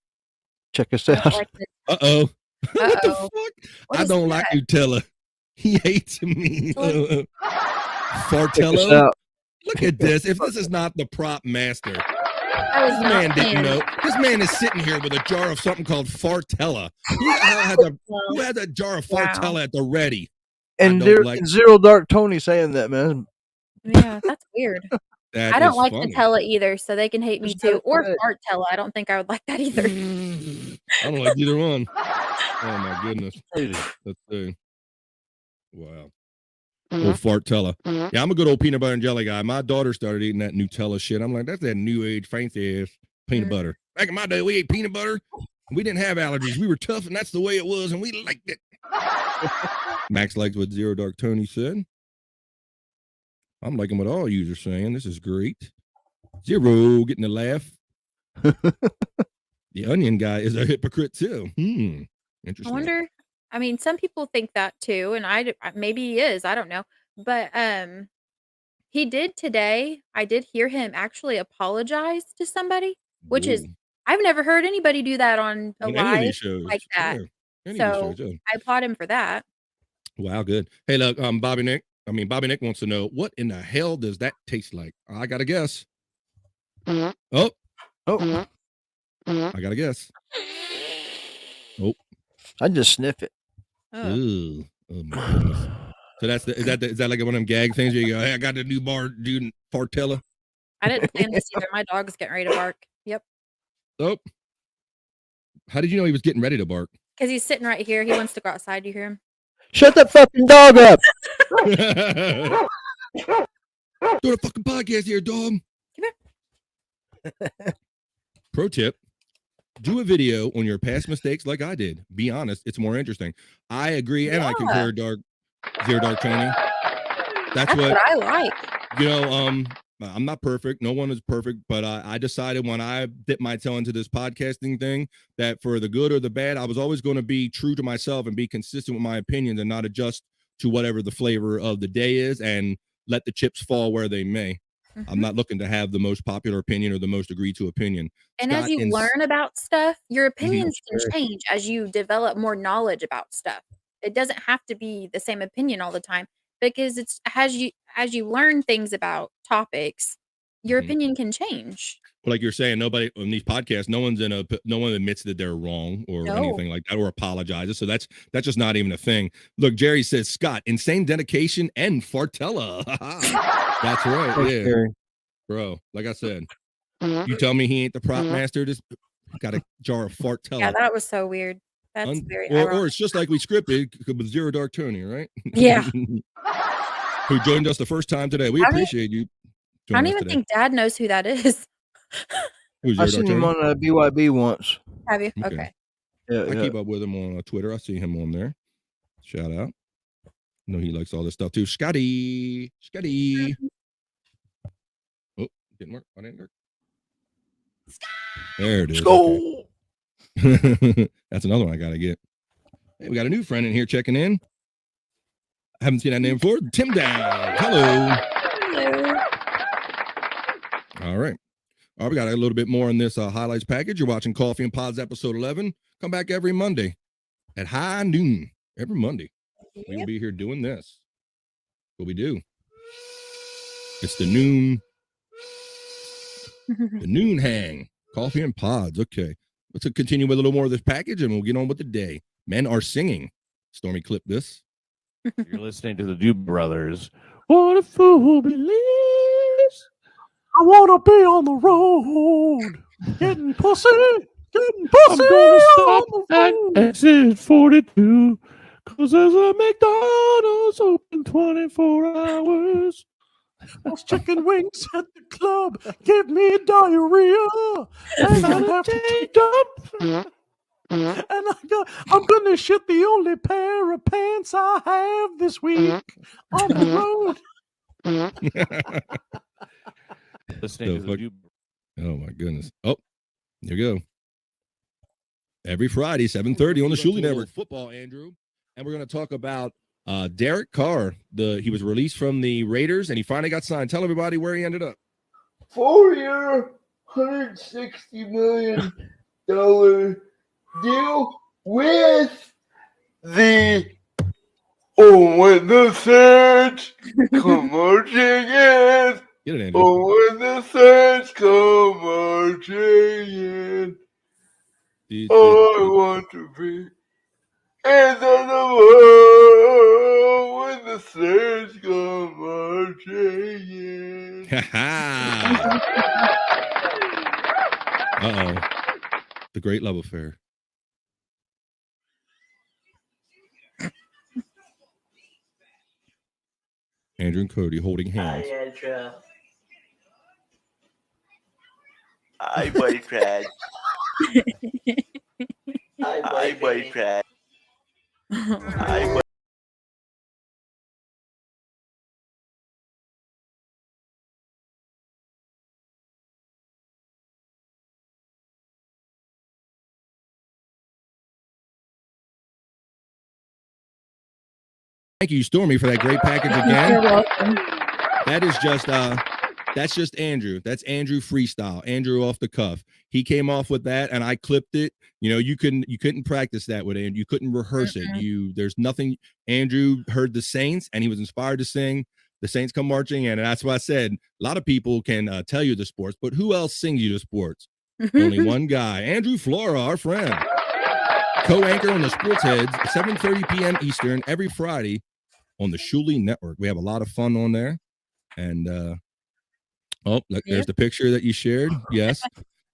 Check us out. Uh-oh. What the fuck? I don't like Nutella. He hates me. Fartello. Look at this. If this is not the prop master. This man didn't know. This man is sitting here with a jar of something called Fartella. Who had a jar of Fartella at the ready? And, don't like. and Zero Dark Tony saying that, man. Yeah, that's weird. That I don't is like funny. Nutella either, so they can hate me Just got too. it Or right. Fartella. I don't think I would like that either. I don't like either one. Oh my goodness. Let's see. Wow. Old Fartella. Yeah, I'm a good old peanut butter and jelly guy. My daughter started eating that Nutella shit. I'm like, that's that new age fancy ass peanut butter. Back in my day, we ate peanut butter. We didn't have allergies. We were tough, and that's the way it was, and we liked it. Max liked what Zero Dark Tony said. I'm liking what all yous are saying. This is great. Zero getting a laugh. The onion guy is a hypocrite too. I Interesting. wonder. I mean, some people think that too, and maybe he is. I don't know, but he did today. I did hear him actually apologize to somebody, which is Ooh. I've never heard anybody do that on a On any of live these shows. like that. Yeah. Any of these So shows, yeah. I applaud him for that. Wow, good. Hey, look, Bobby Nick wants to know what in the hell does that taste like? I got to guess. Oh, I got to guess. Oh, I just sniff it. ooh. Oh my goodness. So is that like one of them gag things where you go, hey, I got the new bar, dude, Fartella. I didn't plan this either. My dog's getting ready to bark. Yep. Oh, how did you know he was getting ready to bark? Because he's sitting right here. He wants to go outside. You hear him? Shut that fucking dog up. Do a fucking podcast here, dog. Come here. Pro tip. Do a video on your past mistakes like I did. Be honest. It's more interesting. I agree. And I concur, Zero Dark Tony. That's what I like. You know, I'm not perfect. No one is perfect, but I decided when I dipped my toe into this podcasting thing that for the good or the bad, I was always going to be true to myself and be consistent with my opinions and not adjust to whatever the flavor of the day is and let the chips fall where they may. I'm not looking to have the most popular opinion or the most agreed to opinion. And as you learn about stuff, your opinions can change as you develop more knowledge about stuff. It doesn't have to be the same opinion all the time because it's as you learn things about topics, your opinion can change. Like you're saying, nobody on these podcasts, no one admits that they're wrong or anything like that or apologizes. So that's just not even a thing. Look, Jerry says, Scott, insane dedication and Fartella. That's right. Yeah. Jerry. Bro, like I said, you tell me he ain't the prop master. This got a jar of Fartella. Yeah, that was so weird. That's very or it's just like we scripted with Zero Dark Tony, right? Yeah. Who joined us the first time today. We appreciate you. I don't even think Dad knows who that is. I seen him on BYB once. Have you? Okay. Yeah, I keep up with him on Twitter. I see him on there. Shout out. I know he likes all this stuff too. Scotty. Oh, didn't work. I didn't work. There it is. Go. Okay. That's another one I gotta get. Hey, we got a new friend in here checking in. I haven't seen that name before. Tim Down. Hello. All right. We got a little bit more on this highlights package. You're watching Coffee and Pods episode 11. Come back every Monday at high noon. Every Monday. We'll be here doing this. What we do. It's the noon hang. Coffee and Pods. Okay. Let's continue with a little more of this package and we'll get on with the day. Men are singing. Stormy, clip this. You're listening to the Doobie Brothers. What a fool believes. I want to be on the road. Getting pussy. I'm going to stop at exit 42. Because there's a McDonald's open 24 hours. Those chicken wings at the club give me diarrhea. And I have to take up. And I'm going to shit the only pair of pants I have this week on the road. Listening to the Oh, my goodness. Oh, here we go. Every Friday, 7:30 on the Shuli Network. Football, Andrew. And we're going to talk about Derek Carr. He was released from the Raiders, and he finally got signed. Tell everybody where he ended up. 4-year, $160 million deal with the when the Saints come marching in. Get it, Andrew. When the Saints come marching in. I want to be in the world with the sun's come marching in. Uh-oh. The great love affair. Andrew and Cody holding hands. Hi, Andrew. Hi, boyfriend. Hi, boyfriend. Hi, boyfriend. Thank you, Stormy, for that great package again. You're welcome. That is just that's just Andrew. That's Andrew freestyle. Andrew off the cuff. He came off with that, and I clipped it. You know, you couldn't practice that with Andrew. You couldn't rehearse it. There's nothing. Andrew heard the Saints, and he was inspired to sing. The Saints come marching in, and that's why I said a lot of people can tell you the sports, but who else sings you the sports? Only one guy, Andrew Flora, our friend, co-anchor on the Sports Heads, 7:30 p.m. Eastern every Friday on the Shuli Network. We have a lot of fun on there. And look, there's the picture that you shared. Yes.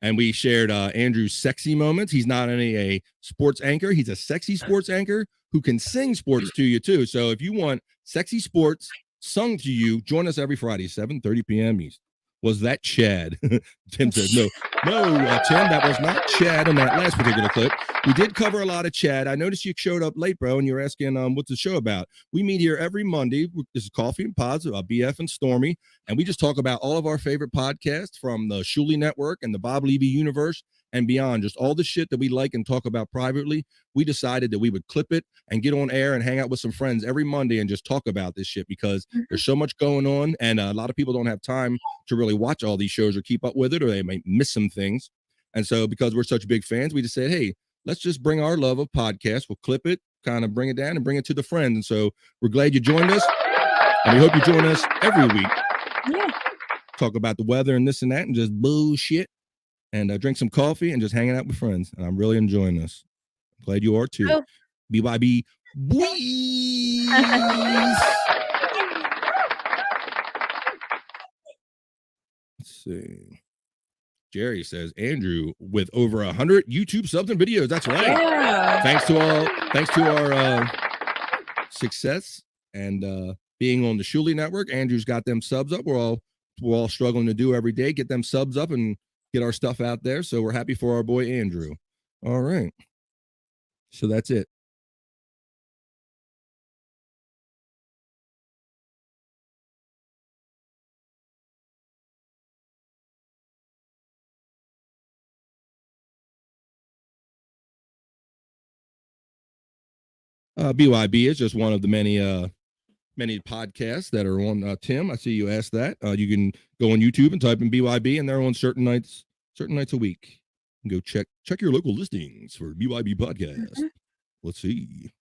And we shared Andrew's sexy moments. He's not only a sports anchor, he's a sexy sports anchor who can sing sports to you too. So if you want sexy sports sung to you, join us every Friday, 7:30 p.m. East. Was that Chad? Tim said, no, Tim, that was not Chad on that last particular clip. We did cover a lot of Chad. I noticed you showed up late, bro, and you're asking what's the show about. We meet here every Monday. This is Coffee and Pods, BF and Stormy, and we just talk about all of our favorite podcasts from the Shuli Network and the Levy Universe and Beyond, just all the shit that we like and talk about privately. We decided that we would clip it and get on air and hang out with some friends every Monday and just talk about this shit because there's so much going on, and a lot of people don't have time to really watch all these shows or keep up with it, or they may miss some things. And so because we're such big fans, we just said, hey, let's just bring our love of podcasts. We'll clip it, kind of bring it down and bring it to the friends. And so we're glad you joined us, and we hope you join us every week. Yeah. Talk about the weather and this and that and just bullshit and drink some coffee and just hanging out with friends. And I'm really enjoying this. Glad you are too. Oh. BYB boys. Let's see. Jerry says Andrew with over 100 YouTube subs and videos. That's right. Yeah. Thanks to our success and being on the Shuli Network. Andrew's got them subs up. We're all struggling to do every day. Get them subs up and get our stuff out there. So we're happy for our boy Andrew. All right. So that's it. BYB is just one of the many podcasts that are on Tim. I see you asked that. You can go on YouTube and type in BYB, and they're on certain nights a week. Go check your local listings for BYB podcast. Let's see.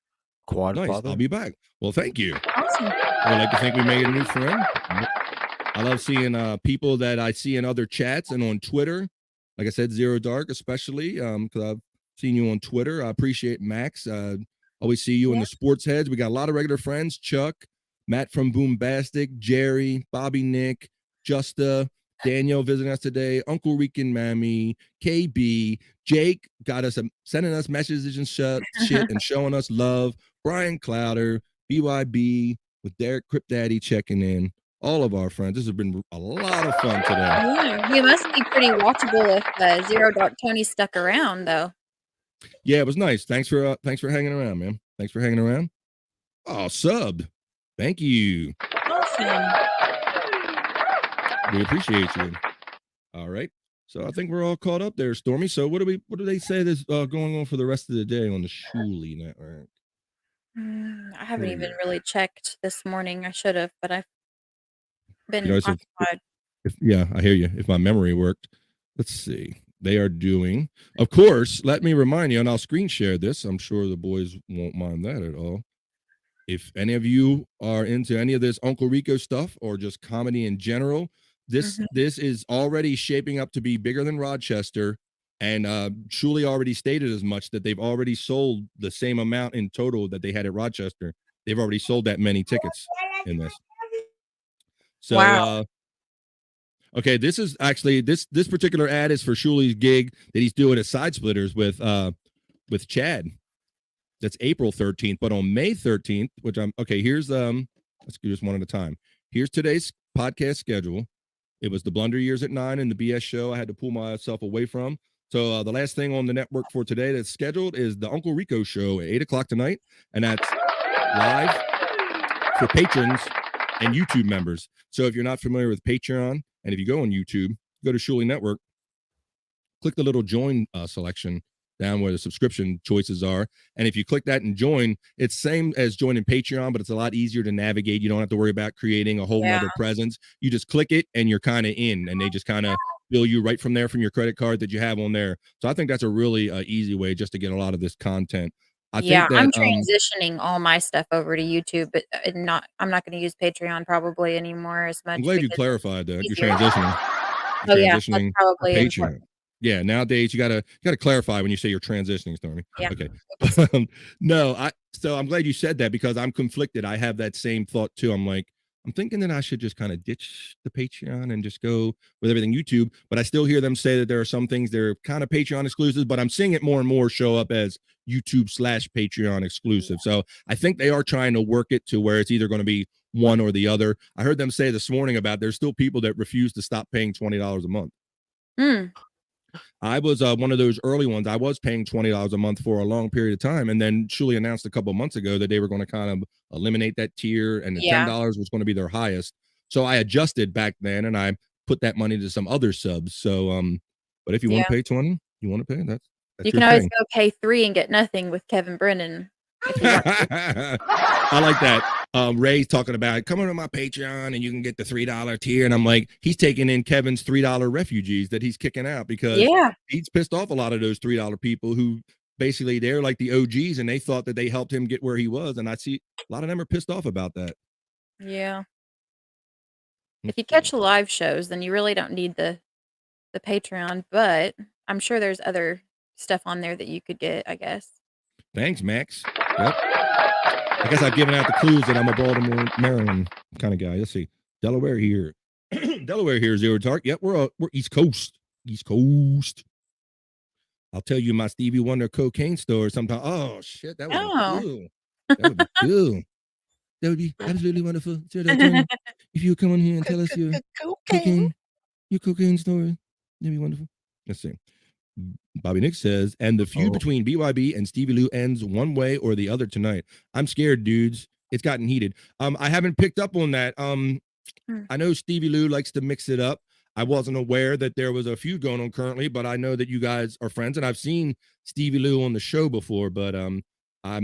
Quad nice. father. I'll be back. Well, thank you. Awesome. I like to think we made a new friend. I love seeing people that I see in other chats and on Twitter. Like I said, Zero Dark, especially because I've seen you on Twitter. I appreciate Max. Always see you in the Sports Heads. We got a lot of regular friends. Chuck, Matt from Boombastic, Jerry, Bobby Nick, Justa, Daniel visiting us today, Uncle Rick and Mammy, KB, Jake got us sending us messages and shit and showing us love. Brian Clowder, BYB with Derek Crip Daddy checking in. All of our friends. This has been a lot of fun today. Yeah, you must be pretty watchable if Zero Dark Tony stuck around, though. Yeah, it was nice. Thanks for hanging around, man. Thanks for hanging around. Oh, subbed. Thank you. Awesome. We appreciate you. All right. So I think we're all caught up there, Stormy. So what do they say is going on for the rest of the day on the Shuli Network? I haven't even really checked this morning. I should have, but I've been occupied. Yeah, I hear you. If my memory worked. Let's see. They are doing, of course, let me remind you, and I'll screen share this. I'm sure the boys won't mind that at all. If any of you are into any of this Uncle Rico stuff or just comedy in general, this is already shaping up to be bigger than Rochester. And Shuli already stated as much that they've already sold the same amount in total that they had at Rochester. they've already sold that many tickets in this. So, Wow. okay, this is actually this particular ad is for Shuli's gig that he's doing at Side Splitters with Chad. That's April 13th, but on May 13th, which I'm okay. Here's let's do this one at a time. Here's today's podcast schedule. It was the Blunder Years at 9 and the BS show I had to pull myself away from. So the last thing on the network for today that's scheduled is the Uncle Rico show at 8:00 tonight, and that's live for patrons and YouTube members. So if you're not familiar with Patreon, and if you go on YouTube, go to Shuli Network, click the little join selection down where the subscription choices are. And if you click that and join, it's same as joining Patreon, but it's a lot easier to navigate. You don't have to worry about creating a whole nother presence. You just click it and you're kind of in, and they just kind of bill you right from there from your credit card that you have on there. So I think that's a really easy way just to get a lot of this content. I think that, I'm transitioning all my stuff over to YouTube, but I'm not going to use Patreon probably anymore as much. I'm glad you because clarified that. it's You're easier. transitioning. Oh yeah, that's Transitioning to probably Patreon. important. Yeah, nowadays you gotta clarify when you say you're transitioning, Stormy. Yeah. Okay. No, so I'm glad you said that because I'm conflicted. I have that same thought too. I'm thinking that I should just kind of ditch the Patreon and just go with everything YouTube. But I still hear them say that there are some things that are kind of Patreon exclusive, but I'm seeing it more and more show up as YouTube/Patreon exclusive. So I think they are trying to work it to where it's either going to be one or the other. I heard them say this morning about there's still people that refuse to stop paying $20 a month. I was one of those early ones. I was paying $20 a month for a long period of time. And then Shuli announced a couple of months ago that they were going to kind of eliminate that tier and the $10 was going to be their highest. So I adjusted back then and I put that money to some other subs. So, but if you want to pay 20, you want to pay, that's you can always go pay $3 and get nothing with Kevin Brennan. If you want to. I like that. Ray's talking about coming on my Patreon and you can get the $3 tier. And I'm like, he's taking in Kevin's $3 refugees that he's kicking out because he's pissed off a lot of those $3 people who basically they're like the OGs and they thought that they helped him get where he was. And I see a lot of them are pissed off about that. Yeah. If you catch the live shows, then you really don't need the Patreon, but I'm sure there's other stuff on there that you could get, I guess. Thanks, Max. Yep. I guess I've given out the clues that I'm a Baltimore, Maryland kind of guy. Let's see. Delaware here. Delaware here, Zero Tark. Yep, we're East Coast. East Coast. I'll tell you my Stevie Wonder cocaine story sometime. Oh, shit. That would be cool. That would be cool. That would be absolutely wonderful. If you would come on here and tell us your cocaine story, that'd be wonderful. Let's see. Bobby Nick says, and the feud between BYB and Stevie Lou ends one way or the other tonight. I'm scared, dudes. It's gotten heated. I haven't picked up on that. I know Stevie Lou likes to mix it up. I wasn't aware that there was a feud going on currently, but I know that you guys are friends, and I've seen Stevie Lou on the show before, but I'm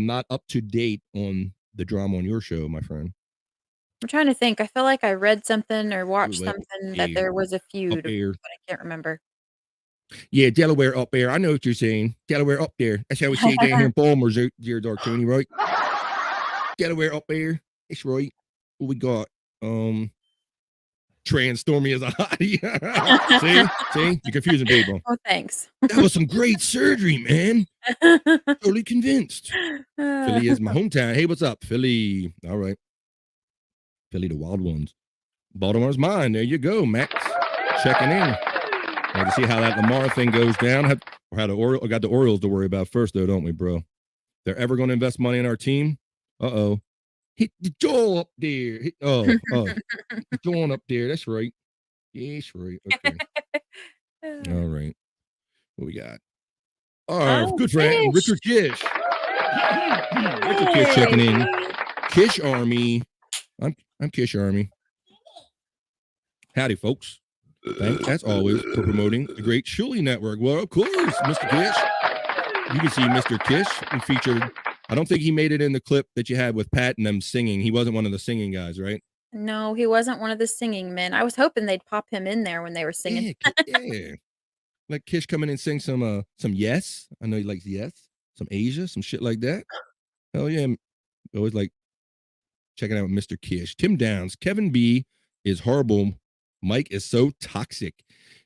not up to date on the drama on your show, my friend. I'm trying to think. I feel like I read something or watched something that there was a feud, but I can't remember. Yeah, Delaware up there. I know what you're saying. Delaware up there. That's how we say it down here in Baltimore, Zero Dark Tony, right? Delaware up there. It's right. What we got? Stormy as a hottie. see? You're confusing people. Oh, thanks. That was some great surgery, man. Totally convinced. Philly is my hometown. Hey, what's up, Philly? All right. Philly, the Wild Ones. Baltimore's mine. There you go, Max. Checking in. Now to see how that Lamar thing goes down. I got the Orioles to worry about first, though, don't we, bro? They're ever going to invest money in our team? Uh-oh. Hit the Joel up there. Hit Joel up there. That's right. Yes, right. Okay. All right. What we got? Our good friend, Richard Kish. Richard Kish checking in. Kish Army. I'm Kish Army. Howdy, folks. Thanks, as always, for promoting the great Shuli Network. Well, of course, Mr. Kish. You can see Mr. Kish. We featured, I don't think he made it in the clip that you had with Pat and them singing. He wasn't one of the singing guys, right? No, he wasn't one of the singing men. I was hoping they'd pop him in there when they were singing. Yeah. Let Kish come in and sing some Yes. I know he likes Yes. Some Asia, some shit like that. Hell yeah. Always like checking out Mr. Kish. Tim Downs. Kevin B is horrible. Mike is so toxic.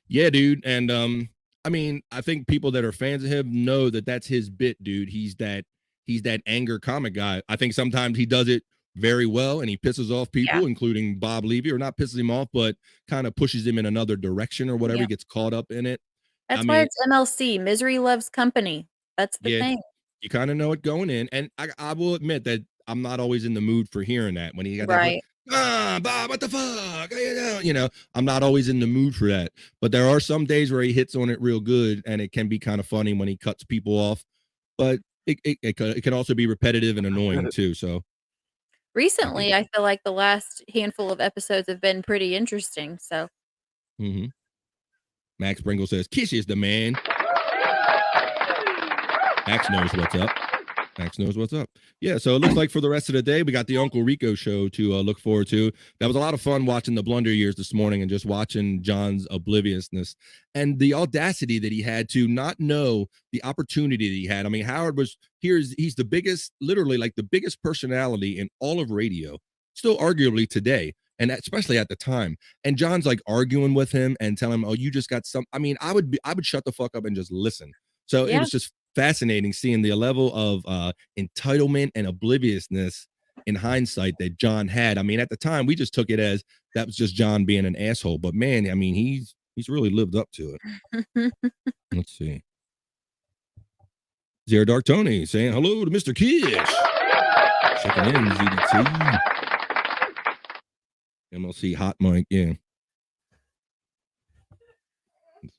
Yeah, dude. And I mean, I think people that are fans of him know that that's his bit, dude. He's that he's that anger comic guy. I think sometimes he does it very well and he pisses off people, including Bob Levy, or not pisses him off, but kind of pushes him in another direction or whatever. He gets caught up in it. That's why it's MLC. Misery loves company. That's the thing. You kind of know it going in. And I will admit that I'm not always in the mood for hearing that when he got that. Bob, what the fuck? You know, I'm not always in the mood for that. But there are some days where he hits on it real good, and it can be kind of funny when he cuts people off. But it can also be repetitive and annoying too. So recently, I feel like the last handful of episodes have been pretty interesting. So Max Pringle says, Kish is the man. Max knows what's up. Max knows what's up. Yeah, so it looks like for the rest of the day, we got the Uncle Rico show to look forward to. That was a lot of fun watching the Blunder Years this morning and just watching John's obliviousness and the audacity that he had to not know the opportunity that he had. I mean, Howard was he's the biggest, literally like the biggest personality in all of radio, still arguably today, and especially at the time. And John's like arguing with him and telling him, "Oh, you just got some." I mean, I would shut the fuck up and just listen. So it was just fascinating seeing the level of entitlement and obliviousness in hindsight that John had. I mean, at the time, we just took it as that was just John being an asshole. But man, I mean, he's really lived up to it. Let's see. Zero Dark Tony saying hello to Mr. Kish. Checking in, ZDT. MLC Hot Mike, yeah.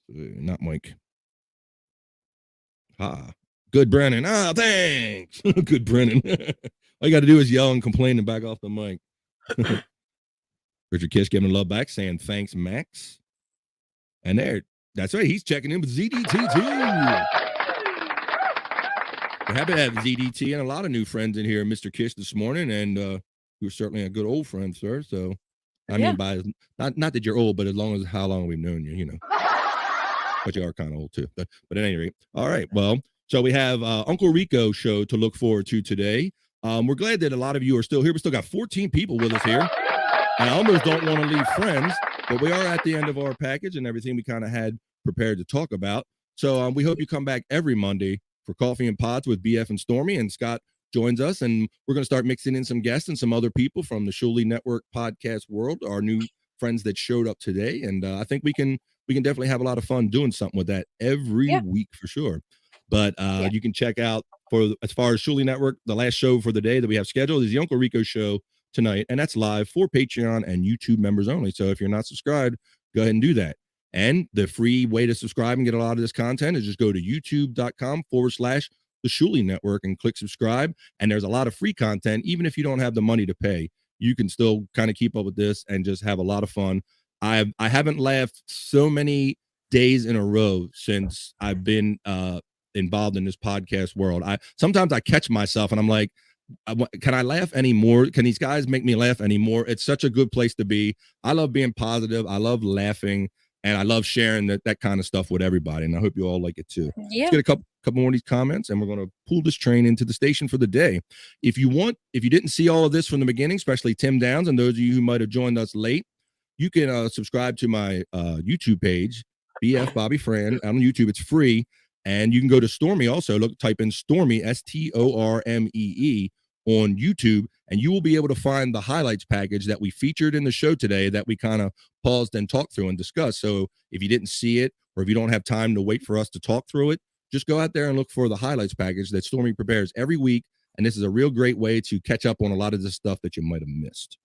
Not Mike. Good Brennan. Thanks. Good Brennan. All you got to do is yell and complain and back off the mic. Richard Kish giving love back, saying thanks, Max. And that's right. He's checking in with ZDT too. We're happy to have ZDT and a lot of new friends in here, Mr. Kish, this morning, and you're certainly a good old friend, sir. So, I mean, by not that you're old, but as long as how long we've known you, you know. But you are kind of old too. But at any rate, all right. Well, so we have Uncle Rico show to look forward to today. We're glad that a lot of you are still here. We still got 14 people with us here. And I almost don't want to leave friends, but we are at the end of our package and everything we kind of had prepared to talk about. So we hope you come back every Monday for Coffee and Pods with BF and Stormy, and Scott joins us, and we're going to start mixing in some guests and some other people from the Shuli Network podcast world, our new friends that showed up today. And I think we can definitely have a lot of fun doing something with that every week for sure. But you can check out as far as Shuli Network, the last show for the day that we have scheduled is the Uncle Rico show tonight, and that's live for Patreon and YouTube members only. So if you're not subscribed, go ahead and do that. And the free way to subscribe and get a lot of this content is just go to youtube.com/the Shuli Network and click subscribe. And there's a lot of free content. Even if you don't have the money to pay, you can still kind of keep up with this and just have a lot of fun. I haven't laughed so many days in a row since I've been involved in this podcast world. Sometimes I catch myself and I'm like, can I laugh anymore? Can these guys make me laugh anymore? It's such a good place to be. I love being positive. I love laughing, and I love sharing that kind of stuff with everybody. And I hope you all like it too. Yeah. Let's get a couple more of these comments, and we're going to pull this train into the station for the day. If you didn't see all of this from the beginning, especially Tim Downs and those of you who might have joined us late, you can subscribe to my YouTube page, BF Bobby Fran. On YouTube, it's free. And you can go to Stormy also. Type in Stormy, STORMEE, on YouTube, and you will be able to find the highlights package that we featured in the show today that we kind of paused and talked through and discussed. So if you didn't see it, or if you don't have time to wait for us to talk through it, just go out there and look for the highlights package that Stormy prepares every week. And this is a real great way to catch up on a lot of the stuff that you might have missed.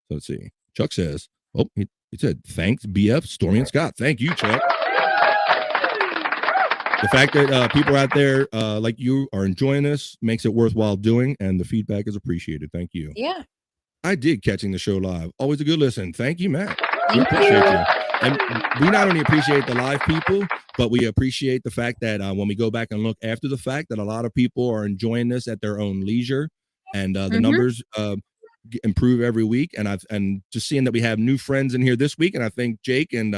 So let's see. Chuck says, he said, thanks, BF, Stormy, and Scott. Thank you, Chuck. The fact that people out there like you are enjoying this makes it worthwhile doing, and the feedback is appreciated. Thank you. Yeah. I did catching the show live. Always a good listen. Thank you, Matt. We appreciate you. And we not only appreciate the live people, but we appreciate the fact that when we go back and look after the fact that a lot of people are enjoying this at their own leisure, and the numbers improve every week. And just seeing that we have new friends in here this week, and I think Jake and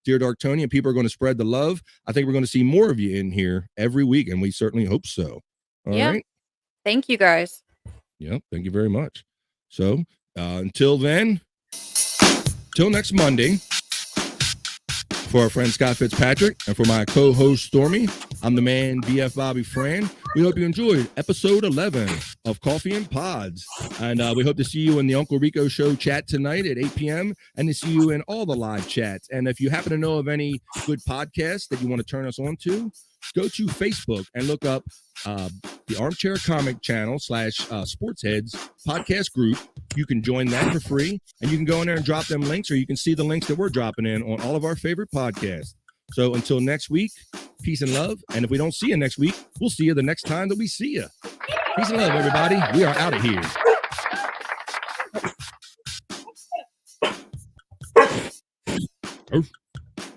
Dear Dark Tony and people are going to spread the love. I think we're going to see more of you in here every week, and we certainly hope so. All right. Thank you, guys. Yeah, thank you very much. So until then, till next Monday, for our friend Scott Fitzpatrick and for my co-host Stormy, I'm the man BF Bobby Fran. We hope you enjoyed episode 11 of Coffee and Pods. And we hope to see you in the Uncle Rico Show chat tonight at 8 p.m. and to see you in all the live chats. And if you happen to know of any good podcasts that you want to turn us on to, go to Facebook and look up the Armchair Comic Channel / Sportsheads podcast group. You can join that for free, and you can go in there and drop them links, or you can see the links that we're dropping in on all of our favorite podcasts. So until next week, peace and love. And if we don't see you next week, we'll see you the next time that we see you. Peace and love, everybody. We are out of here.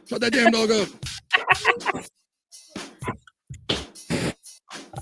Shut that damn dog up.